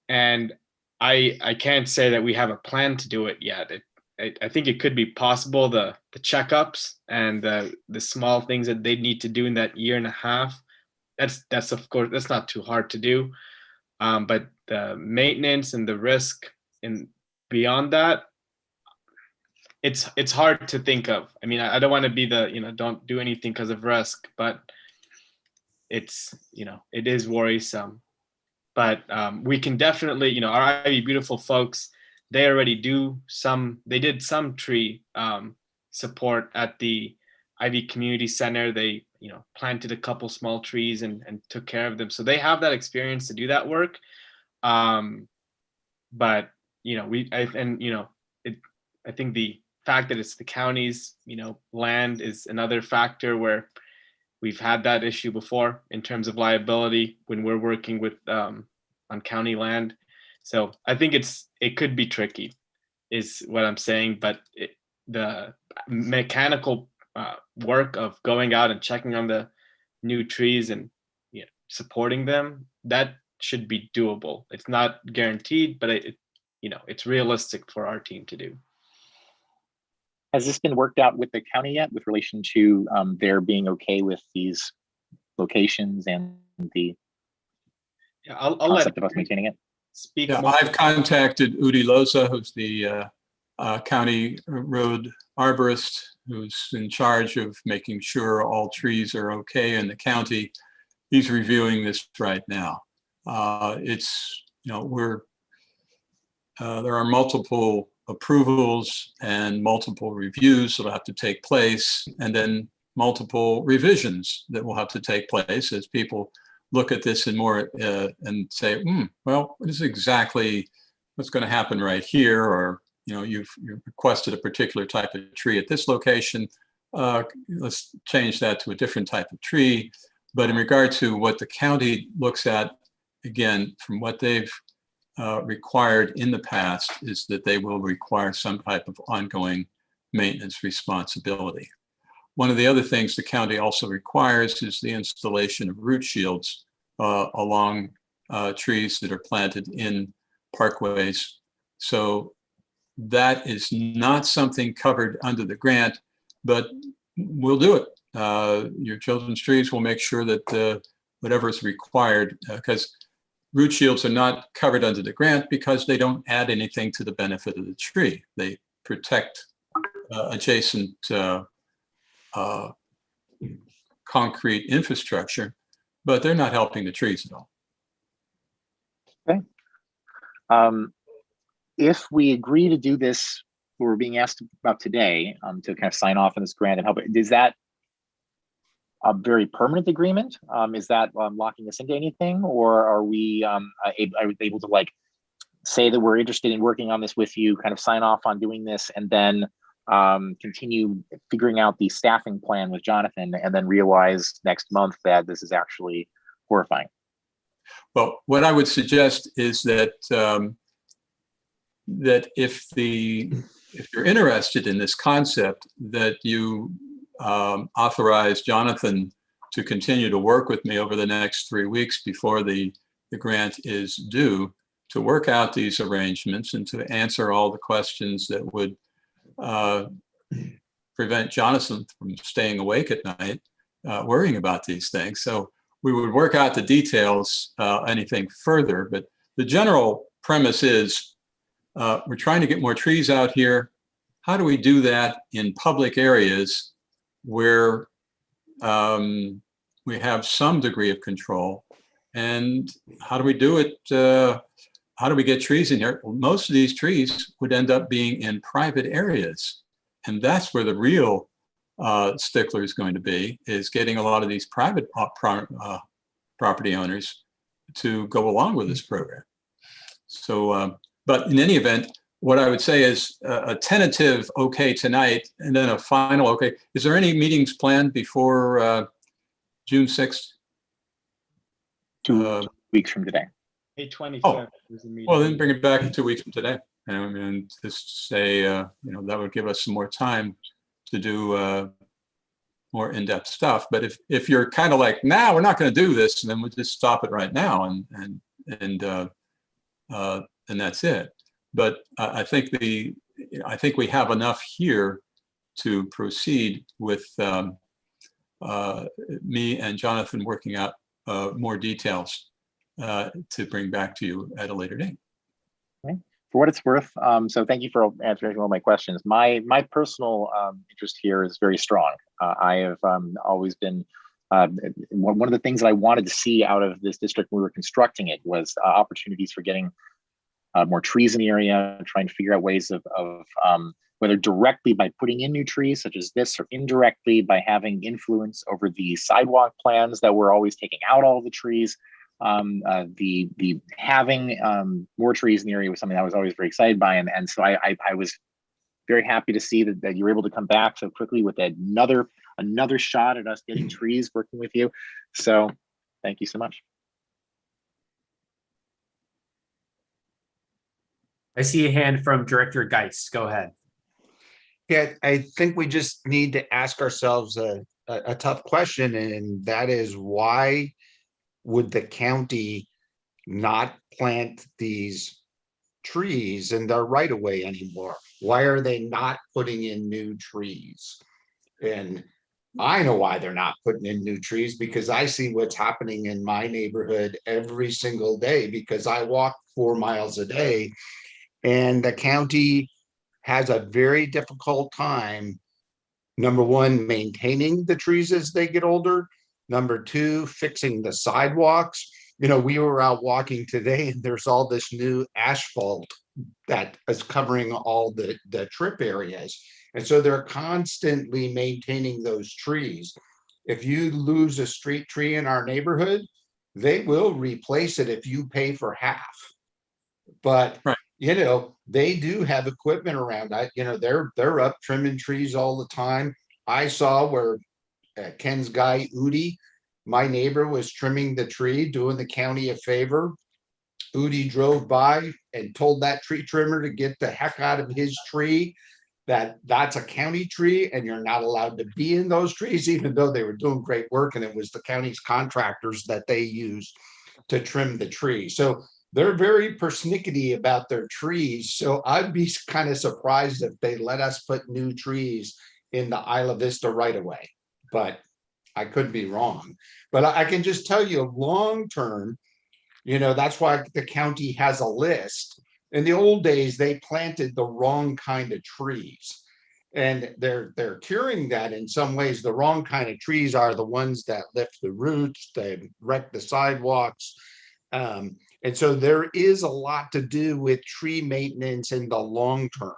and I can't say that we have a plan to do it yet. I think it could be possible, the checkups and the small things that they need to do in that year and a half. That's of course, that's not too hard to do, but the maintenance and the risk and beyond that, it's hard to think of. I mean, I don't want to be the don't do anything because of risk, but it's it is worrisome. But we can definitely, our Ivy Beautiful folks, they already did some tree support at the Ivy Community Center. They planted a couple small trees and took care of them, so they have that experience to do that work. But I think the fact that it's the county's land is another factor where we've had that issue before in terms of liability when we're working with on county land. So I think it could be tricky, is what I'm saying. But the mechanical work of going out and checking on the new trees and supporting them, that should be doable. It's not guaranteed, but it's realistic for our team to do. Has this been worked out with the county yet with relation to their being okay with these locations and the I'll concept of us maintaining it? Speak. Yeah, I've contacted Udi Loza, who's the county road arborist, who's in charge of making sure all trees are okay in the county. He's reviewing this right now. There are multiple approvals and multiple reviews that'll have to take place, and then multiple revisions that will have to take place as people look at this and more and say, well, what is exactly what's going to happen right here? Or you've requested a particular type of tree at this location. Let's change that to a different type of tree. But in regard to what the county looks at, again, from what they've required in the past, is that they will require some type of ongoing maintenance responsibility. One of the other things the county also requires is the installation of root shields along trees that are planted in parkways. So that is not something covered under the grant, but we'll do it. Your children's trees will make sure that whatever is required, because root shields are not covered under the grant because they don't add anything to the benefit of the tree. They protect adjacent concrete infrastructure, but they're not helping the trees at all. Okay. If we agree to do this, what we're being asked about today, to kind of sign off on this grant and help it, is that a very permanent agreement? Is that locking us into anything, or are we able to say that we're interested in working on this with you, kind of sign off on doing this, and then continue figuring out the staffing plan with Jonathan, and then realize next month that this is actually horrifying? Well, what I would suggest is that that if you're interested in this concept, that you authorize Jonathan to continue to work with me over the next 3 weeks before the grant is due, to work out these arrangements and to answer all the questions that would prevent Jonathan from staying awake at night, worrying about these things. So we would work out the details, anything further, but the general premise is we're trying to get more trees out here. How do we do that in public areas where we have some degree of control? And how do we do it? How do we get trees in here? Well, most of these trees would end up being in private areas. And that's where the real stickler is going to be, is getting a lot of these private property owners to go along with this program. So, but in any event, what I would say is a tentative okay tonight, and then a final okay. Is there any meetings planned before June 6th? 2 weeks from today. May 25th. Oh, well, then bring it back in 2 weeks from today. And just say, that would give us some more time to do more in-depth stuff. But if you're kind of like, nah, we're not going to do this, then we'll just stop it right now, and that's it. But I think we have enough here to proceed with me and Jonathan working out more details to bring back to you at a later date. Okay. For what it's worth, so thank you for answering all my questions. My personal interest here is very strong. I have always been, one of the things that I wanted to see out of this district when we were constructing it was opportunities for getting more trees in the area, trying to figure out ways of whether directly by putting in new trees such as this, or indirectly by having influence over the sidewalk plans that were always taking out all the trees. The having more trees in the area was something I was always very excited by, and so I was very happy to see that you were able to come back so quickly with another shot at us getting trees working with you. So thank you so much. I see a hand from Director Geist. Go ahead. Yeah, I think we just need to ask ourselves a tough question, and that is, why would the county not plant these trees in their right of way anymore? Why are they not putting in new trees? And I know why they're not putting in new trees, because I see what's happening in my neighborhood every single day, because I walk 4 miles a day, and the county has a very difficult time, number one, maintaining the trees as they get older. Number two, fixing the sidewalks. We were out walking today, and there's all this new asphalt that is covering all the trip areas. And so they're constantly maintaining those trees. If you lose a street tree in our neighborhood, they will replace it if you pay for half. But right. They do have equipment around. They're up trimming trees all the time. I saw where Ken's guy Udi, my neighbor, was trimming the tree, doing the county a favor. Udi drove by and told that tree trimmer to get the heck out of his tree. That's a county tree, and you're not allowed to be in those trees, even though they were doing great work, and it was the county's contractors that they used to trim the tree. So they're very persnickety about their trees. So I'd be kind of surprised if they let us put new trees in the Isla Vista right away, but I could be wrong. But I can just tell you, long term, that's why the county has a list. In the old days, they planted the wrong kind of trees, and they're curing that in some ways. The wrong kind of trees are the ones that lift the roots, they wreck the sidewalks. And so there is a lot to do with tree maintenance in the long term.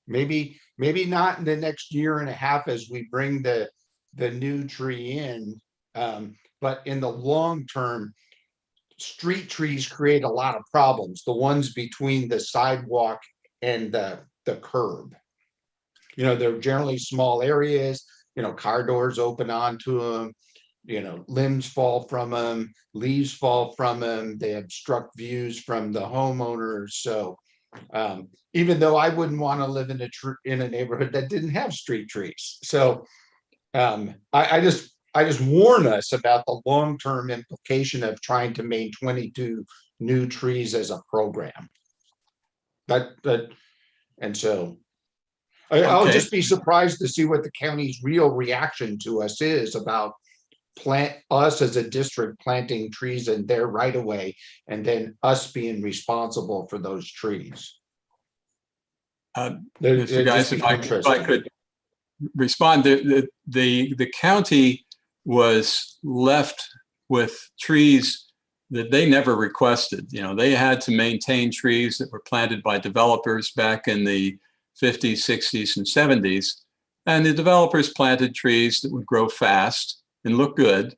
Maybe not in the next year and a half as we bring the new tree in, but in the long term, street trees create a lot of problems, the ones between the sidewalk and the curb. You know, they're generally small areas, you know, car doors open onto them, you know, limbs fall from them, leaves fall from them, they obstruct views from the homeowners. So even though I wouldn't want to live in a neighborhood that didn't have street trees. So I just warn us about the long-term implication of trying to maintain 22 new trees as a program. And so I'll Okay. just be surprised to see what the county's real reaction to us is about us as a district planting trees in their right of way, and then us being responsible for those trees. Mr. Geis, if I could respond, the county was left with trees that they never requested. You know, they had to maintain trees that were planted by developers back in the 50s, 60s, and 70s. And the developers planted trees that would grow fast and look good,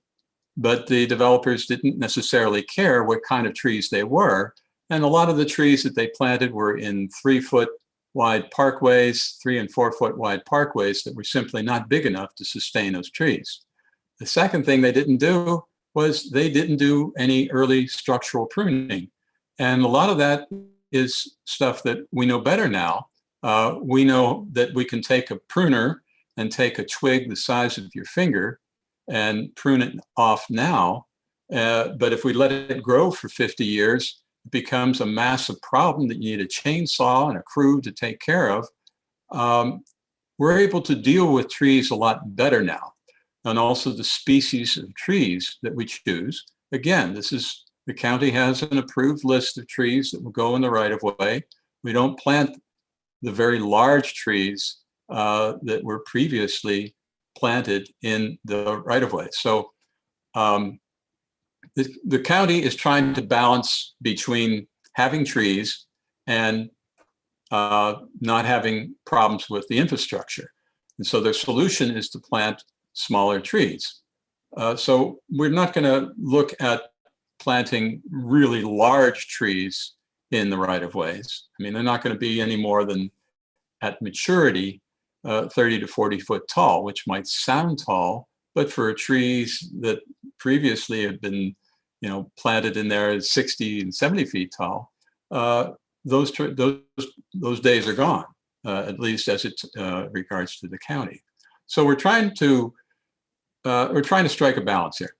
but the developers didn't necessarily care what kind of trees they were. And a lot of the trees that they planted were in 3-foot wide parkways, 3 and 4 foot wide parkways that were simply not big enough to sustain those trees. The second thing they didn't do was they didn't do any early structural pruning. And a lot of that is stuff that we know better now. We know that we can take a pruner and take a twig the size of your finger and prune it off now. But if we let it grow for 50 years, it becomes a massive problem that you need a chainsaw and a crew to take care of. We're able to deal with trees a lot better now, and also the species of trees that we choose. Again, the county has an approved list of trees that will go in the right of way. We don't plant the very large trees that were previously planted in the right of way. So the county is trying to balance between having trees and not having problems with the infrastructure. And so their solution is to plant smaller trees. So we're not going to look at planting really large trees in the right of ways. I mean, they're not going to be any more than at maturity 30 to 40 foot tall, which might sound tall, but for trees that previously had been, you know, planted in there 60 and 70 feet tall, those days are gone, at least as it regards to the county. So we're trying to strike a balance here.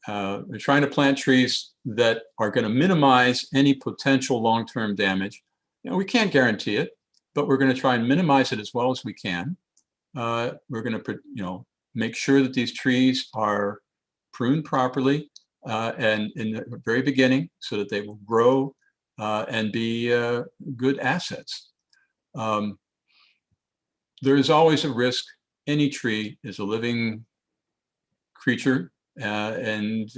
We're trying to plant trees that are going to minimize any potential long-term damage. You know, we can't guarantee it, but we're going to try and minimize it as well as we can. We're going to, you know, make sure that these trees are pruned properly and in the very beginning, so that they will grow and be good assets. There is always a risk. Any tree is a living creature and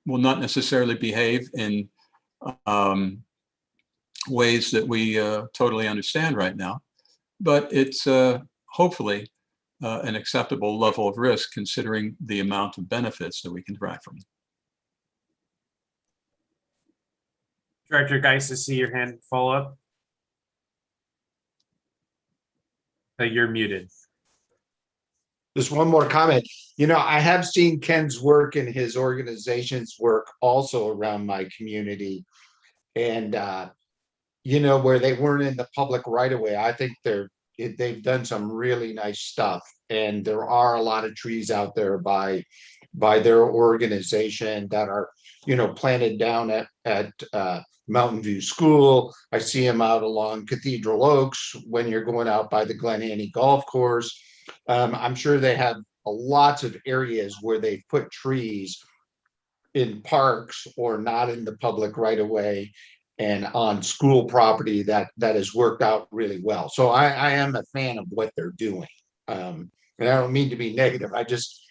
will not necessarily behave in ways that we totally understand right now, but it's hopefully an acceptable level of risk considering the amount of benefits that we can derive from it. Director Geis, I see your hand follow up. You're muted. Just one more comment. You know, I have seen Ken's work and his organization's work also around my community. And, you know, where they weren't in the public right away, I think they've done some really nice stuff. And there are a lot of trees out there by their organization that are, you know, planted down at Mountain View School. I see them out along Cathedral Oaks when you're going out by the Glen Annie Golf Course. I'm sure they have lots of areas where they put trees in parks or not in the public right of way and on school property that has worked out really well. So I am a fan of what they're doing. And I don't mean to be negative. I just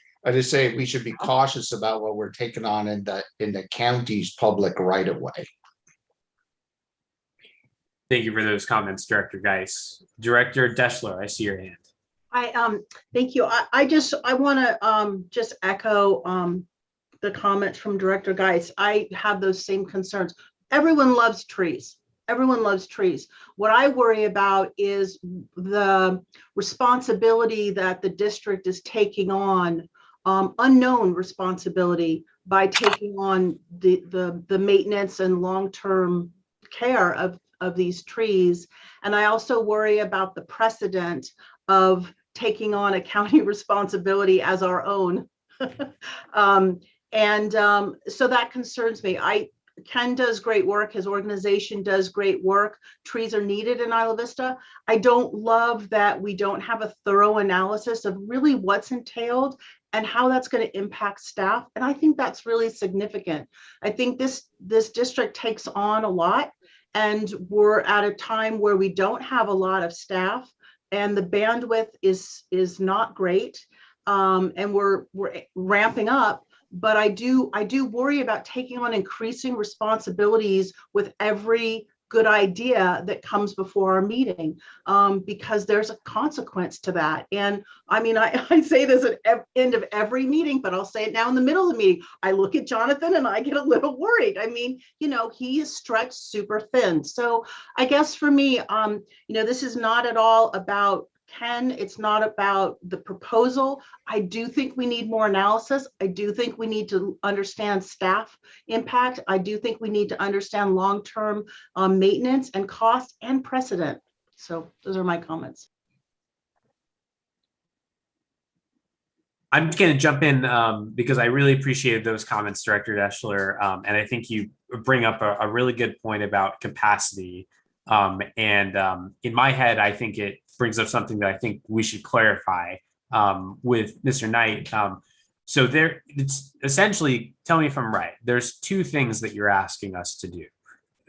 say we should be cautious about what we're taking on in the county's public right of way. Thank you for those comments, Director Geis. Director Deschler, I see your hand. Thank you. I want to just echo the comments from Director Geis. I have those same concerns. Everyone loves trees. Everyone loves trees. What I worry about is the responsibility that the district is taking on, unknown responsibility by taking on the maintenance and long-term care of these trees. And I also worry about the precedent of taking on a county responsibility as our own. So that concerns me. Ken does great work. His organization does great work. Trees are needed in Isla Vista. I don't love that we don't have a thorough analysis of really what's entailed and how that's going to impact staff. And I think that's really significant. I think this district takes on a lot, and we're at a time where we don't have a lot of staff and the bandwidth is not great. And we're ramping up. But I do worry about taking on increasing responsibilities with every good idea that comes before our meeting, because there's a consequence to that. And I mean, I say this at end of every meeting, but I'll say it now in the middle of the meeting. I look at Jonathan and I get a little worried. I mean, you know, he is stretched super thin. So I guess for me, you know, this is not at all about Ken, it's not about the proposal. I do think we need more analysis. I do think we need to understand staff impact. I do think we need to understand long-term maintenance and cost and precedent. So those are my comments. I'm just going to jump in because I really appreciated those comments, Director Deschler. And I think you bring up a really good point about capacity. In my head, I think it brings up something that I think we should clarify with Mr. Knight. So it's essentially, tell me if I'm right, there's two things that you're asking us to do.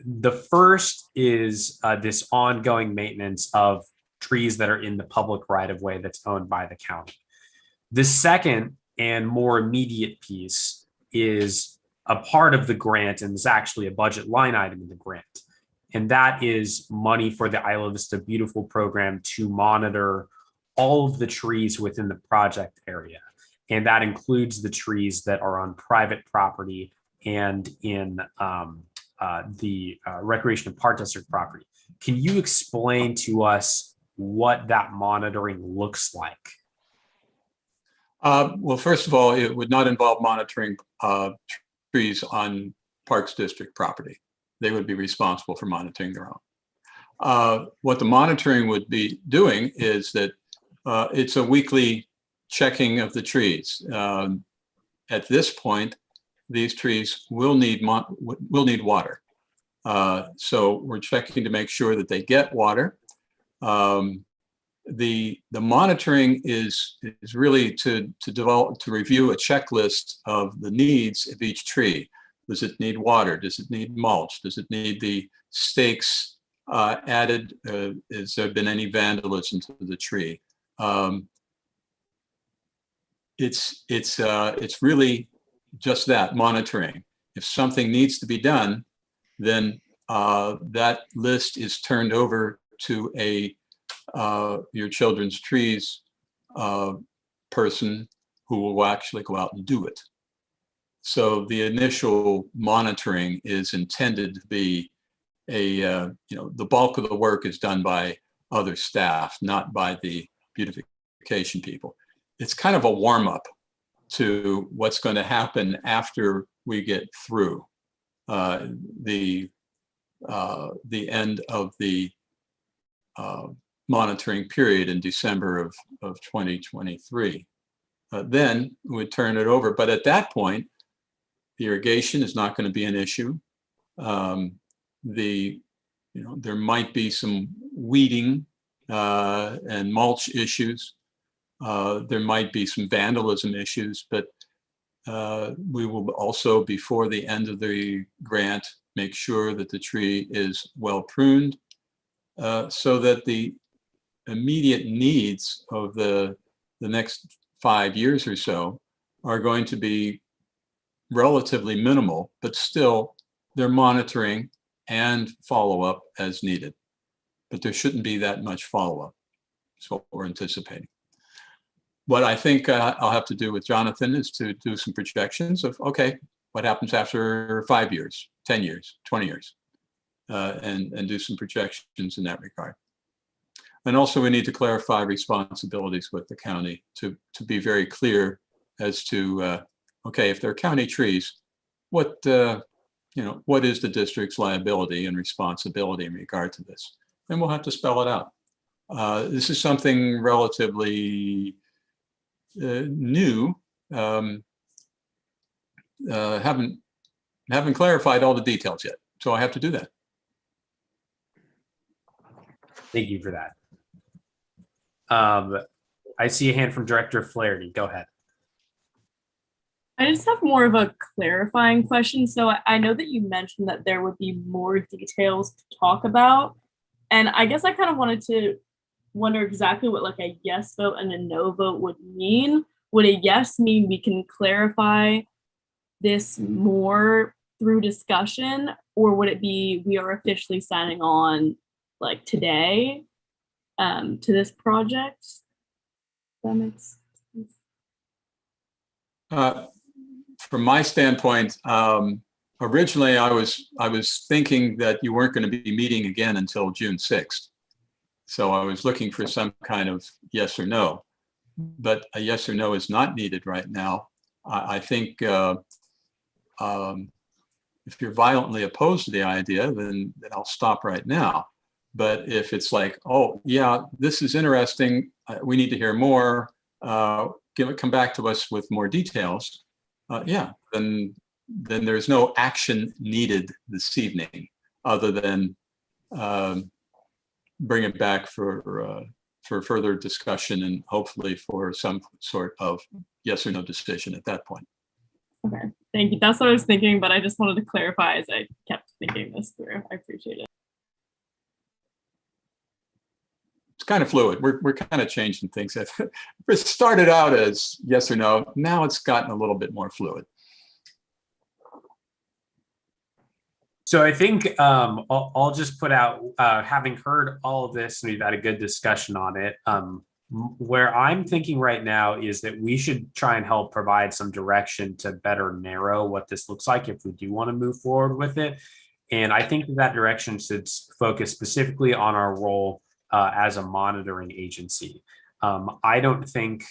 The first is this ongoing maintenance of trees that are in the public right-of-way that's owned by the county. The second and more immediate piece is a part of the grant, and it's actually a budget line item in the grant. And that is money for the Isla Vista Beautiful program to monitor all of the trees within the project area. And that includes the trees that are on private property and in the Recreation and Park District property. Can you explain to us what that monitoring looks like? Well, first of all, it would not involve monitoring trees on Parks District property. They would be responsible for monitoring their own. What the monitoring would be doing is that it's a weekly checking of the trees. At this point, these trees will need water. So we're checking to make sure that they get water. The monitoring is really to review a checklist of the needs of each tree. Does it need water? Does it need mulch? Does it need the stakes added? Has there been any vandalism to the tree? It's really just that, monitoring. If something needs to be done, then that list is turned over to your children's trees person who will actually go out and do it. So the initial monitoring is intended to be the bulk of the work is done by other staff, not by the beautification people. It's kind of a warm-up to what's going to happen after we get through the end of the monitoring period in December of 2023. Then we'd turn it over. But at that point, the irrigation is not going to be an issue. There might be some weeding and mulch issues. There might be some vandalism issues, but we will also, before the end of the grant, make sure that the tree is well pruned so that the immediate needs of the next 5 years or so are going to be relatively minimal, but still they're monitoring and follow-up as needed. But there shouldn't be that much follow-up. That's what we're anticipating. what I think I'll have to do with Jonathan is to do some projections of, okay, what happens after 5 years, 10 years, 20 years, and do some projections in that regard. And also we need to clarify responsibilities with the county to be very clear as to, okay, if they're county trees, what, what is the district's liability and responsibility in regard to this? And we'll have to spell it out. This is something relatively new. Haven't clarified all the details yet, so I have to do that. Thank you for that. I see a hand from Director Flaherty. Go ahead. I just have more of a clarifying question. So I know that you mentioned that there would be more details to talk about. And I guess I kind of wanted to wonder exactly what like a yes vote and a no vote would mean. Would a yes mean we can clarify this more through discussion, or would it be we are officially signing on like today to this project? That makes sense. From my standpoint, originally I was thinking that you weren't going to be meeting again until June 6th. So I was looking for some kind of yes or no, but a yes or no is not needed right now. I think if you're violently opposed to the idea, then I'll stop right now. But if it's like, oh yeah, this is interesting, we need to hear more, come back to us with more details, yeah, then there's no action needed this evening other than bring it back for further discussion and hopefully for some sort of yes or no decision at that point. Okay, thank you. That's what I was thinking, but I just wanted to clarify as I kept thinking this through. I appreciate it. It's kind of fluid. We're kind of changing things. It started out as yes or no. Now it's gotten a little bit more fluid. So I think I'll just put out, having heard all of this, and we've had a good discussion on it, where I'm thinking right now is that we should try and help provide some direction to better narrow what this looks like if we do want to move forward with it. And I think that direction should focus specifically on our role as a monitoring agency. I don't think,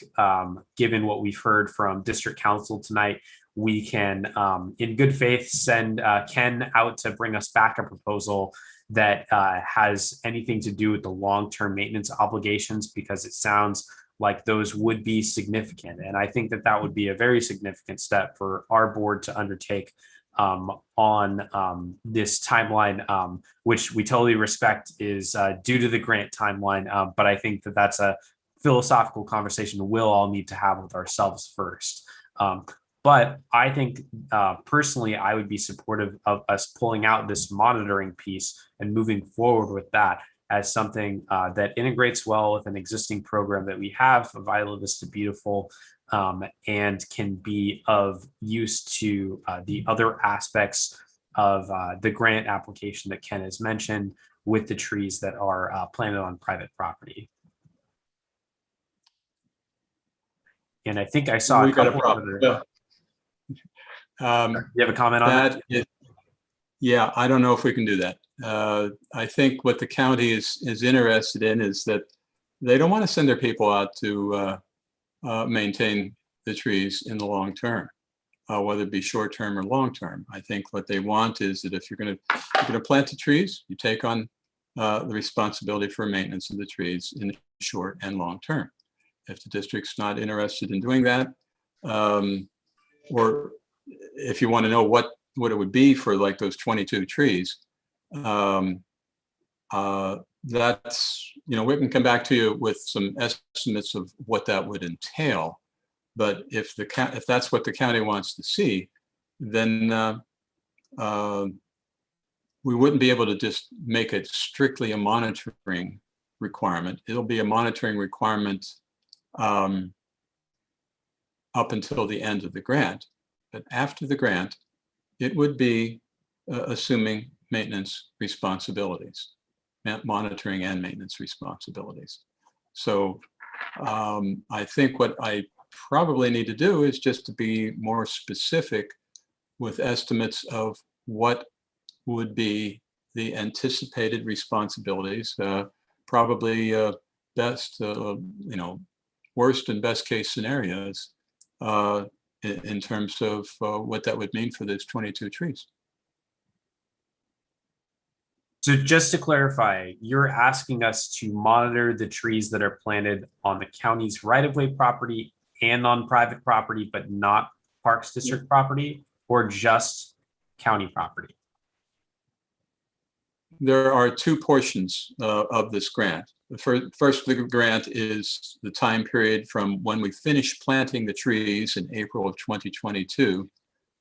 given what we've heard from District Council tonight, we can, in good faith, send Ken out to bring us back a proposal that has anything to do with the long-term maintenance obligations, because it sounds like those would be significant. And I think that would be a very significant step for our board to undertake on this timeline, which we totally respect is due to the grant timeline. But I think that that's a philosophical conversation we'll all need to have with ourselves first. But I think personally, I would be supportive of us pulling out this monitoring piece and moving forward with that as something that integrates well with an existing program that we have, Vital Vista Beautiful, and can be of use to the other aspects of the grant application that Ken has mentioned with the trees that are planted on private property. And I think I saw a couple of other. You have a comment on that? Yeah, I don't know if we can do that. I think what the county is interested in is that they don't want to send their people out to maintain the trees in the long term, whether it be short term or long term. I think what they want is that if you're going to plant the trees, you take on the responsibility for maintenance of the trees in the short and long term. If the district's not interested in doing that, or if you want to know what it would be for like those 22 trees, that's, we can come back to you with some estimates of what that would entail. But if that's what the county wants to see, then we wouldn't be able to just make it strictly a monitoring requirement. It'll be a monitoring requirement up until the end of the grant. But after the grant, it would be assuming maintenance responsibilities, monitoring and maintenance responsibilities. So I think what I probably need to do is just to be more specific with estimates of what would be the anticipated responsibilities, probably best, worst and best case scenarios in terms of what that would mean for those 22 trees. So just to clarify, you're asking us to monitor the trees that are planted on the county's right-of-way property and on private property, but not Parks District property, or just county property? There are two portions of this grant. The first of the grant is the time period from when we finish planting the trees in April of 2022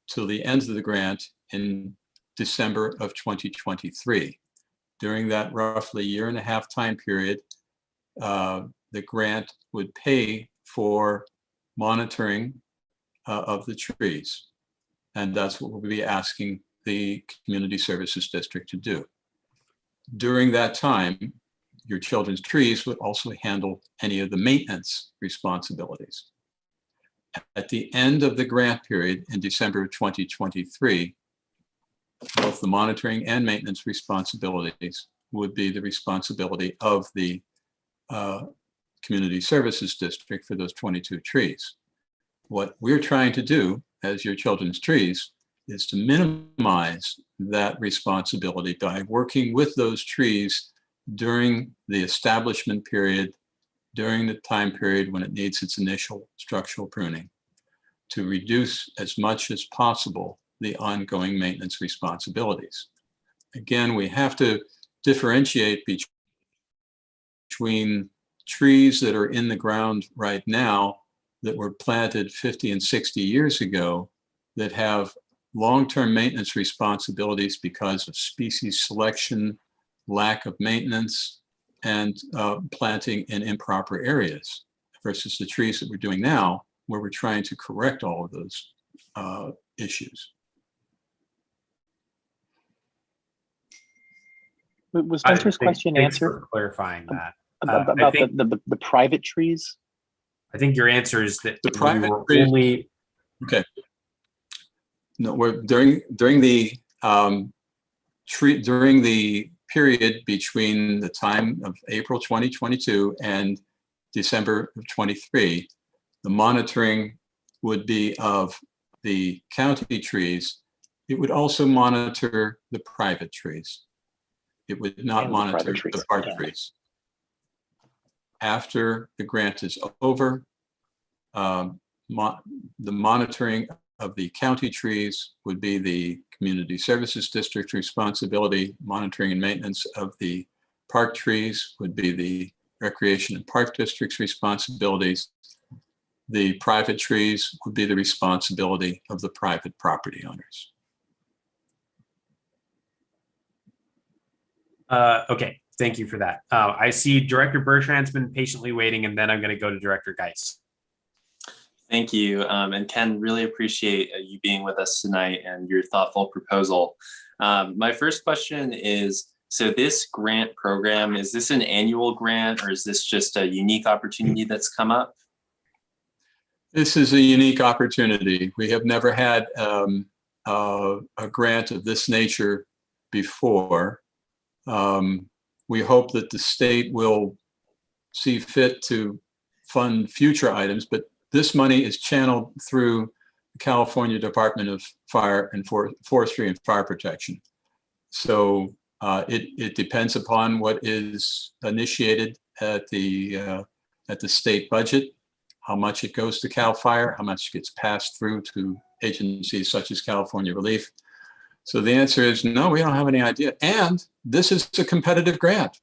till the end of the grant in December of 2023. During that roughly year and a half time period, the grant would pay for monitoring of the trees. And that's what we'll be asking the Community Services District to do. During that time, your children's trees would also handle any of the maintenance responsibilities. At the end of the grant period in December of 2023, both the monitoring and maintenance responsibilities would be the responsibility of the Community Services District for those 22 trees. What we're trying to do as your children's trees is to minimize that responsibility by working with those trees during the establishment period, during the time period when it needs its initial structural pruning, to reduce as much as possible the ongoing maintenance responsibilities. Again, we have to differentiate between trees that are in the ground right now that were planted 50 and 60 years ago that have long-term maintenance responsibilities because of species selection, lack of maintenance, and planting in improper areas, versus the trees that we're doing now, where we're trying to correct all of those issues. Was Spencer's question Thanks answered? for clarifying that. About the private trees? I think your answer is that the private trees only. Okay. No, we're during the during the period between the time of April 2022 and December of 23, the monitoring would be of the county trees. It would also monitor the private trees. It would not monitor the park trees. After the grant is over, the monitoring of the county trees would be the Community Services District responsibility. Monitoring and maintenance of the park trees would be the Recreation and Park District's responsibilities. The private trees would be the responsibility of the private property owners. Okay, thank you for that. I see Director Bertrand's been patiently waiting, and then I'm going to go to Director Geis. Thank you. And Ken, really appreciate you being with us tonight and your thoughtful proposal. My first question is, so this grant program, is this an annual grant or is this just a unique opportunity that's come up? This is a unique opportunity. We have never had a grant of this nature before. We hope that the state will see fit to fund future items, but this money is channeled through the California Department of Fire and Forestry and Fire Protection. So it depends upon what is initiated at the state budget, how much it goes to CAL FIRE, how much gets passed through to agencies such as California Relief. So the answer is no, we don't have any idea. And this is a competitive grant.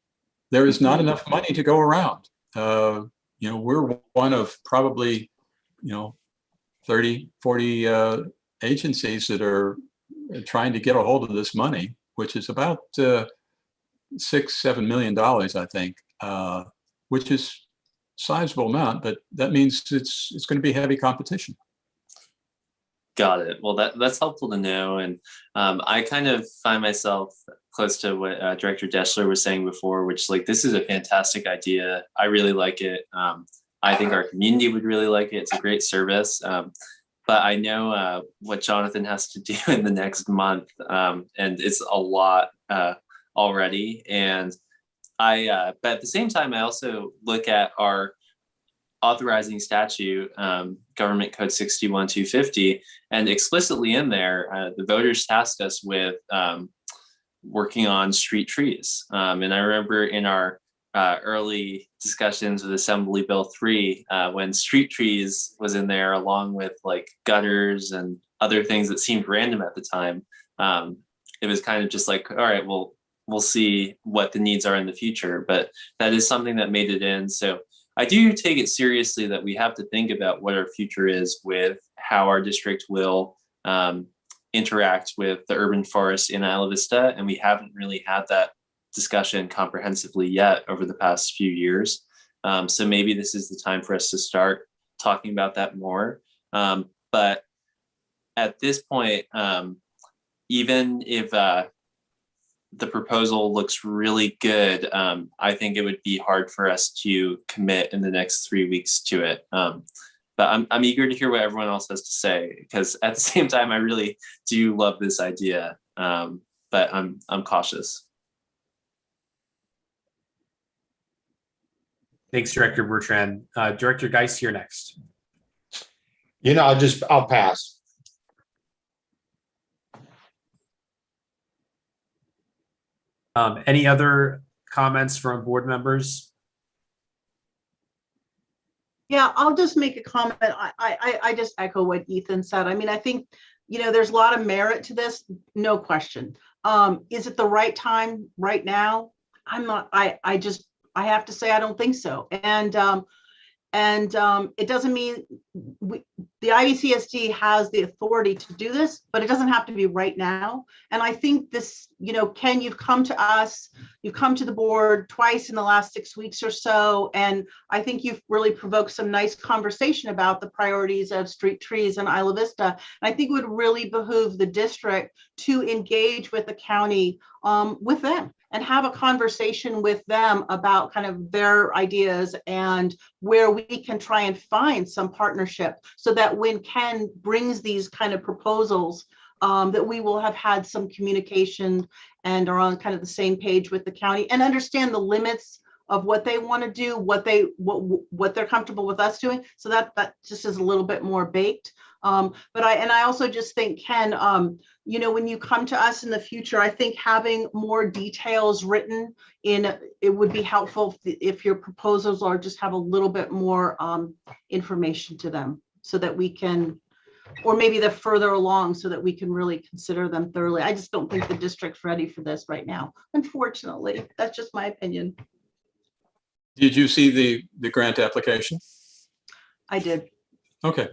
There is not enough money to go around. We're one of probably 30, 40 agencies that are trying to get a hold of this money, which is about $6-7 million, I think, which is a sizable amount, but that means it's going to be heavy competition. Got it. Well, that's helpful to know. And I kind of find myself close to what Director Deschler was saying before, which this is a fantastic idea. I really like it. I think our community would really like it. It's a great service. But I know what Jonathan has to do in the next month, and it's a lot already. And but at the same time, I also look at our authorizing statute, Government Code 61250, and explicitly in there, the voters tasked us with working on street trees. And I remember in our early discussions with Assembly Bill 3, when street trees was in there along with like gutters and other things that seemed random at the time. It was kind of just like, all right, well, we'll see what the needs are in the future, but that is something that made it in. So I do take it seriously that we have to think about what our future is with how our district will interact with the urban forest in Isla Vista. And we haven't really had that discussion comprehensively yet over the past few years. So maybe this is the time for us to start talking about that more. But at this point, even if the proposal looks really good, I think it would be hard for us to commit in the next 3 weeks to it. But I'm eager to hear what everyone else has to say, because at the same time, I really do love this idea, but I'm cautious. Thanks, Director Bertrand. Director Geis, you're next. I'll pass. Any other comments from board members? Yeah, I'll just make a comment. I just echo what Ethan said. I mean, I think, there's a lot of merit to this, no question. Is it the right time right now? I'm not, I have to say, I don't think so. And it doesn't mean the IVCSD has the authority to do this, but it doesn't have to be right now. And I think this, Ken, you've come to us, you've come to the board twice in the last 6 weeks or so. And I think you've really provoked some nice conversation about the priorities of street trees in Isla Vista. And I think it would really behoove the district to engage with the county with them and have a conversation with them about kind of their ideas and where we can try and find some partnership so that when Ken brings these kind of proposals, that we will have had some communication and are on kind of the same page with the county and understand the limits of what they want to do, what they're comfortable with us doing. So that just is a little bit more baked. But I also just think, Ken, when you come to us in the future, I think having more details written in, it would be helpful if your proposals are just have a little bit more information to them so that we can, or maybe they're further along so that we can really consider them thoroughly. I just don't think the district's ready for this right now. Unfortunately, that's just my opinion. Did you see the grant application? I did. Okay.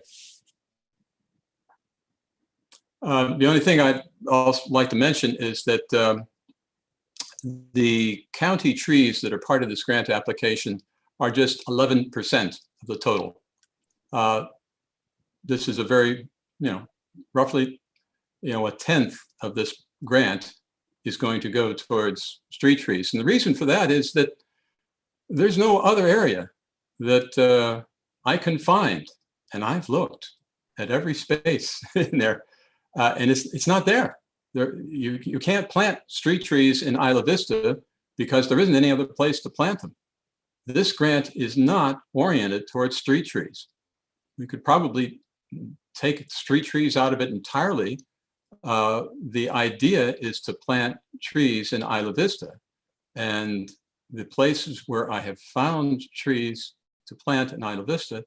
The only thing I'd also like to mention is that the county trees that are part of this grant application are just 11% of the total. This is a very, roughly, a tenth of this grant is going to go towards street trees. And the reason for that is that there's no other area that I can find, and I've looked at every space in there, and it's not there. You can't plant street trees in Isla Vista because there isn't any other place to plant them. This grant is not oriented towards street trees. We could probably take street trees out of it entirely. The idea is to plant trees in Isla Vista, and the places where I have found trees to plant in Isla Vista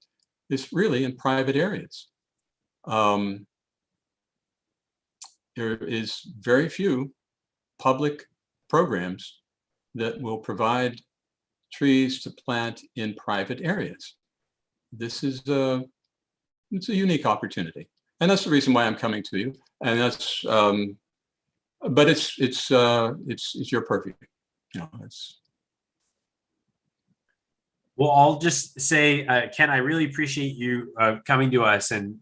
is really in private areas. There is very few public programs that will provide trees to plant in private areas. This is it's a unique opportunity, and that's the reason why I'm coming to you. And that's, but it's your purview. Well, I'll just say, Ken, I really appreciate you coming to us and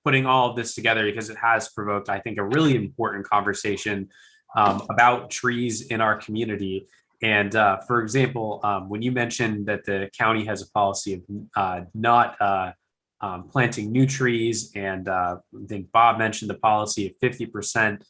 putting all of this together, because it has provoked, I think, a really important conversation about trees in our community. And for example, when you mentioned that the county has a policy of not planting new trees, and I think Bob mentioned the policy of 50%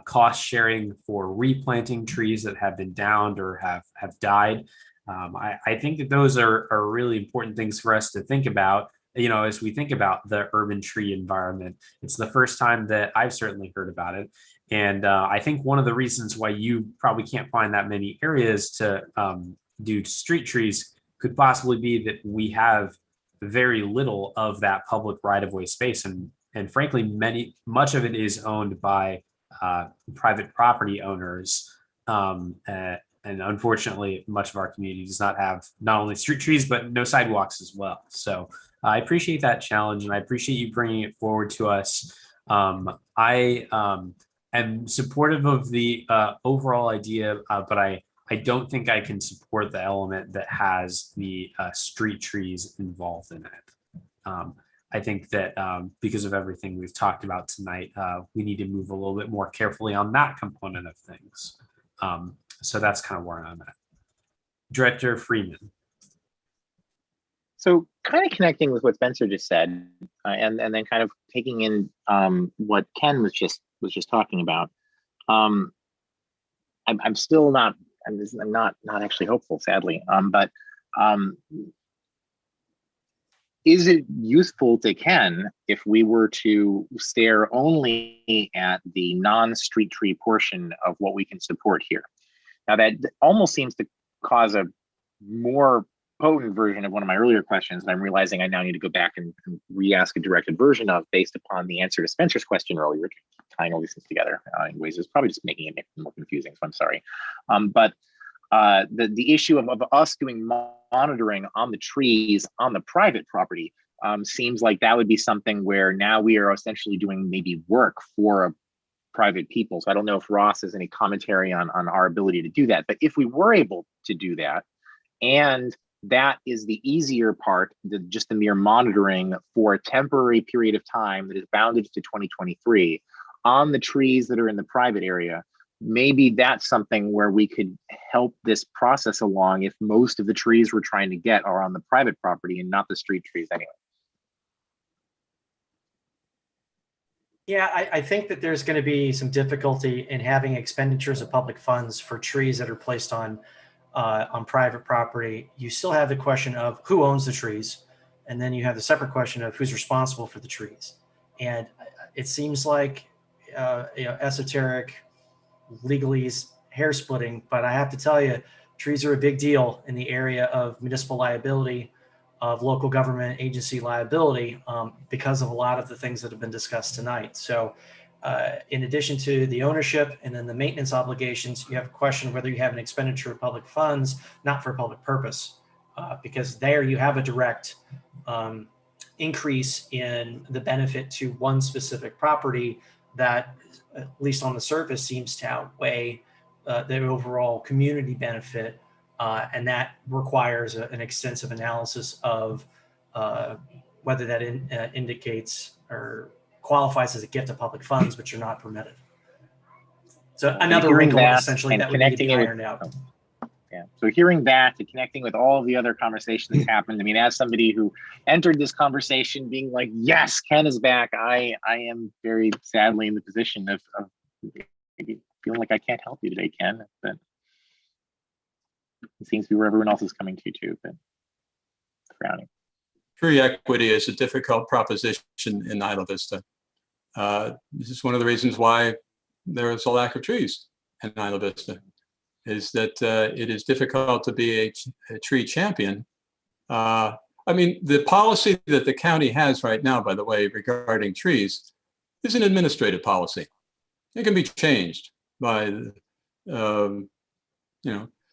cost sharing for replanting trees that have been downed or have died. I think that those are really important things for us to think about. As we think about the urban tree environment, it's the first time that I've certainly heard about it. And I think one of the reasons why you probably can't find that many areas to do street trees could possibly be that we have very little of that public right-of-way space. And frankly, much of it is owned by private property owners. And unfortunately, much of our community does not have not only street trees, but no sidewalks as well. So I appreciate that challenge, and I appreciate you bringing it forward to us. I am supportive of the overall idea, but I don't think I can support the element that has the street trees involved in it. I think that because of everything we've talked about tonight, we need to move a little bit more carefully on that component of things. So that's kind of where I'm at. Director Freeman. So kind of connecting with what Spencer just said, and then kind of taking in what Ken was just talking about. I'm still not. I'm not actually hopeful, sadly. But is it useful to Ken if we were to stare only at the non-street tree portion of what we can support here? Now that almost seems to cause a more potent version of one of my earlier questions, and I'm realizing I now need to go back and re-ask a directed version of based upon the answer to Spencer's question earlier, tying all these things together in ways is probably just making it more confusing, so I'm sorry. But the issue of us doing monitoring on the trees on the private property seems like that would be something where now we are essentially doing maybe work for private people. So I don't know if Ross has any commentary on our ability to do that, but if we were able to do that, and that is the easier part, just the mere monitoring for a temporary period of time that is bounded to 2023 on the trees that are in the private area, maybe that's something where we could help this process along if most of the trees we're trying to get are on the private property and not the street trees anyway. Yeah, I think that there's going to be some difficulty in having expenditures of public funds for trees that are placed on private property. You still have the question of who owns the trees, and then you have the separate question of who's responsible for the trees. And it seems like esoteric, legalese, hair splitting, but I have to tell you, trees are a big deal in the area of municipal liability, of local government agency liability, because of a lot of the things that have been discussed tonight. So in addition to the ownership and then the maintenance obligations, you have a question of whether you have an expenditure of public funds, not for a public purpose, because there you have a direct increase in the benefit to one specific property that, at least on the surface, seems to outweigh the overall community benefit. And that requires an extensive analysis of whether that indicates or qualifies as a gift of public funds, which are not permitted. So another wrinkle essentially that would need to be ironed out. Yeah. So hearing that and connecting with all of the other conversation that's happened, I mean, as somebody who entered this conversation being like, yes, Ken is back, I am very sadly in the position of feeling like I can't help you today, Ken. But it seems to be where everyone else is coming to too, but frowning. Tree equity is a difficult proposition in Isla Vista. This is one of the reasons why there is a lack of trees in Isla Vista, is that it is difficult to be a tree champion. I mean, the policy that the county has right now, by the way, regarding trees is an administrative policy. It can be changed by,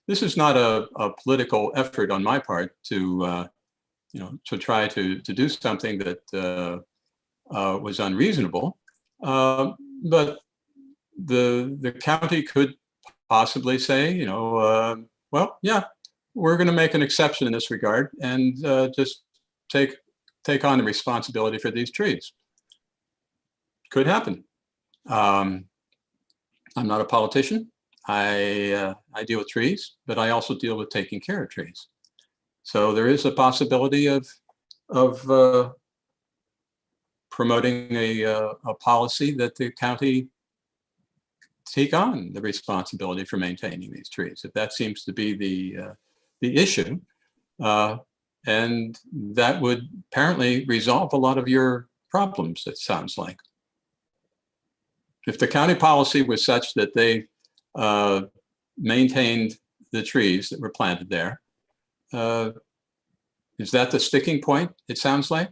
this is not a political effort on my part to, to try to do something that was unreasonable. But the county could possibly say, well, yeah, we're going to make an exception in this regard and just take on the responsibility for these trees. Could happen. I'm not a politician. I deal with trees, but I also deal with taking care of trees. So there is a possibility of promoting a policy that the county take on the responsibility for maintaining these trees, if that seems to be the issue. And that would apparently resolve a lot of your problems, it sounds like. If the county policy was such that they maintained the trees that were planted there, is that the sticking point, it sounds like?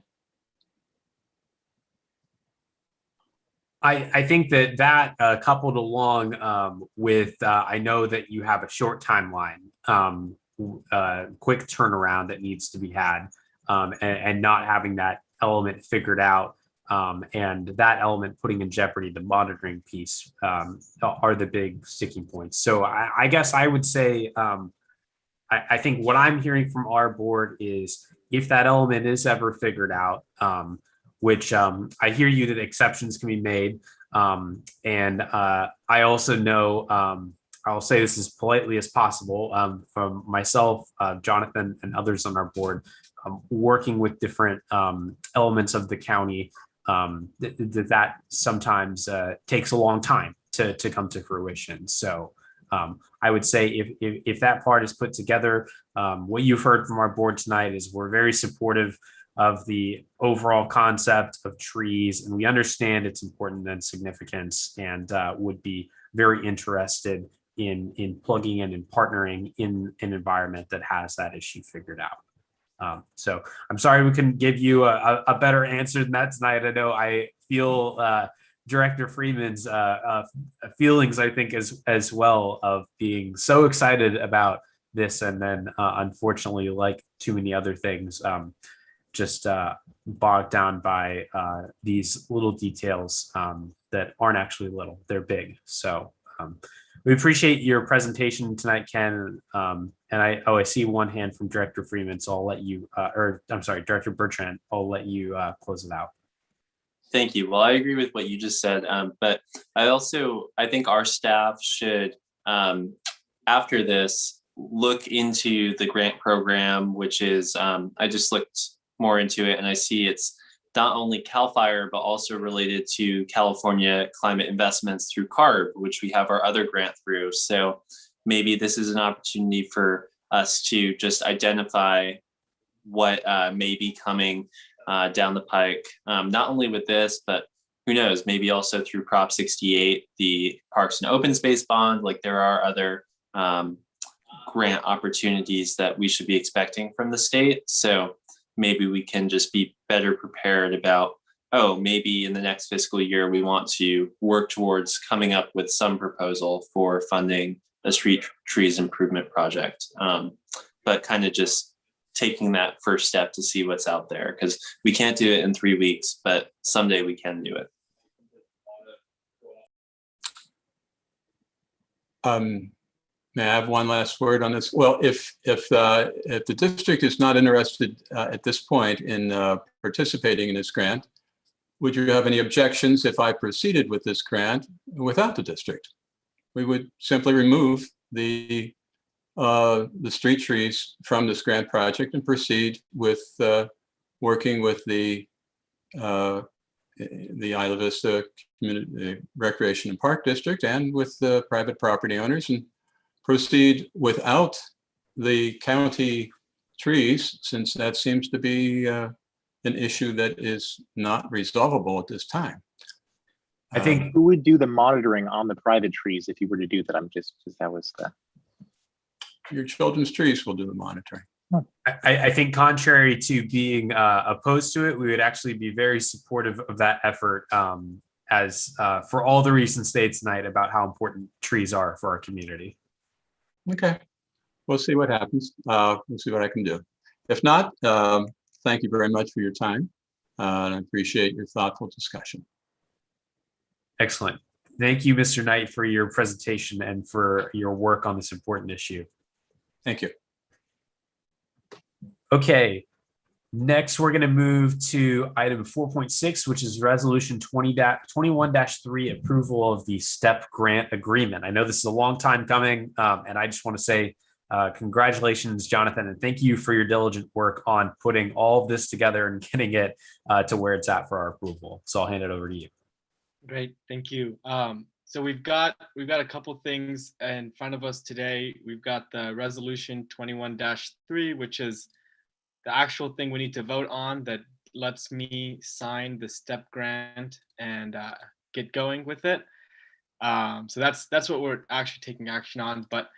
I think that coupled along with, I know that you have a short timeline, quick turnaround that needs to be had, and not having that element figured out, and that element putting in jeopardy the monitoring piece, are the big sticking points. So I guess I would say, I think what I'm hearing from our board is if that element is ever figured out, which I hear you that exceptions can be made. And I also know, I'll say this as politely as possible, from myself, Jonathan, and others on our board, working with different elements of the county, that sometimes takes a long time to come to fruition. So I would say if that part is put together, what you've heard from our board tonight is we're very supportive of the overall concept of trees, and we understand its importance and significance, and would be very interested in plugging in and partnering in an environment that has that issue figured out. So I'm sorry we couldn't give you a better answer than that tonight. I know I feel Director Freeman's feelings, I think, as well, of being so excited about this, and then unfortunately, like too many other things, just bogged down by these little details that aren't actually little, they're big. So we appreciate your presentation tonight, Ken. And I see one hand from Director Freeman, so I'll let you, or I'm sorry, Director Bertrand, I'll let you close it out. Thank you. Well, I agree with what you just said, but I think our staff should, after this, look into the grant program, which is, I just looked more into it, and I see it's not only CAL FIRE, but also related to California climate investments through CARB, which we have our other grant through. So maybe this is an opportunity for us to just identify what may be coming down the pike, not only with this, but who knows, maybe also through Prop 68, the Parks and Open Space Bond. Like, there are other grant opportunities that we should be expecting from the state. So maybe we can just be better prepared about, oh, maybe in the next fiscal year, we want to work towards coming up with some proposal for funding a street trees improvement project. But kind of just taking that first step to see what's out there, because we can't do it in 3 weeks, but someday we can do it. May I have one last word on this? Well, if the district is not interested at this point in participating in this grant, would you have any objections if I proceeded with this grant without the district? We would simply remove the street trees from this grant project and proceed with working with the Isla Vista Community Recreation and Park District and with the private property owners, and proceed without the county trees, since that seems to be an issue that is not resolvable at this time. I think who would do the monitoring on the private trees if you were to do that? That was the... Your children's trees will do the monitoring. I think contrary to being opposed to it, we would actually be very supportive of that effort, as for all the reasons stated tonight about how important trees are for our community. Okay, we'll see what happens. We'll see what I can do. If not, thank you very much for your time. And I appreciate your thoughtful discussion. Excellent. Thank you, Mr. Knight, for your presentation and for your work on this important issue. Thank you. Okay, Next, we're going to move to item 4.6, which is resolution 21-3, approval of the STEP grant agreement. I know this is a long time coming, and I just want to say congratulations, Jonathan, and thank you for your diligent work on putting all of this together and getting it to where it's at for our approval. So I'll hand it over to you. Great, thank you. So we've got a couple things in front of us today. We've got the resolution 21-3, which is the actual thing we need to vote on that lets me sign the STEP grant and get going with it. So that's what we're actually taking action on. But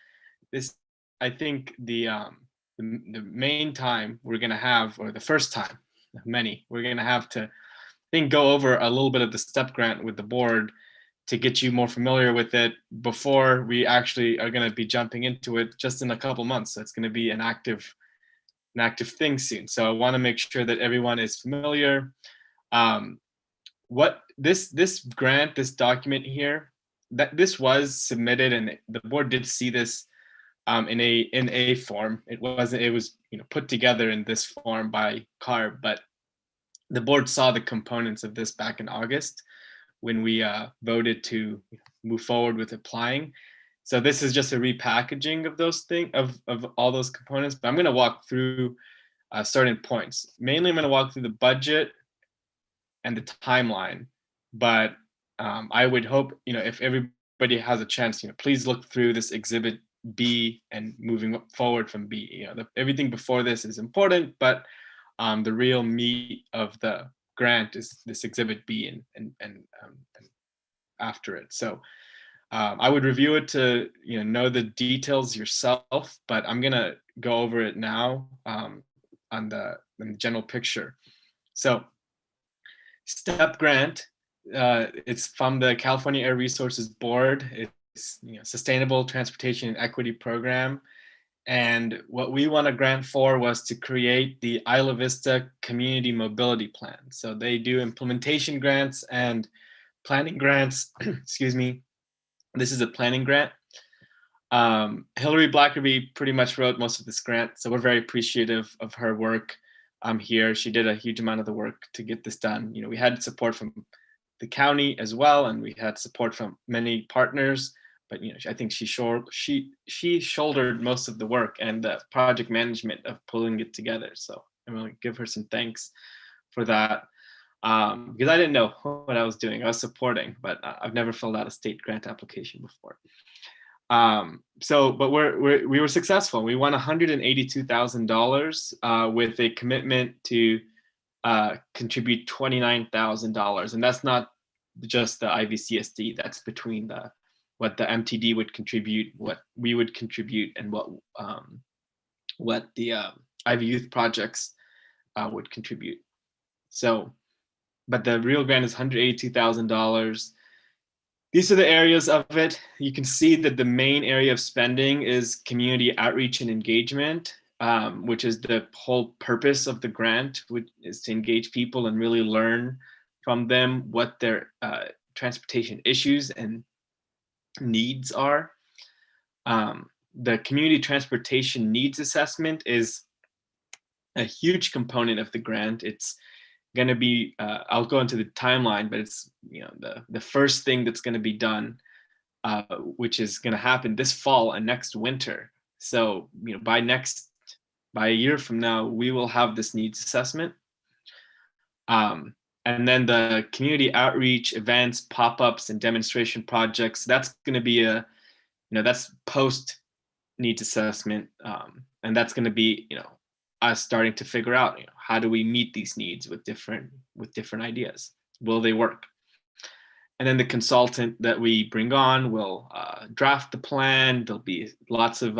this, I think the main time we're gonna have, or the first time of many, we're gonna have to, I think, go over a little bit of the STEP grant with the board to get you more familiar with it before we actually are gonna be jumping into it just in a couple months. So it's gonna be an active thing soon. So I want to make sure that everyone is familiar. What this grant, this document here, that this was submitted, and the board did see this in a form. It was put together in this form by CARB, but the board saw the components of this back in August when we voted to move forward with applying. So this is just a repackaging of those things, of all those components, but I'm going to walk through certain points. Mainly, I'm going to walk through the budget and the timeline, but I would hope, if everybody has a chance, please look through this Exhibit B and moving forward from B. Everything before this is important, but the real meat of the grant is this Exhibit B and after it. So I would review it to know the details yourself, but I'm gonna go over it now on the general picture. So STEP grant, it's from the California Air Resources Board. It's Sustainable Transportation and Equity Program. And what we want a grant for was to create the Isla Vista Community Mobility Plan. So they do implementation grants and planning grants, excuse me. This is a planning grant. Hillary Blackerby pretty much wrote most of this grant, so we're very appreciative of her work here. She did a huge amount of the work to get this done. We had support from the county as well, and we had support from many partners, but I think she shouldered most of the work and the project management of pulling it together. So I'm going to give her some thanks for that. Because I didn't know what I was doing. I was supporting, but I've never filled out a state grant application before. But we were successful. We won $182,000 with a commitment to contribute $29,000, and that's not just the IVCSD. That's between what the MTD would contribute, what we would contribute, and what the Ivy Youth projects would contribute. So. But the real grant is $182,000. These are the areas of it. You can see that the main area of spending is community outreach and engagement, which is the whole purpose of the grant, which is to engage people and really learn from them what their transportation issues and needs are. The community transportation needs assessment is a huge component of the grant. It's going to be, I'll go into the timeline, but it's the first thing that's going to be done, which is going to happen this fall and next winter. So by a year from now, we will have this needs assessment. And then the community outreach events, pop-ups, and demonstration projects, that's going to be that's post needs assessment, and that's going to be us starting to figure out how do we meet these needs with different ideas. Will they work? And then the consultant that we bring on will draft the plan. There'll be lots of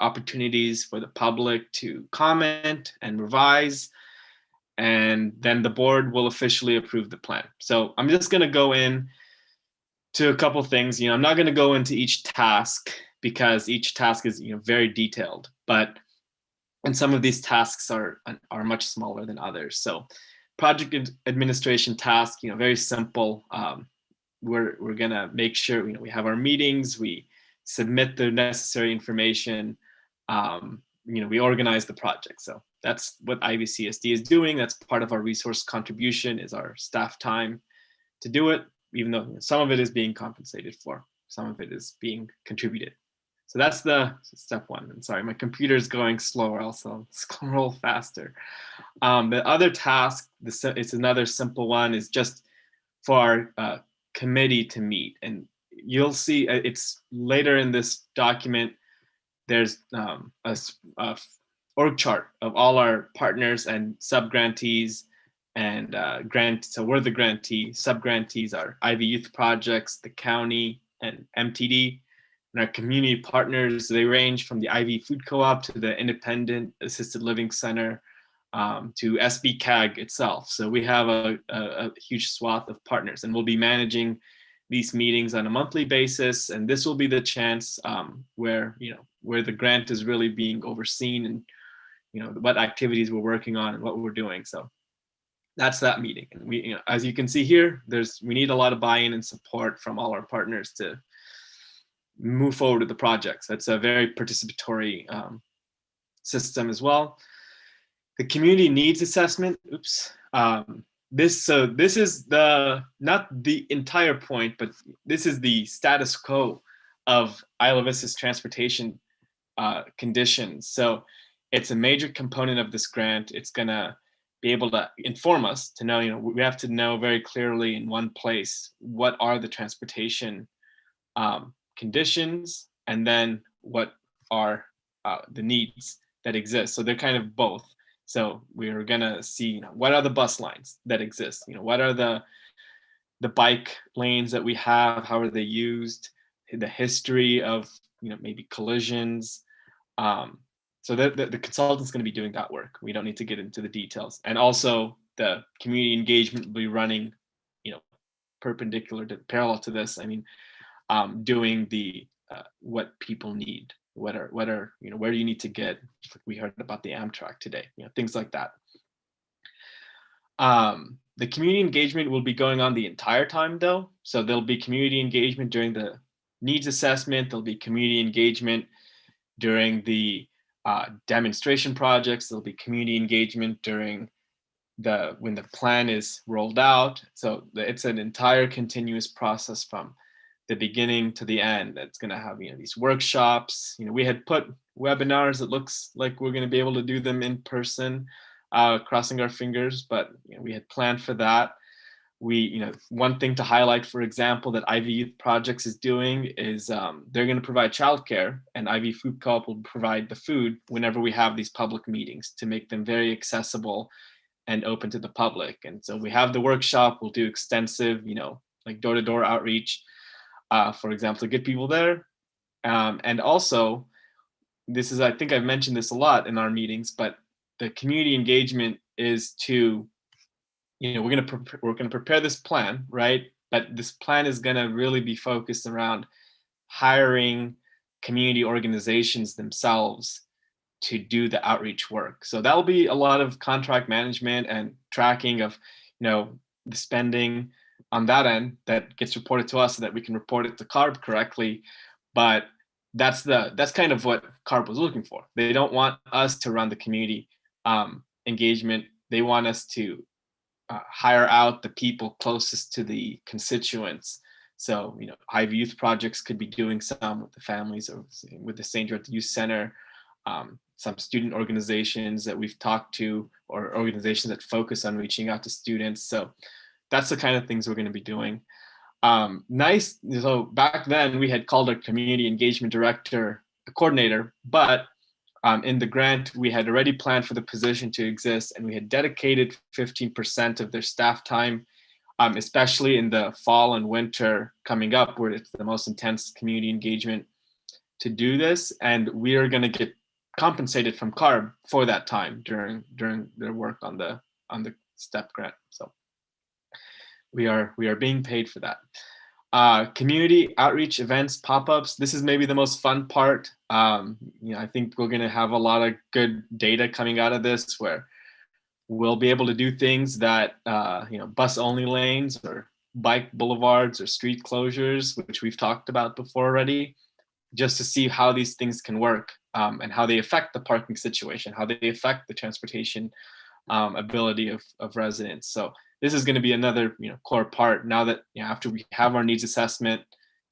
opportunities for the public to comment and revise, and then the board will officially approve the plan. So I'm just going to go in to a couple things. I'm not going to go into each task because each task is very detailed, and some of these tasks are much smaller than others. So project administration task, very simple. We're gonna make sure we have our meetings, we submit the necessary information, we organize the project. So that's what IVCSD is doing. That's part of our resource contribution, is our staff time to do it, even though some of it is being compensated for, some of it is being contributed. So that's the step one. And sorry, my computer is going slower, also scroll faster. The other task, it's another simple one, is just for our committee to meet. And you'll see it's later in this document, there's a org chart of all our partners and sub-grantees and so we're the grantee. Sub-grantees are Ivy Youth Projects, the county, and MTD. And our community partners, they range from the Ivy Food Co-op to the Independent Assisted Living Center to SB-CAG itself. So we have a huge swath of partners, and we'll be managing these meetings on a monthly basis. And this will be the chance where the grant is really being overseen, and what activities we're working on and what we're doing. So that's that meeting. And we, as you can see here, we need a lot of buy-in and support from all our partners to move forward with the projects. That's a very participatory system as well. The community needs assessment. This is not the entire point, but this is the status quo of Isla Vista's transportation conditions. So it's a major component of this grant. It's gonna be able to inform us to know, we have to know very clearly in one place, what are the transportation conditions, and then what are the needs that exist. So they're kind of both. So we're gonna see, what are the bus lines that exist? What are the bike lanes that we have? How are they used? The history of maybe collisions. So the consultant's going to be doing that work. We don't need to get into the details. And also the community engagement will be running, parallel to this. I mean, doing the what people need. Where do you need to get? We heard about the Amtrak today. Things like that. The community engagement will be going on the entire time, though. So there'll be community engagement during the needs assessment. There'll be community engagement during the demonstration projects. There'll be community engagement during when the plan is rolled out. So it's an entire continuous process from the beginning to the end. That's going to have these workshops. We had put webinars. It looks like we're going to be able to do them in person, crossing our fingers, but we had planned for that. One thing to highlight, for example, that Ivy Youth Projects is doing is they're going to provide childcare, and Ivy Food Co-op will provide the food whenever we have these public meetings to make them very accessible and open to the public. And so we have the workshop. We'll do extensive, like door-to-door outreach, for example, to get people there. And also, I think I've mentioned this a lot in our meetings, but the community engagement is to, we're going to prepare this plan, right? But this plan is going to really be focused around hiring community organizations themselves to do the outreach work. So that'll be a lot of contract management and tracking of, the spending on that end that gets reported to us so that we can report it to CARB correctly. But that's kind of what CARB was looking for. They don't want us to run the community engagement. They want us to hire out the people closest to the constituents. So, Ivy Youth Projects could be doing some with the families, or with the St. George Youth Center, some student organizations that we've talked to, or organizations that focus on reaching out to students. So that's the kind of things we're going to be doing. Nice. So back then we had called our community engagement director a coordinator, but in the grant, we had already planned for the position to exist, and we had dedicated 15% of their staff time, especially in the fall and winter coming up, where it's the most intense community engagement, to do this. And we are going to get compensated from CARB for that time during their work on the STEP grant. So we are being paid for that. Community outreach events, pop-ups. This is maybe the most fun part. I think we're going to have a lot of good data coming out of this, where we'll be able to do things that, bus-only lanes or bike boulevards or street closures, which we've talked about before already, just to see how these things can work and how they affect the parking situation, how they affect the transportation ability of residents. So this is going to be another core part now that after we have our needs assessment,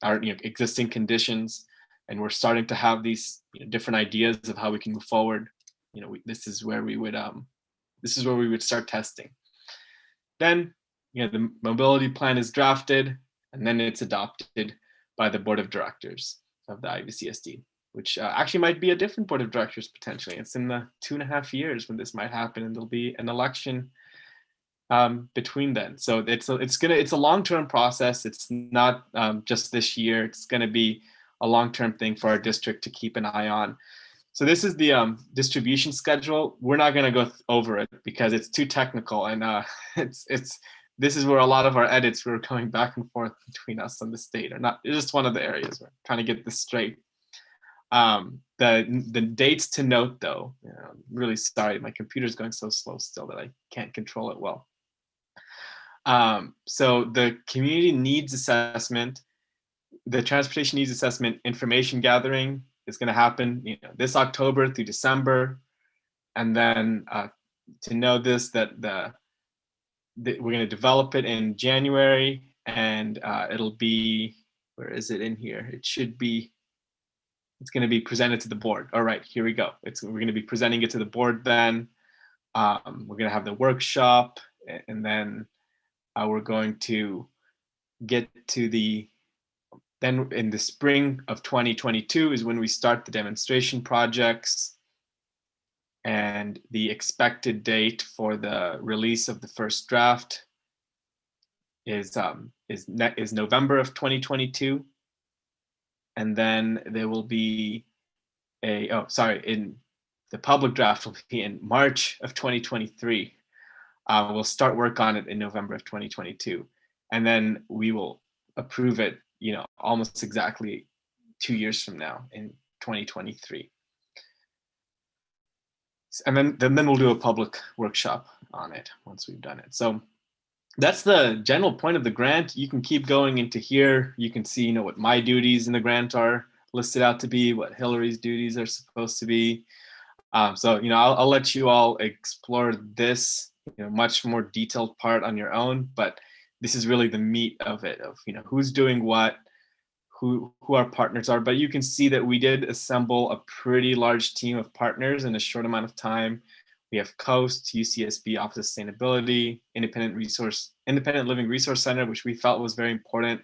our existing conditions, and we're starting to have these different ideas of how we can move forward. This is where we would start testing. Then the mobility plan is drafted, and then it's adopted by the board of directors of the IVCSD, which actually might be a different board of directors potentially. It's in the 2.5 years when this might happen, and there'll be an election between then. So it's a long-term process. It's not just this year. It's going to be a long-term thing for our district to keep an eye on. So this is the distribution schedule. We're not going to go over it because it's too technical, and this is where a lot of our edits were going back and forth between us and the state, or not. It's just one of the areas we're trying to get this straight. The dates to note, though, I'm really sorry, my computer's going so slow still that I can't control it well. So the community needs assessment, the transportation needs assessment information gathering is going to happen this October through December. And then to know this, that we're going to develop it in January, and it'll be, where is it in here? It's going to be presented to the board. All right, here we go. We're going to be presenting it to the board then. We're going to have the workshop, and then we're going to get to then in the spring of 2022 is when we start the demonstration projects. And the expected date for the release of the first draft is November of 2022. And then there will be in the public draft will be in March of 2023. We'll start work on it in November of 2022. And then we will approve it, almost exactly 2 years from now in 2023. And then we'll do a public workshop on it once we've done it. So that's the general point of the grant. You can keep going into here. You can see, what my duties in the grant are listed out to be, what Hillary's duties are supposed to be. So, I'll let you all explore this, much more detailed part on your own, but this is really the meat of it, of, who's doing what, who our partners are. But you can see that we did assemble a pretty large team of partners in a short amount of time. We have COAST, UCSB Office of Sustainability, Independent Living Resource Center, which we felt was very important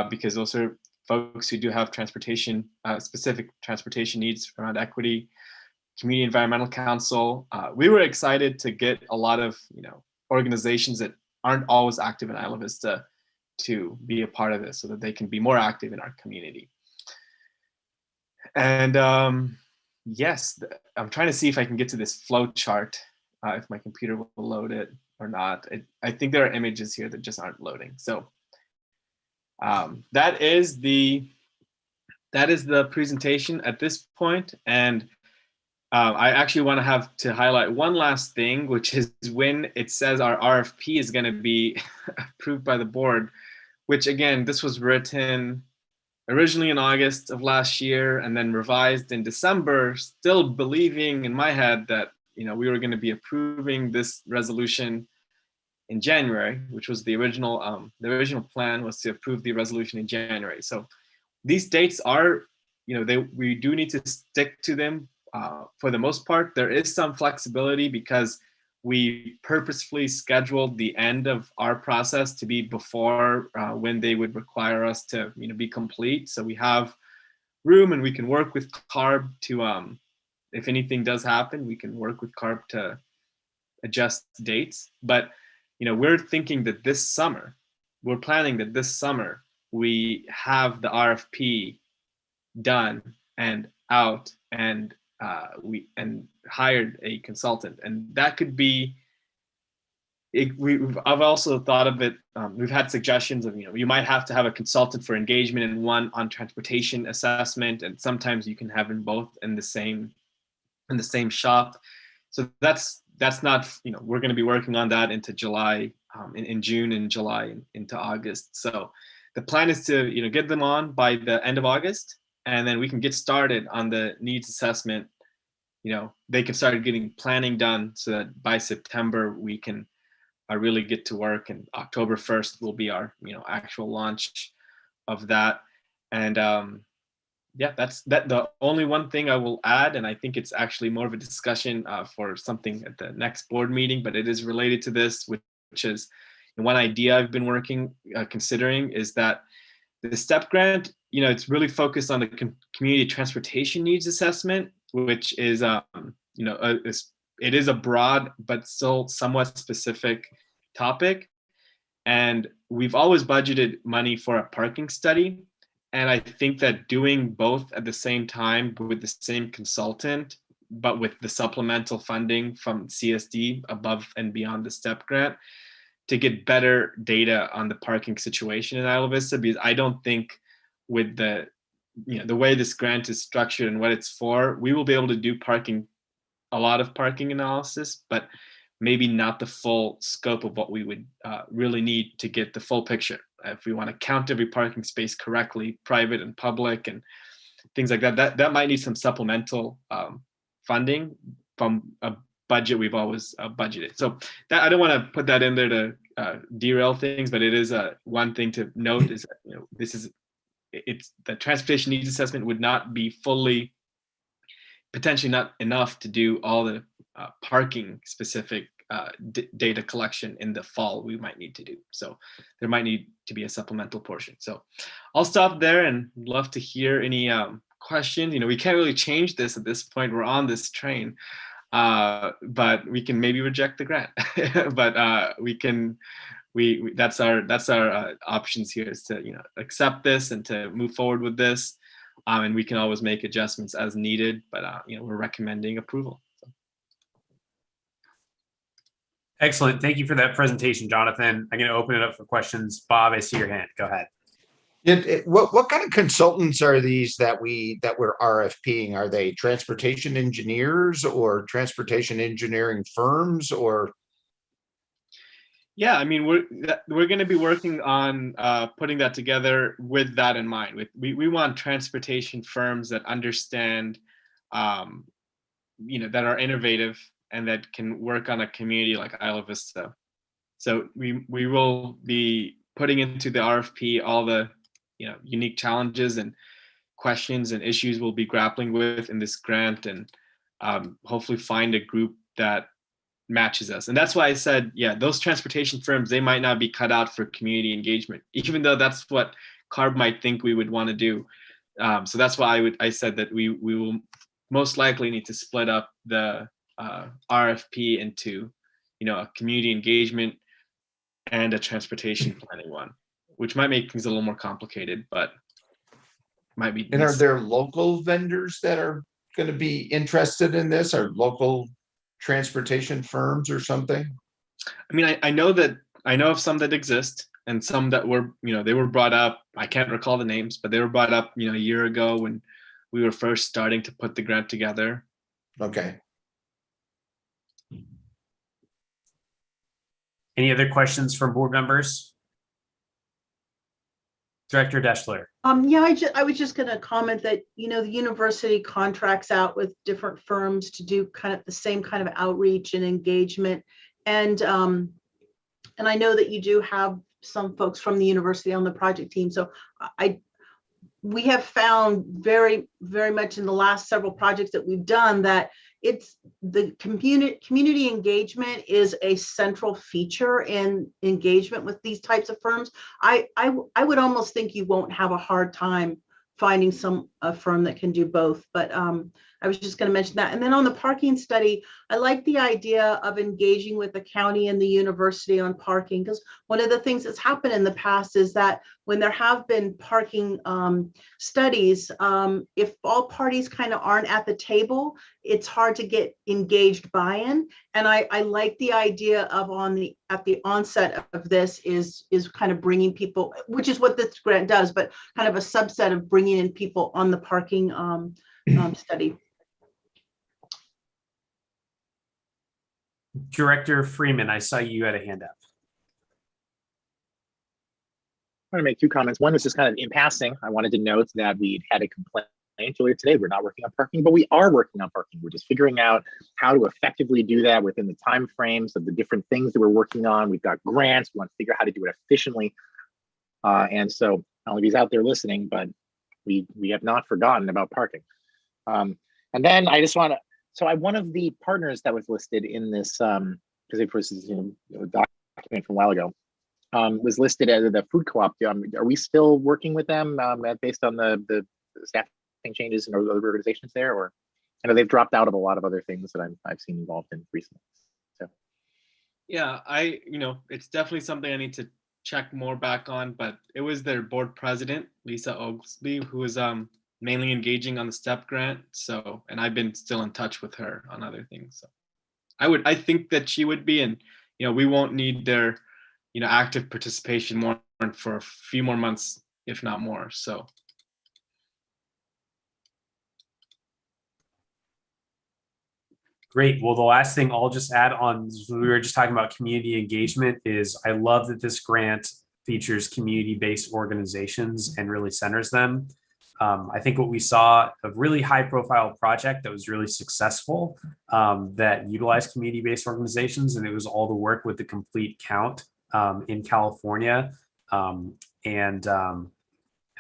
because those are folks who do have transportation, specific transportation needs around equity. Community Environmental Council. We were excited to get a lot of organizations that aren't always active in Isla Vista to be a part of this, so that they can be more active in our community. And yes, I'm trying to see if I can get to this flow chart, if my computer will load it or not. I think there are images here that just aren't loading. So that is the presentation at this point. And I actually want to highlight one last thing, which is when it says our RFP is going to be approved by the board, which again, this was written originally in August of last year and then revised in December, still believing in my head that we were going to be approving this resolution in January, which was the original plan was to approve the resolution in January. So these dates are, we do need to stick to them. For the most part, there is some flexibility because we purposefully scheduled the end of our process to be before when they would require us to be complete. So we have room, and we can work with CARB to, if anything does happen, we can work with CARB to adjust dates. But we're thinking that we're planning that this summer we have the RFP done and out, and we hired a consultant, and that could be. I've also thought of it. We've had suggestions of you might have to have a consultant for engagement and one on transportation assessment, and sometimes you can have them both in the same shop. So that's not we're going to be working on that into July, in June and July into August. So the plan is to get them on by the end of August, and then we can get started on the needs assessment. They can start getting planning done so that by September we can really get to work, and October 1st will be our actual launch of that. And yeah, that's the only one thing I will add, and I think it's actually more of a discussion for something at the next board meeting, but it is related to this, which is one idea I've been considering is that the STEP grant, it's really focused on the community transportation needs assessment, which is it is a broad but still somewhat specific topic. And we've always budgeted money for a parking study. And I think that doing both at the same time with the same consultant, but with the supplemental funding from CSD above and beyond the STEP grant, to get better data on the parking situation in Isla Vista, because I don't think with the way this grant is structured and what it's for, we will be able to do a lot of parking analysis, but maybe not the full scope of what we would really need to get the full picture. If we want to count every parking space correctly, private and public and things like that, that might need some supplemental funding from a budget we've always budgeted. So that, I don't want to put that in there to derail things, but it is one thing to note is that, it's the transportation needs assessment would not be potentially not enough to do all the parking specific data collection in the fall we might need to do. So there might need to be a supplemental portion. So I'll stop there and love to hear any questions. We can't really change this at this point. We're on this train, but we can maybe reject the grant. But that's our options here, is to accept this and to move forward with this. And we can always make adjustments as needed, but we're recommending approval. So. Excellent. Thank you for that presentation, Jonathan. I'm going to open it up for questions. Bob, I see your hand. Go ahead. What kind of consultants are these that we're RFPing? Are they transportation engineers or transportation engineering firms, or? Yeah, I mean, we're going to be working on putting that together with that in mind. We want transportation firms that understand, that are innovative and that can work on a community like Isla Vista. So we will be putting into the RFP all the unique challenges and questions and issues we'll be grappling with in this grant, and hopefully find a group that matches us. And that's why I said, yeah, those transportation firms, they might not be cut out for community engagement, even though that's what CARB might think we would want to do. So that's why I said that we will most likely need to split up the RFP into, a community engagement and a transportation planning one, which might make things a little more complicated, but might be. And are there local vendors that are going to be interested in this, or local transportation firms or something? I mean, I know of some that exist, and some that were, they were brought up. I can't recall the names, but they were brought up, a year ago when we were first starting to put the grant together. Okay. Any other questions from board members? Director Deschler. Yeah, I was just going to comment that, the university contracts out with different firms to do kind of the same kind of outreach and engagement. And I know that you do have some folks from the university on the project team. So we have found very, very much in the last several projects that we've done that it's the community engagement is a central feature in engagement with these types of firms. I would almost think you won't have a hard time finding a firm that can do both, but I was just going to mention that. And then on the parking study, I like the idea of engaging with the county and the university on parking, because one of the things that's happened in the past is that when there have been parking studies, if all parties kind of aren't at the table, it's hard to get engaged buy-in. And I like the idea of at the onset of this is kind of bringing people, which is what this grant does, but kind of a subset of bringing in people on the parking study. Director Freeman, I saw you had a hand up. want to make two comments. One is just kind of in passing. I wanted to note that we had a complaint earlier today. We're not working on parking, but we are working on parking. We're just figuring out how to effectively do that within the time frames of the different things that we're working on. We've got grants. We want to figure out how to do it efficiently. And so all of you's out there listening, but we have not forgotten about parking. And then I just want to, so one of the partners that was listed in this, because it was a document from a while ago, was listed as the food co-op. Are we still working with them based on the staffing changes in other organizations there? Or I know they've dropped out of a lot of other things that I've seen involved in recently. So yeah, it's definitely something I need to check more back on, but it was their board president, Lisa Oglesby, who was mainly engaging on the STEP grant. So, and I've been still in touch with her on other things. So I think that she would be, and we won't need their active participation more for a few more months, if not more. So great. Well, the last thing I'll just add on, we were just talking about community engagement, is I love that this grant features community-based organizations and really centers them. I think what we saw, a really high-profile project that was really successful, that utilized community-based organizations, and it was all the work with the complete count in California.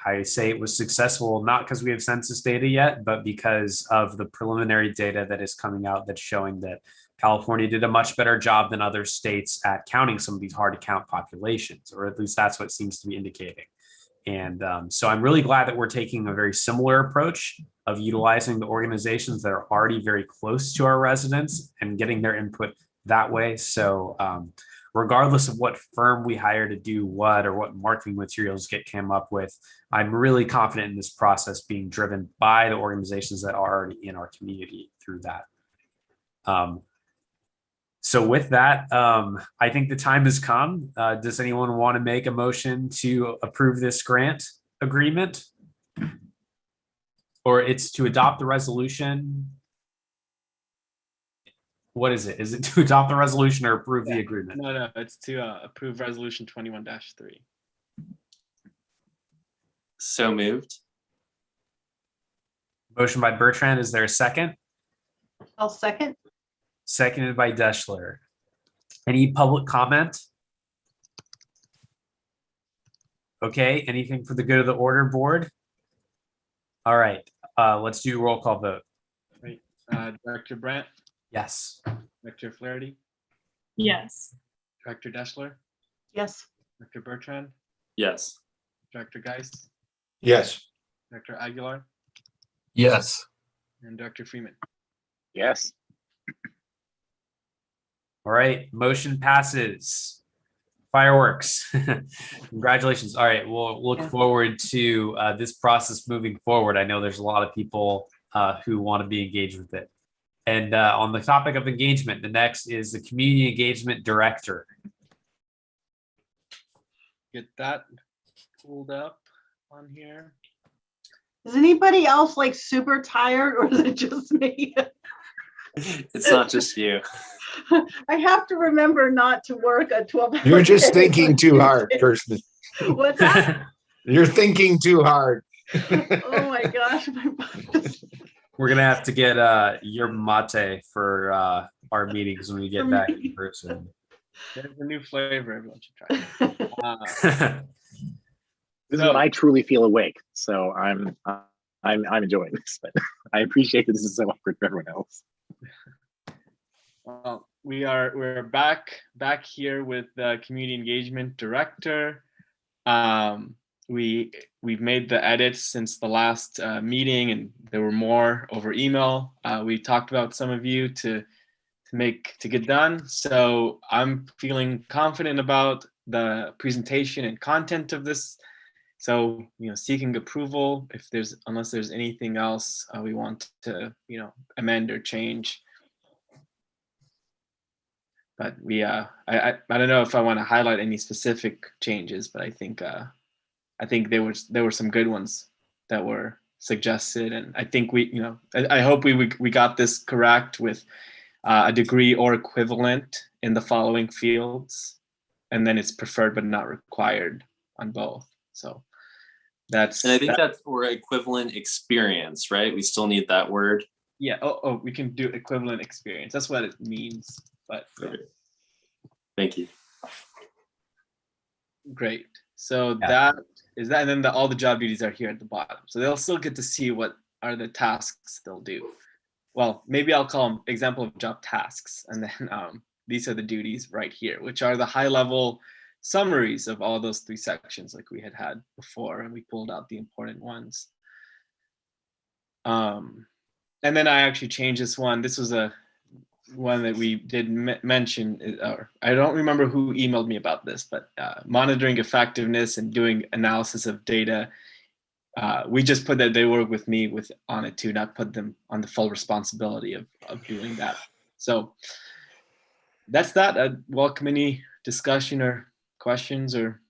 I say it was successful, not because we have census data yet, but because of the preliminary data that is coming out that's showing that California did a much better job than other states at counting some of these hard to count populations, or at least that's what seems to be indicating. And so I'm really glad that we're taking a very similar approach of utilizing the organizations that are already very close to our residents and getting their input that way. So regardless of what firm we hire to do what, or what marketing materials came up with, I'm really confident in this process being driven by the organizations that are already in our community through that. So with that, I think the time has come. Does anyone want to make a motion to approve this grant agreement? Or it's to adopt the resolution? What is it? Is it to adopt the resolution or approve the agreement? No, it's to approve resolution 21-3. So moved. Motion by Bertrand. Is there a second? I'll second. Seconded by Deschler. Any public comment? Okay, anything for the good of the order, board? All right, let's do a roll call vote. Right. Director Brandt? Yes. Director Flaherty? Yes. Director Deschler? Yes. Director Bertrand? Yes. Director Geist? Yes. Director Aguilar? Yes. And Director Freeman? yes. All right, motion passes. Fireworks. Congratulations. All right, we'll look forward to this process moving forward. I know there's a lot of people who want to be engaged with it. And on the topic of engagement, the next is the Community Engagement Director. Get that pulled up on here. Is anybody else like super tired, or is it just me? It's not just you. I have to remember not to work a 12-hour You're just day. thinking too hard, Kirsten. What's that? You're thinking too hard. Oh my gosh. We're gonna have to get your mate for our meetings when we get back in person. There's a new flavor everyone should try. This is when I truly feel awake. So I'm enjoying this, but I appreciate that this is so awkward for everyone else. Well, we're back here with the Community Engagement Director. We've made the edits since the last meeting, and there were more over email. We talked about some of you to get done. So I'm feeling confident about the presentation and content of this. So, seeking approval unless there's anything else we want to, amend or change. But I don't know if I want to highlight any specific changes, but I think there were some good ones that were suggested, and I think I hope we got this correct with a degree or equivalent in the following fields, and then it's preferred but not required on both. So that's, and I think that's for equivalent experience, right? We still need that word. Yeah. Oh, we can do equivalent experience. That's what it means. But yeah. Thank you. Great. So that is that, and then all the job duties are here at the bottom. So they'll still get to see what are the tasks they'll do. Well, maybe I'll call them example of job tasks, and then these are the duties right here, which are the high level summaries of all those 3 sections like we had before, and we pulled out the important ones. And then I actually changed this one. This was a one that we did mention, or I don't remember who emailed me about this, but monitoring effectiveness and doing analysis of data. We just put that they work with me on it too, not put them on the full responsibility of doing that. So that's that. I'd welcome any discussion or questions or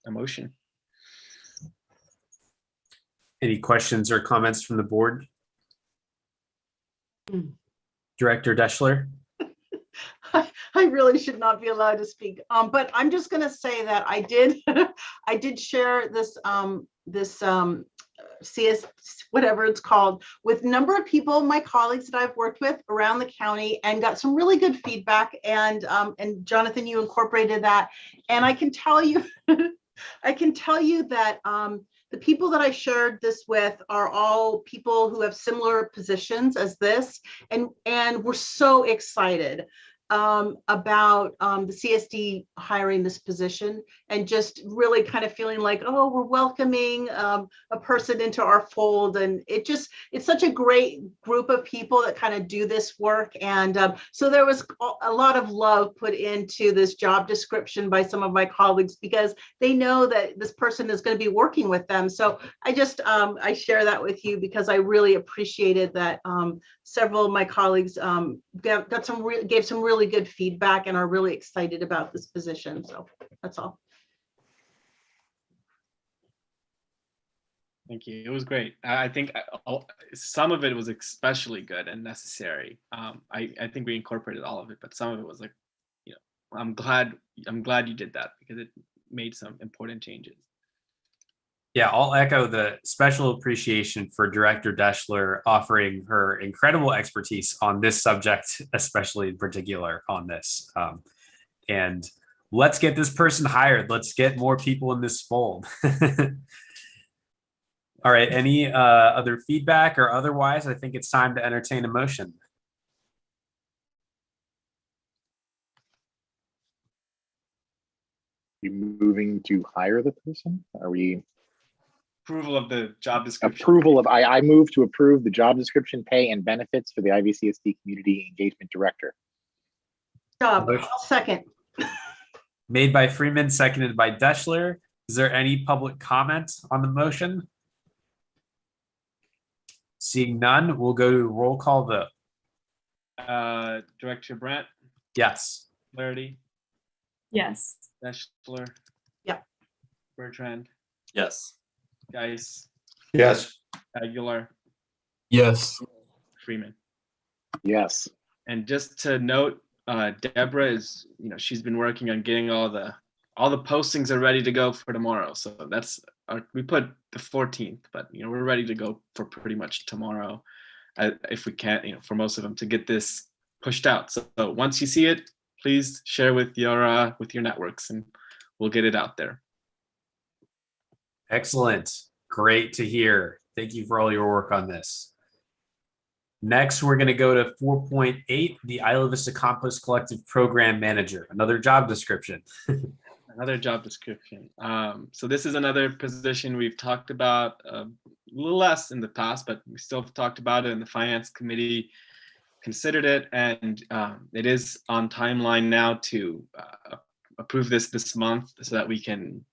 emotion. Any questions or comments from the board? Director Deschler? I really should not be allowed to speak, but I'm just going to say that I did I did share this CS, whatever it's called, with a number of people, my colleagues that I've worked with around the county, and got some really good feedback. And Jonathan, you incorporated that, and I can tell you that the people that I shared this with are all people who have similar positions as this, and we're so excited about the CSD hiring this position, and just really kind of feeling like, oh, we're welcoming a person into our fold. And it's such a great group of people that kind of do this work. And so there was a lot of love put into this job description by some of my colleagues, because they know that this person is going to be working with them. So I just I share that with you because I really appreciated that several of my colleagues gave some really good feedback and are really excited about this position. So that's all. Thank you. It was great. I think some of it was especially good and necessary. I think we incorporated all of it, but some of it was like, I'm glad you did that, because it made some important changes. Yeah, I'll echo the special appreciation for Director Deschler offering her incredible expertise on this subject, especially in particular on this. And let's get this person hired. Let's get more people in this fold. All right, any other feedback or otherwise? I think it's time to entertain a motion. You moving to hire the person? Are we? Approval of the job description. I move to approve the job description, pay, and benefits for the IVCSD Community Engagement Director. I'll second. Made by Freeman, seconded by Deschler. Is there any public comment on the motion? Seeing none, we'll go to roll call vote. Director Brandt? Yes. Flaherty? Yes. Deschler? Yeah. Bertrand? Yes. Geis? Yes. Aguilar? Yes. Freeman? Yes. And just to note, Deborah is, she's been working on getting all the postings are ready to go for tomorrow. So that's we put the 14th, but we're ready to go for pretty much tomorrow, if we can, for most of them, to get this pushed out. So once you see it, please share with your networks, and we'll get it out there. Excellent. Great to hear. Thank you for all your work on this. Next, we're going to go to 4.8, the Isla Vista Compost Collective Program Manager, another job description. Another job description. So this is another position we've talked about a little less in the past, but we still have talked about it, and the Finance Committee considered it, and it is on timeline now to approve this month so that we can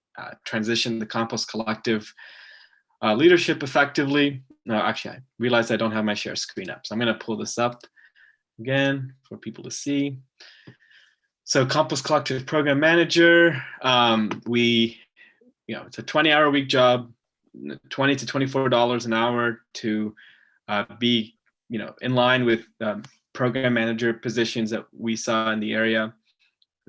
transition the Compost Collective leadership effectively. No, actually, I realized I don't have my share screen up, so I'm going to pull this up again for people to see. So Compost Collective Program Manager, it's a 20-hour-a-week job, $20 to $24 an hour to be, in line with program manager positions that we saw in the area.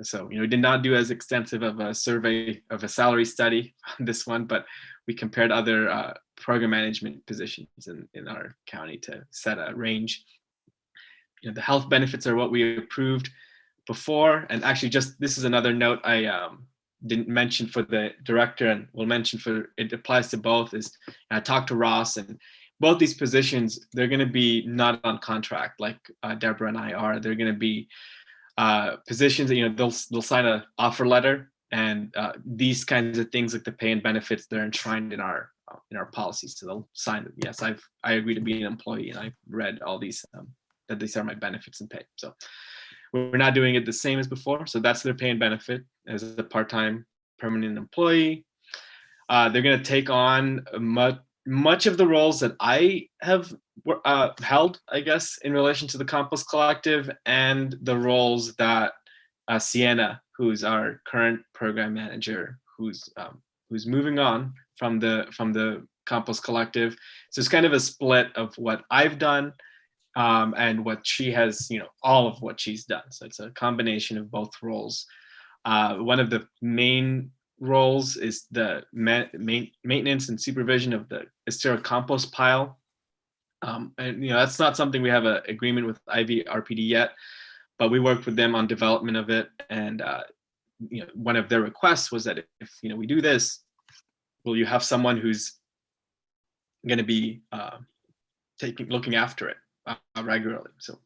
So, we did not do as extensive of a survey of a salary study on this one, but we compared other program management positions in our county to set a range. The health benefits are what we approved before. And actually, just this is another note I didn't mention for the director, and will mention for, it applies to both, is I talked to Ross, and both these positions, they're going to be not on contract like Deborah and I are. They're going to be positions that, they'll sign an offer letter, and these kinds of things like the pay and benefits, they're enshrined in our policies. So they'll sign it. Yes, I agree to be an employee, and I've read all these, that these are my benefits and pay. So we're not doing it the same as before. So that's their pay and benefit as a part-time permanent employee. They're going to take on much of the roles that I have held, I guess, in relation to the Compost Collective, and the roles that Sienna, who's our current program manager, who's moving on from the Compost Collective. So it's kind of a split of what I've done and what she has, all of what she's done. So it's a combination of both roles. One of the main roles is the maintenance and supervision of the Estero compost pile. And that's not something we have an agreement with IVRPD yet, but we worked with them on development of it. And one of their requests was that if we do this, will you have someone who's going to be looking after it regularly? So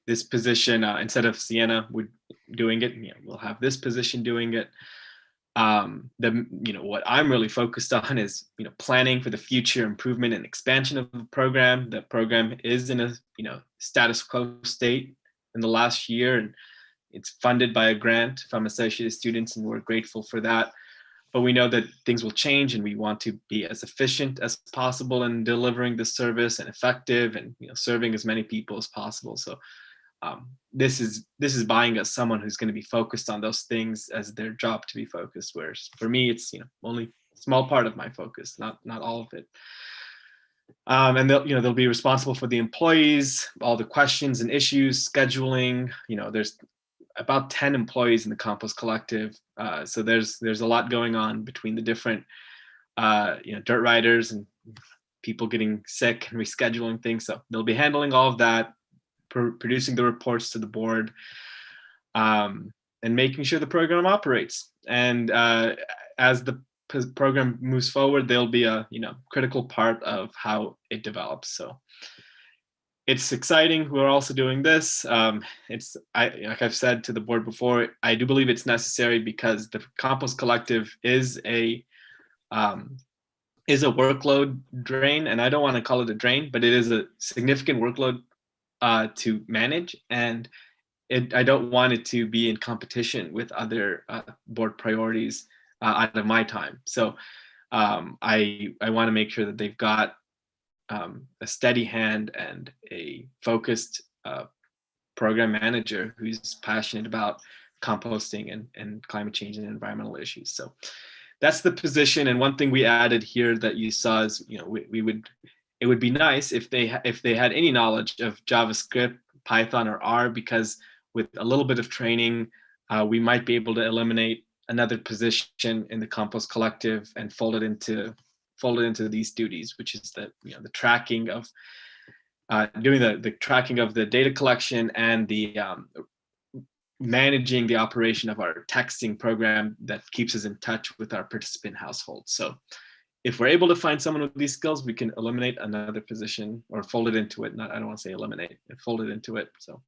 this position, instead of Sienna doing it, we'll have this position doing it. What I'm really focused on is planning for the future improvement and expansion of the program. The program is in a status quo state in the last year, and it's funded by a grant from associated students, and we're grateful for that. But we know that things will change, and we want to be as efficient as possible in delivering the service, and effective, and serving as many people as possible. So this is buying us someone who's going to be focused on those things as their job to be focused. Whereas for me, it's only a small part of my focus, not all of it. And they'll be responsible for the employees, all the questions and issues, scheduling. There's about 10 employees in the Compost Collective, so there's a lot going on between the different dirt riders and people getting sick and rescheduling things. So they'll be handling all of that, producing the reports to the board, and making sure the program operates. And as the program moves forward, they'll be a critical part of how it develops. So it's exciting. We're also doing this. Like I've said to the board before, I do believe it's necessary because the Compost Collective is a workload drain, and I don't want to call it a drain, but it is a significant workload to manage, and I don't want it to be in competition with other board priorities out of my time. So I want to make sure that they've got a steady hand and a focused program manager who's passionate about composting and climate change and environmental issues. So that's the position. And one thing we added here that you saw is, it would be nice if they had any knowledge of JavaScript, Python, or R, because with a little bit of training, we might be able to eliminate another position in the Compost Collective and fold it into these duties, which is the tracking of doing the tracking of the data collection and the managing the operation of our texting program that keeps us in touch with our participant households. So if we're able to find someone with these skills, we can eliminate another position or fold it into it. I don't want to say eliminate, fold it into it. So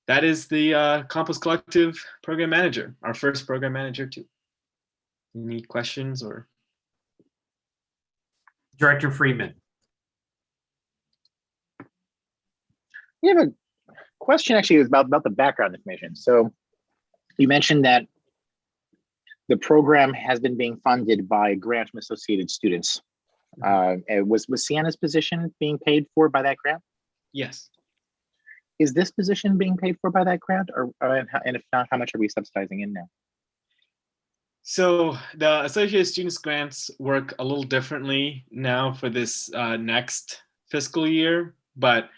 that is the Compost Collective program manager, our first program manager too. Any questions or? Director Friedman. We have a question actually about the background information. So you mentioned that the program has been being funded by a grant from associated students. Was Sienna's position being paid for by that grant? Yes. Is this position being paid for by that grant, and if not, how much are we subsidizing in now? So the associated students grants work a little differently now for this next fiscal year, but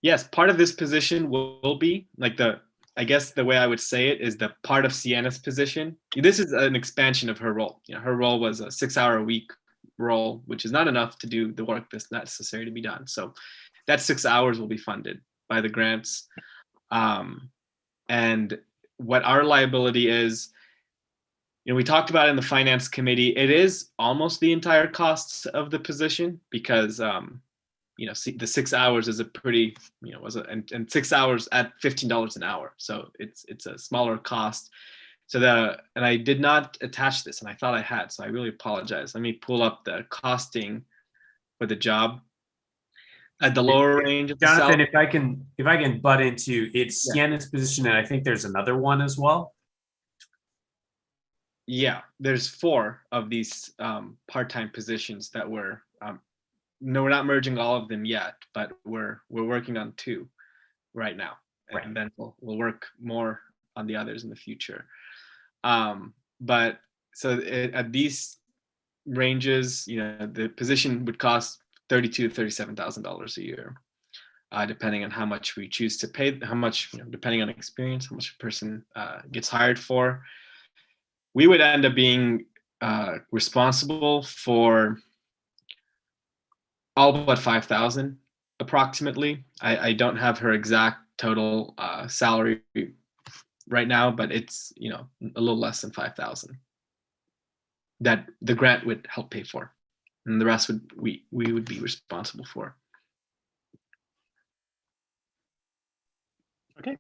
yes, part of this position will be like the I guess the way I would say it is the part of Sienna's position. This is an expansion of her role. Her role was a 6-hour-a-week role, which is not enough to do the work that's necessary to be done. So that 6 hours will be funded by the grants. And what our liability is, we talked about it in the finance committee. It is almost the entire cost of the position because the 6 hours is a pretty, and 6 hours at $15 an hour. So it's a smaller cost. And I did not attach this, and I thought I had, so I really apologize. Let me pull up the costing for the job. At the lower range of Jonathan, the if I can butt into it's Sienna's position, and I think there's another one as well. Yeah, there's 4 of these part-time positions that we're no, we're not merging all of them yet, but we're working on 2 right now, and then we'll work more on the others in the future. But so at these ranges, the position would cost $32,000 to $37,000 a year, depending on how much we choose to pay, how much, depending on experience, how much a person gets hired for. We would end up being responsible for all but 5,000 approximately. I don't have her exact total salary right now, but it's a little less than 5,000 that the grant would help pay for, and the rest we would be responsible for. Okay.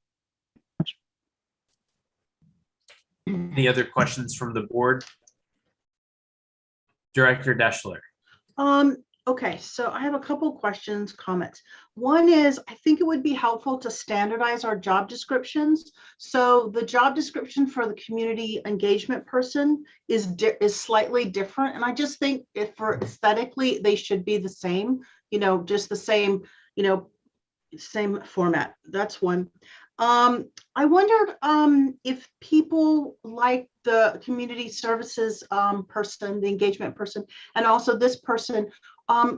Any other questions from the board? Director Deschler. Okay, so I have a couple questions, comments. One is, I think it would be helpful to standardize our job descriptions. So the job description for the community engagement person is slightly different. And I just think if for aesthetically, they should be the same, just the same, same format. That's one. I wondered if people like the community services person, the engagement person, and also this person,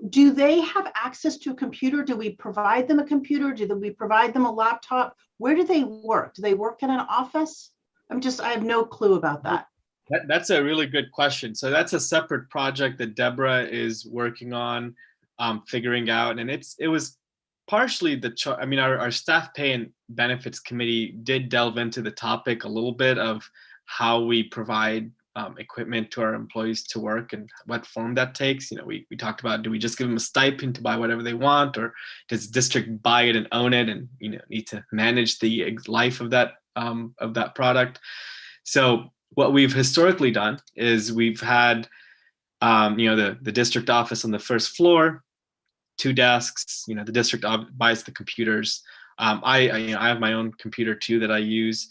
do they have access to a computer? Do we provide them a computer? Do we provide them a laptop? Where do they work? Do they work in an office? I have no clue about that. That's a really good question. So that's a separate project that Deborah is working on, figuring out, and it was partially our staff pay and benefits committee did delve into the topic a little bit of how we provide equipment to our employees to work and what form that takes. We talked about, do we just give them a stipend to buy whatever they want, or does the district buy it and own it and need to manage the life of that product? So what we've historically done is we've had the district office on the first floor, 2 desks. The district buys the computers. I have my own computer too that I use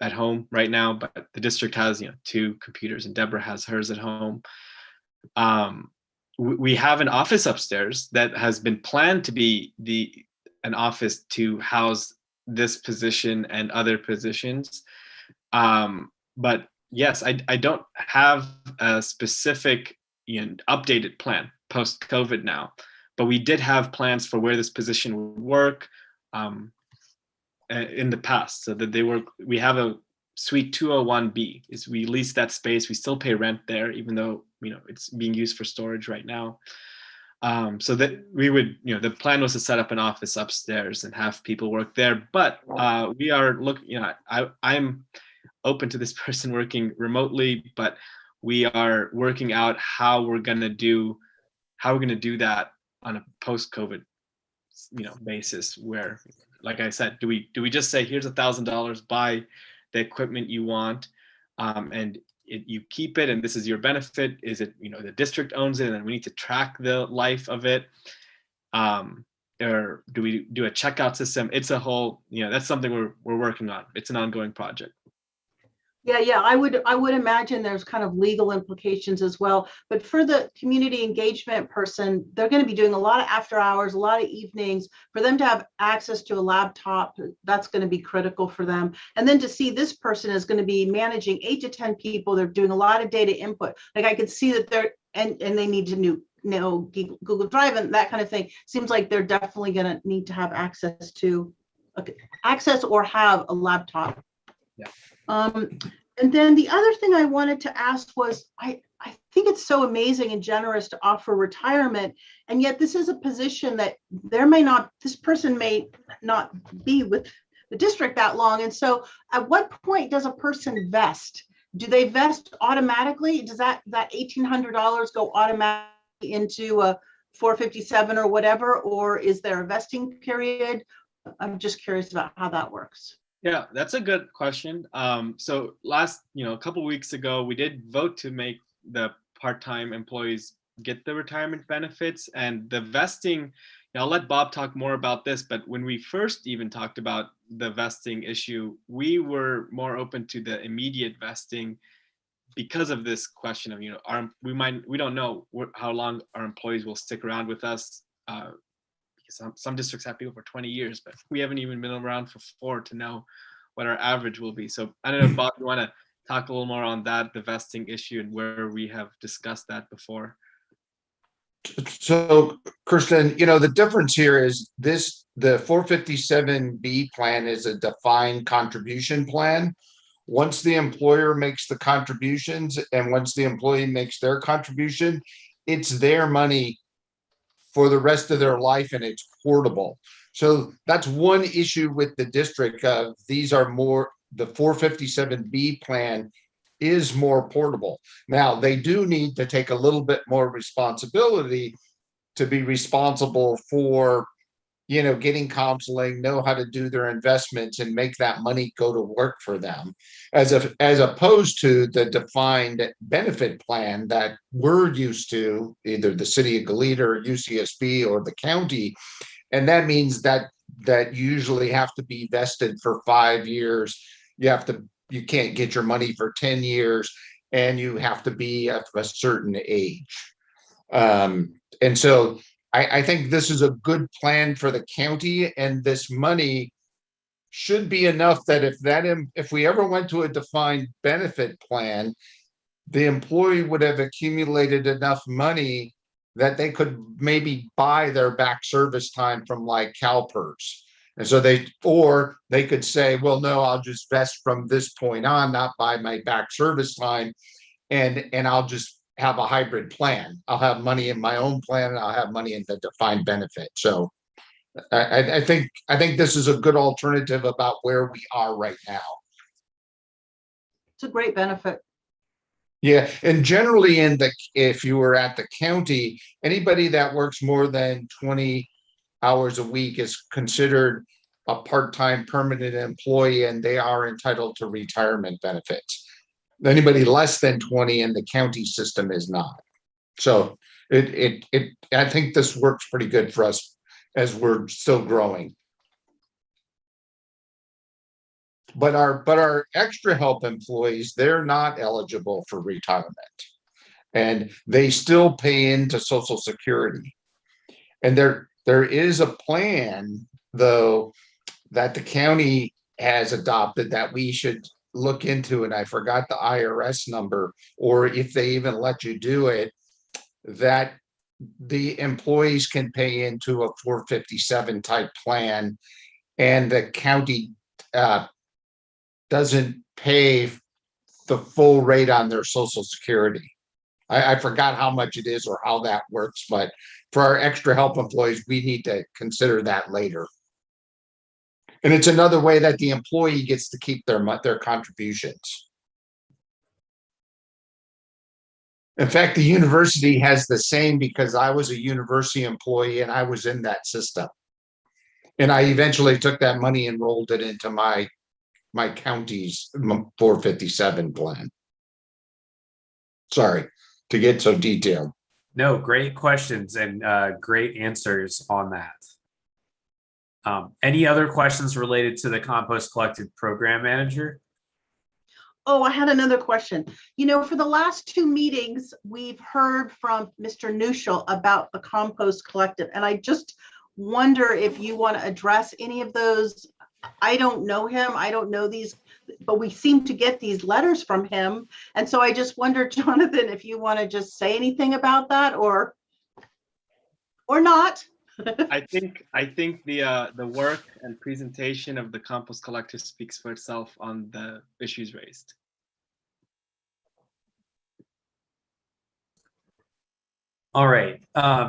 at home right now, but the district has 2 computers, and Deborah has hers at home. We have an office upstairs that has been planned to be an office to house this position and other positions. But yes, I don't have a specific updated plan post-COVID now, but we did have plans for where this position would work in the past, so that we have a suite 201B. Is we lease that space, we still pay rent there, even though it's being used for storage right now. So that we would, the plan was to set up an office upstairs and have people work there. But we are looking, I'm open to this person working remotely, but we are working out how we're going to do that on a post-COVID, basis, where, like I said, do we just say, here's $1,000, buy the equipment you want, and you keep it, and this is your benefit? Is it, the district owns it and we need to track the life of it? Or do we do a checkout system? It's a whole, that's something we're working on. It's an ongoing project. Yeah, I would imagine there's kind of legal implications as well. But for the community engagement person, they're going to be doing a lot of after hours, a lot of evenings. For them to have access to a laptop, that's going to be critical for them. And then to see this person is going to be managing 8 to 10 people. They're doing a lot of data input. Like I could see that they're, and they need to know Google Drive and that kind of thing. Seems like they're definitely going to need to have access to access or have a laptop. Yeah. And then the other thing I wanted to ask was, I think it's so amazing and generous to offer retirement, and yet this is a position that this person may not be with the district that long. And so at what point does a person vest? Do they vest automatically? Does that $1,800 go automatically into a 457 or whatever, or is there a vesting period? I'm just curious about how that works. Yeah, that's a good question. So a couple weeks ago, we did vote to make the part-time employees get the retirement benefits, and the vesting. I'll let Bob talk more about this, but when we first even talked about the vesting issue, we were more open to the immediate vesting because of this question of, we don't know how long our employees will stick around with us. Some districts have people for 20 years, but we haven't even been around for 4 to know what our average will be. So I don't know, Bob, you want to talk a little more on that, the vesting issue, and where we have discussed that before? So, Kirsten, the difference here is the 457B plan is a defined contribution plan. Once the employer makes the contributions and once the employee makes their contribution, it's their money for the rest of their life, and it's portable. So that's one issue with the district. The 457B plan is more portable. Now, they do need to take a little bit more responsibility to be responsible for, getting counseling, know how to do their investments, and make that money go to work for them, as opposed to the defined benefit plan that we're used to, either the city of Goleta or UCSB or the county. And that means that you usually have to be vested for 5 years. You can't get your money for 10 years, and you have to be of a certain age. And so I think this is a good plan for the county, and this money should be enough that if we ever went to a defined benefit plan, the employee would have accumulated enough money that they could maybe buy their back service time from like CalPERS. And so they could say, well, no, I'll just vest from this point on, not buy my back service time. And I'll just have a hybrid plan. I'll have money in my own plan, and I'll have money in the defined benefit. So I think this is a good alternative about where we are right now. It's a great benefit. Yeah, and generally if you were at the county, anybody that works more than 20 hours a week is considered a part-time permanent employee, and they are entitled to retirement benefits. Anybody less than 20 in the county system is not. So I think this works pretty good for us as we're still growing. But our extra help employees, they're not eligible for retirement, and they still pay into Social Security. And there is a plan, though, that the county has adopted that we should look into, and I forgot the IRS number, or if they even let you do it, that the employees can pay into a 457 type plan, and the county doesn't pay the full rate on their Social Security. I forgot how much it is or how that works, but for our extra help employees, we need to consider that later. And it's another way that the employee gets to keep their contributions. In fact, the university has the same, because I was a university employee and I was in that system. And I eventually took that money and rolled it into my county's 457 plan. Sorry to get so detailed. No, great questions and great answers on that. Any other questions related to the Compost Collective Program Manager? Oh, I had another question. For the last 2 meetings, we've heard from Mr. Nuschel about the Compost Collective, and I just wonder if you want to address any of those. I don't know him. I don't know these, but we seem to get these letters from him. And so I just wonder, Jonathan, if you want to just say anything about that or not. I think the work and presentation of the Compost Collective speaks for itself on the issues raised. All right.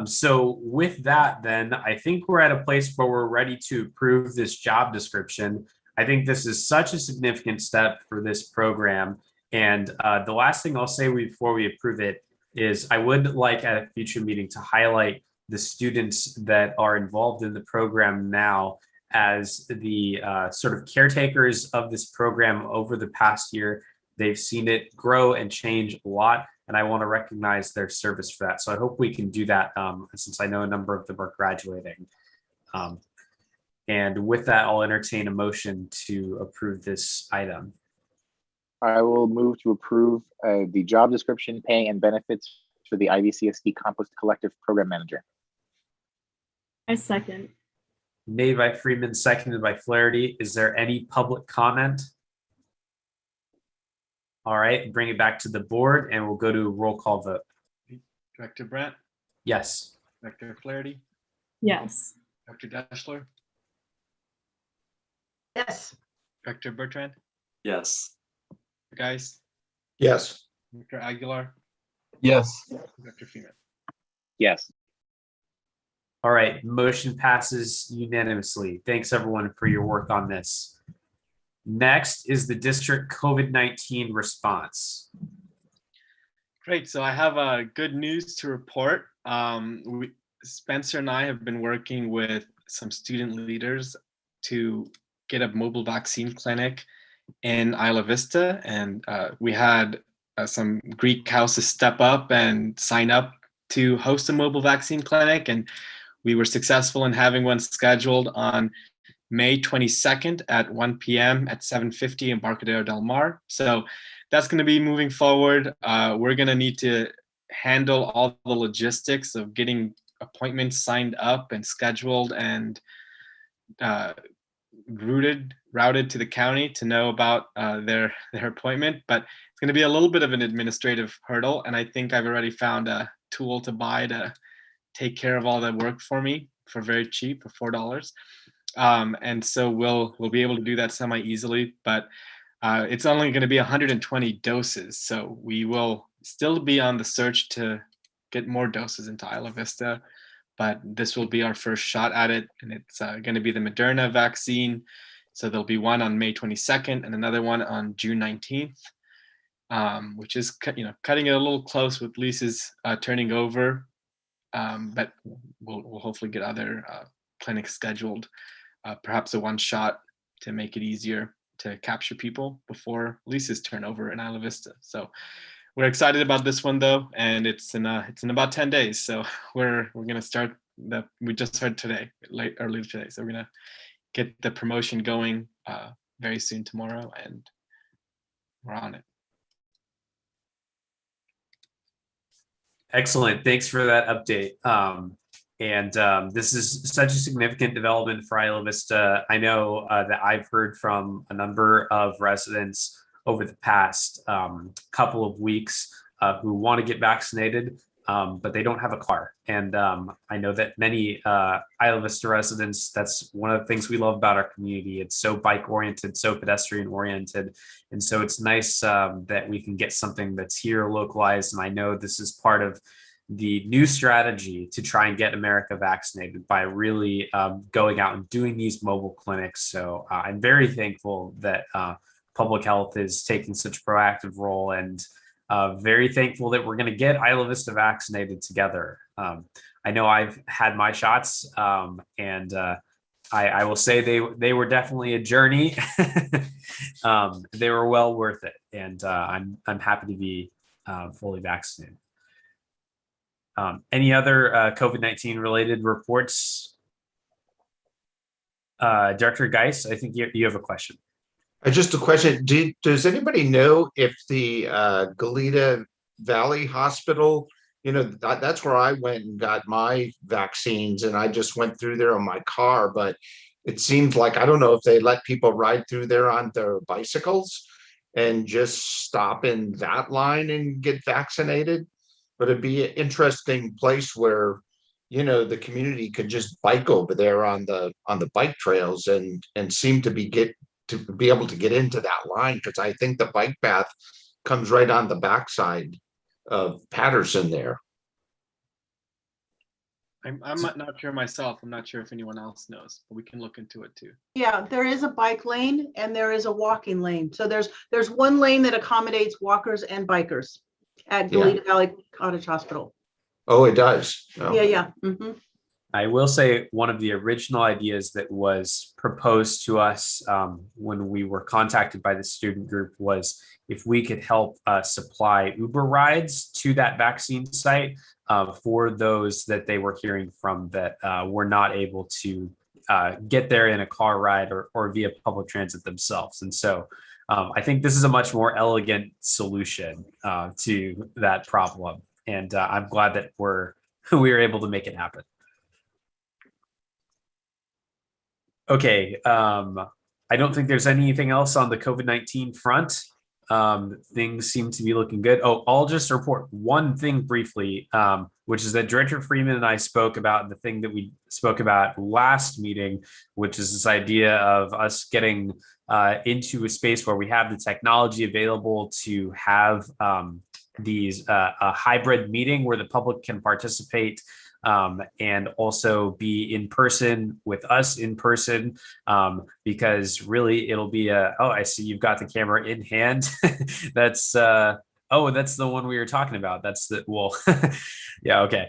So with that, then I think we're at a place where we're ready to approve this job description. I think this is such a significant step for this program. And the last thing I'll say before we approve it is I would like at a future meeting to highlight the students that are involved in the program now as the sort of caretakers of this program over the past year. They've seen it grow and change a lot, and I want to recognize their service for that. So I hope we can do that since I know a number of them are graduating. And with that, I'll entertain a motion to approve this item. I will move to approve the job description, pay, and benefits for the IVCSD Compost Collective Program Manager. I second. Made by Freeman, seconded by Flaherty. Is there any public comment? All right, bring it back to the board and we'll go to a roll call vote. Director Brandt, Yes. Director Flaherty, Yes. Dr. Dashler, Yes. Director Bertrand, Yes. Geis, Yes. Dr. Aguilar, Yes. Dr. Freeman. Yes. All right, motion passes unanimously. Thanks everyone for your work on this. Next is the district COVID-19 response. Great. So I have good news to report. Spencer and I have been working with some student leaders to get a mobile vaccine clinic in Isla Vista. And we had some Greek houses step up and sign up to host a mobile vaccine clinic. And we were successful in having one scheduled on May 22nd at 1 p.m. at 750 in Barcadero del Mar. So that's going to be moving forward. We're going to need to handle all the logistics of getting appointments signed up and scheduled and routed to the county to know about their appointment. But it's going to be a little bit of an administrative hurdle. And I think I've already found a tool to buy to take care of all that work for me for very cheap, for $4. And so we'll be able to do that semi-easily, but it's only going to be 120 doses. So we will still be on the search to get more doses into Isla Vista, but this will be our first shot at it. And it's going to be the Moderna vaccine. So there'll be one on May 22nd and another one on June 19th, which is cutting it a little close with leases turning over. But we'll hopefully get other clinics scheduled, perhaps a one shot to make it easier to capture people before leases turn over in Isla Vista. So we're excited about this one though, and it's in about 10 days. So we're gonna start we just heard today, earlier today. So we're gonna get the promotion going very soon tomorrow, and we're on it. Excellent. Thanks for that update. This is such a significant development for Isla Vista. I know that I've heard from a number of residents over the past couple of weeks who want to get vaccinated, but they don't have a car. And I know that many Isla Vista residents, that's one of the things we love about our community. It's so bike oriented, so pedestrian oriented. And so it's nice that we can get something that's here localized. And I know this is part of the new strategy to try and get America vaccinated by really going out and doing these mobile clinics. So I'm very thankful that public health is taking such a proactive role, and very thankful that we're going to get Isla Vista vaccinated together. I know I've had my shots, and I will say they were definitely a journey. They were well worth it, and I'm happy to be fully vaccinated. Any other COVID-19 related reports? Director Geis, I think you have a question. Just a question. Does anybody know if the Goleta Valley Hospital, that's where I went and got my vaccines, and I just went through there on my car, but it seems like, I don't know if they let people ride through there on their bicycles and just stop in that line and get vaccinated. But it'd be an interesting place where the community could just bike over there on the bike trails and seem to be able to get into that line, because I think the bike path comes right on the backside of Patterson there. I'm not sure myself. I'm not sure if anyone else knows, but we can look into it too. Yeah, there is a bike lane and there is a walking lane. So there's one lane that accommodates walkers and bikers at Goleta Valley Cottage Hospital. Oh, it does. Oh. Yeah. Mm-hmm. I will say one of the original ideas that was proposed to us when we were contacted by the student group was if we could help supply Uber rides to that vaccine site for those that they were hearing from that were not able to get there in a car ride or via public transit themselves. And so I think this is a much more elegant solution to that problem. And I'm glad that we were able to make it happen. Okay, I don't think there's anything else on the COVID-19 front. Things seem to be looking good. Oh, I'll just report one thing briefly, which is that Director Freeman and I spoke about the thing that we spoke about last meeting, which is this idea of us getting into a space where we have the technology available to have a hybrid meeting where the public can participate and also be in person with us in person, because really it'll be I see you've got the camera in hand. That's that's the one we were talking about. That's the, well, yeah, okay.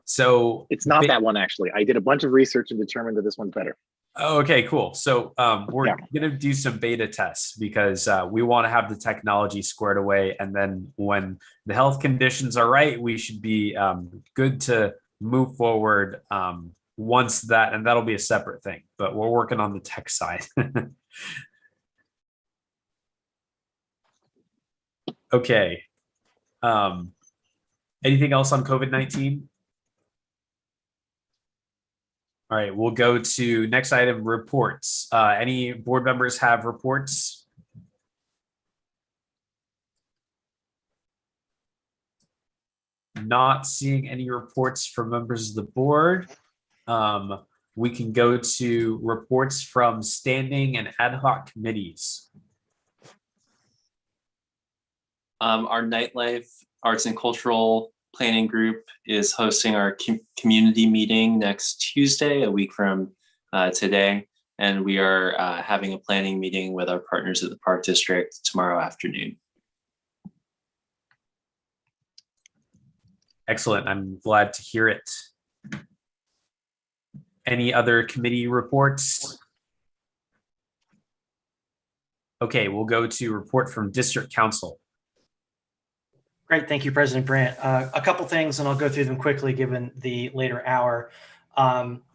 So it's not that one, actually. I did a bunch of research and determined that this one's better. Okay, cool. So we're going to do some beta tests because we want to have the technology squared away. And then when the health conditions are right, we should be good to move forward once that, and that'll be a separate thing, but we're working on the tech side. Okay. Anything else on COVID-19? All right, we'll go to next item, reports. Any board members have reports? Not seeing any reports from members of the board. We can go to reports from standing and ad hoc committees. Our nightlife, arts and cultural planning group is hosting our community meeting next Tuesday, a week from today. And we are having a planning meeting with our partners at the Park District tomorrow afternoon. Excellent. I'm glad to hear it. Any other committee reports? Okay, we'll go to report from District Council. Great, thank you, President Brandt. A couple things, and I'll go through them quickly given the later hour.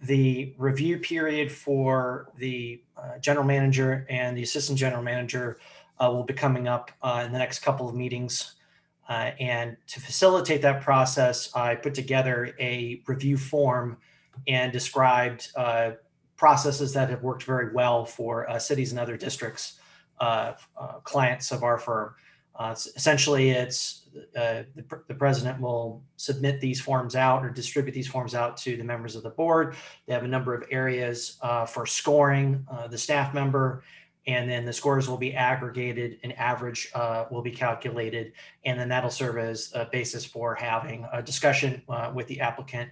The review period for the general manager and the assistant general manager will be coming up in the next couple of meetings. And to facilitate that process, I put together a review form and described processes that have worked very well for cities and other districts, clients of our firm. Essentially, it's the president will submit these forms out or distribute these forms out to the members of the board. They have a number of areas for scoring the staff member, and then the scores will be aggregated and average will be calculated. And then that'll serve as a basis for having a discussion with the applicant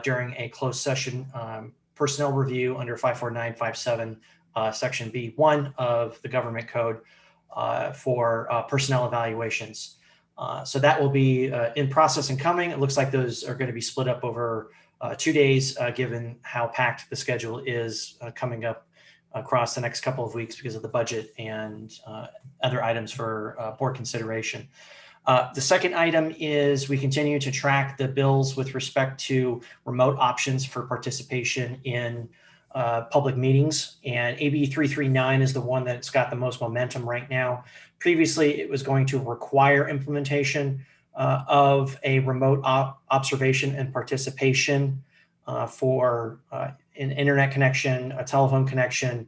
during a closed session personnel review under 54957 section B1 of the government code for personnel evaluations. So that will be in process and coming. It looks like those are going to be split up over 2 days, given how packed the schedule is coming up across the next couple of weeks because of the budget and other items for board consideration. The second item is we continue to track the bills with respect to remote options for participation in public meetings, and AB 339 is the one that's got the most momentum right now. Previously, it was going to require implementation of a remote observation and participation for an internet connection, a telephone connection,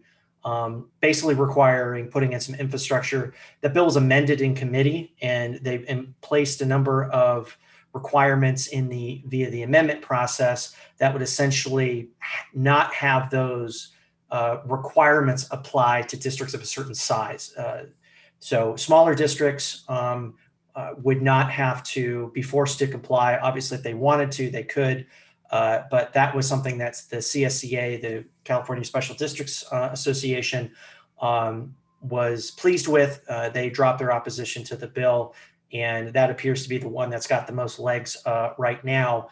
basically requiring putting in some infrastructure. The bill was amended in committee, and they've placed a number of requirements via the amendment process that would essentially not have those requirements apply to districts of a certain size. So smaller districts would not have to be forced to comply. Obviously, if they wanted to, they could. But that was something that's the CSCA, the California Special Districts Association, was pleased with. They dropped their opposition to the bill, and that appears to be the one that's got the most legs right now.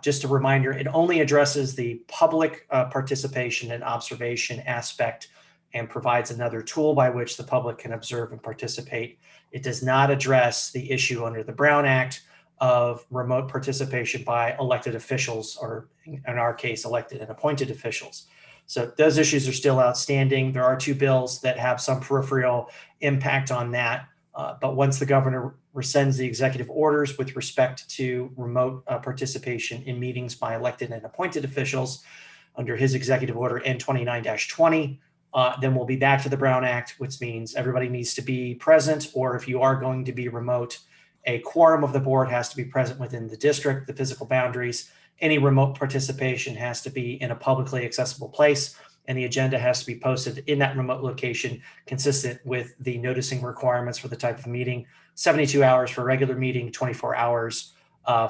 Just a reminder, it only addresses the public participation and observation aspect and provides another tool by which the public can observe and participate. It does not address the issue under the Brown Act of remote participation by elected officials, or in our case, elected and appointed officials. So those issues are still outstanding. There are two bills that have some peripheral impact on that. But once the governor rescinds the executive orders with respect to remote participation in meetings by elected and appointed officials under his executive order N29-20, then we'll be back to the Brown Act, which means everybody needs to be present, or if you are going to be remote, a quorum of the board has to be present within the district, the physical boundaries. Any remote participation has to be in a publicly accessible place, and the agenda has to be posted in that remote location consistent with the noticing requirements for the type of meeting, 72 hours for a regular meeting, 24 hours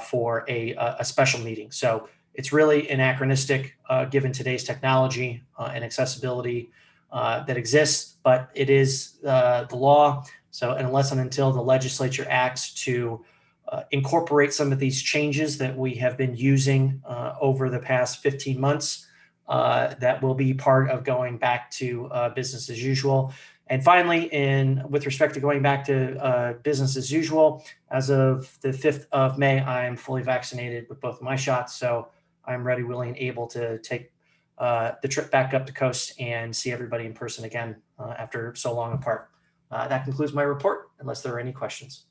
for a special meeting. So it's really anachronistic given today's technology and accessibility that exists, but it is the law. So unless and until the legislature acts to incorporate some of these changes that we have been using over the past 15 months, that will be part of going back to business as usual. And finally, with respect to going back to business as usual, as of the 5th of May, I am fully vaccinated with both of my shots. So I'm ready, willing, and able to take the trip back up the coast and see everybody in person again after so long apart. That concludes my report, unless there are any questions.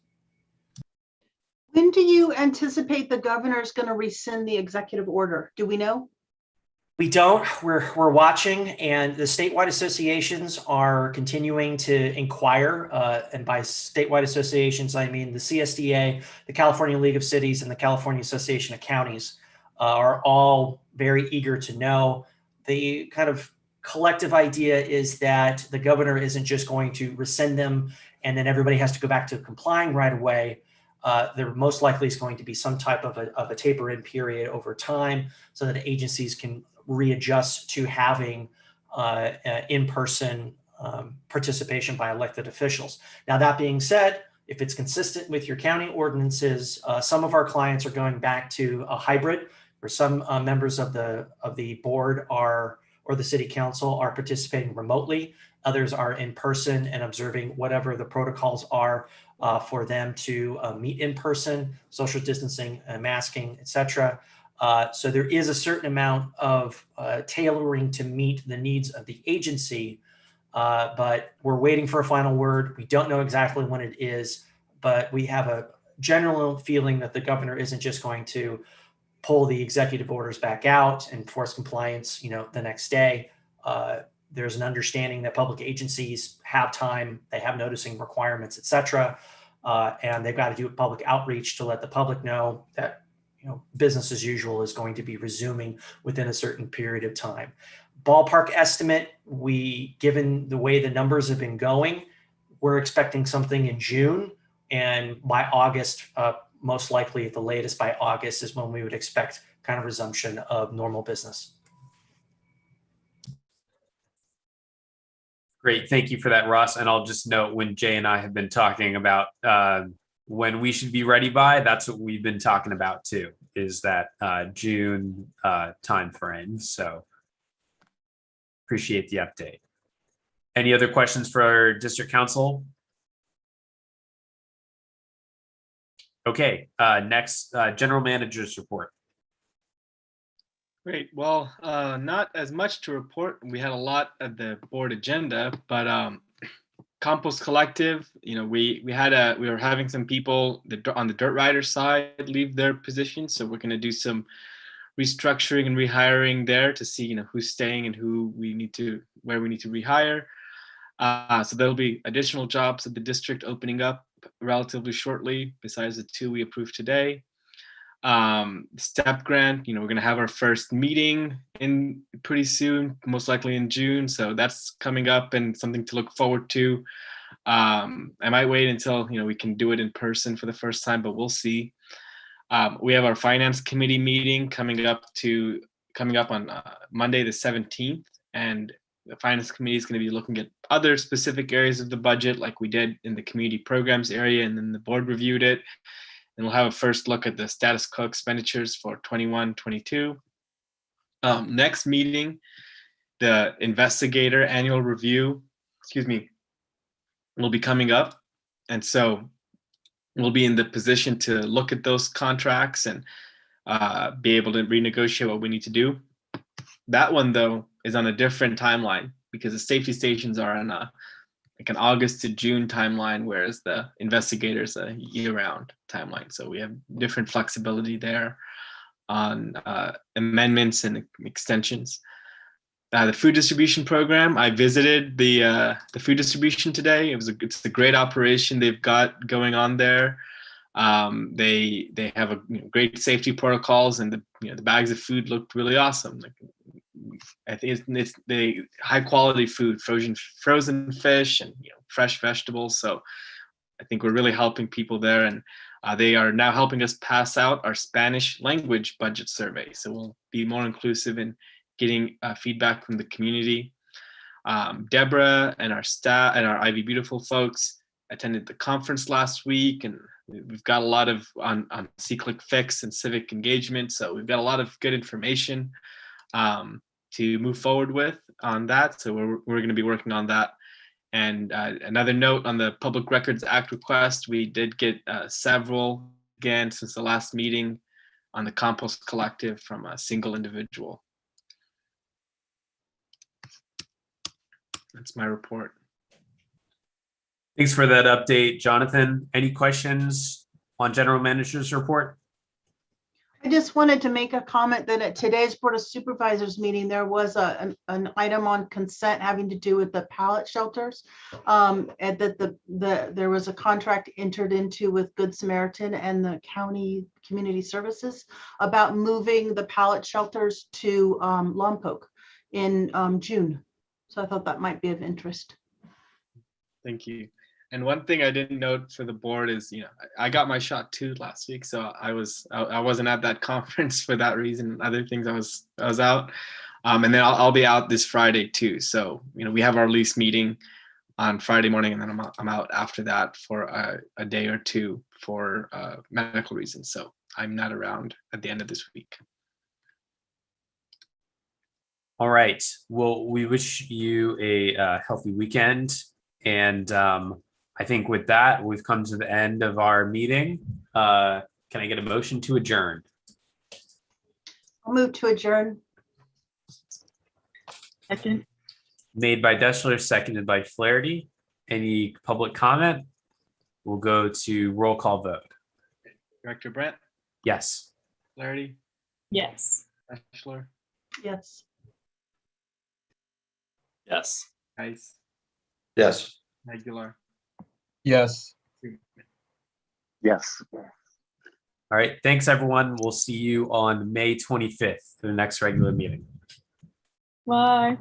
When do you anticipate the governor is going to rescind the executive order? Do we know? We don't. We're watching, and the statewide associations are continuing to inquire. And by statewide associations, I mean the CSDA, the California League of Cities, and the California Association of Counties are all very eager to know. The kind of collective idea is that the governor isn't just going to rescind them and then everybody has to go back to complying right away. There most likely is going to be some type of a taper-in period over time so that agencies can readjust to having in-person participation by elected officials. Now, that being said, if it's consistent with your county ordinances, some of our clients are going back to a hybrid, where some members of the board or the city council are participating remotely. Others are in person and observing whatever the protocols are for them to meet in person, social distancing, masking, etc. So there is a certain amount of tailoring to meet the needs of the agency, but we're waiting for a final word. We don't know exactly when it is, but we have a general feeling that the governor isn't just going to pull the executive orders back out and force compliance, the next day. There's an understanding that public agencies have time, they have noticing requirements, et cetera, and they've got to do public outreach to let the public know that business as usual is going to be resuming within a certain period of time. Ballpark estimate, given the way the numbers have been going, we're expecting something in June, and by August, most likely at the latest by August is when we would expect kind of resumption of normal business. Great. Thank you for that, Ross. And I'll just note, when Jay and I have been talking about when we should be ready by, that's what we've been talking about too, is that June time frame. So appreciate the update. Any other questions for our district council? Okay, next, general manager's report. Great. Well, not as much to report. We had a lot at the board agenda, but Compost Collective, we were having some people on the Dirt Rider side leave their positions, so we're going to do some restructuring and rehiring there to see who's staying and where we need to rehire. So there'll be additional jobs at the district opening up relatively shortly, besides the 2 we approved today. STEP grant, we're going to have our first meeting in pretty soon, most likely in June. So that's coming up and something to look forward to. I might wait until, we can do it in person for the first time, but we'll see. We have our finance committee meeting coming up on Monday, the 17th. And the finance committee is going to be looking at other specific areas of the budget, like we did in the community programs area, and then the board reviewed it. And we'll have a first look at the status quo expenditures for 21-22. Next meeting, the investigator annual review, will be coming up. And so we'll be in the position to look at those contracts and be able to renegotiate what we need to do. That one, though, is on a different timeline because the safety stations are on an August to June timeline, whereas the investigators a year-round timeline. So we have different flexibility there on amendments and extensions. The food distribution program, I visited the food distribution today. It's a great operation they've got going on there. They have great safety protocols, and the bags of food looked really awesome. I think it's the high quality food, frozen fish and fresh vegetables. So I think we're really helping people there, and they are now helping us pass out our Spanish language budget survey. So we'll be more inclusive in getting feedback from the community. Deborah and our staff and our Ivy Beautiful folks attended the conference last week, and we've got a lot of on C-Click Fix and civic engagement. So we've got a lot of good information to move forward with on that. So we're going to be working on that. And another note on the Public Records Act request, we did get several, again, since the last meeting on the compost collective from a single individual. That's my report. Thanks for that update, Jonathan. Any questions on General Manager's report? I just wanted to make a comment that at today's Board of Supervisors meeting, there was an item on consent having to do with the pallet shelters. And that there was a contract entered into with Good Samaritan and the County Community Services about moving the pallet shelters to Lompoc in June. So I thought that might be of interest. Thank you. And one thing I didn't note for the board is, I got my shot too last week, so I wasn't at that conference for that reason. Other things I was out, and then I'll be out this Friday too. So we have our lease meeting on Friday morning, and then I'm out after that for a day or two for medical reasons. So I'm not around at the end of this week. All right. Well, we wish you a healthy weekend, and I think with that, we've come to the end of our meeting. Can I get a motion to adjourn? I'll move to adjourn. Second. Made by Deschler, seconded by Flaherty. Any public comment? We'll go to roll call vote. Director Brent? Yes. Flaherty? Yes. Deschler? Yes. Yes. Nice. Yes. Aguilar? Yes. Yes. All right. Thanks, everyone. We'll see you on May 25th for the next regular meeting. Bye.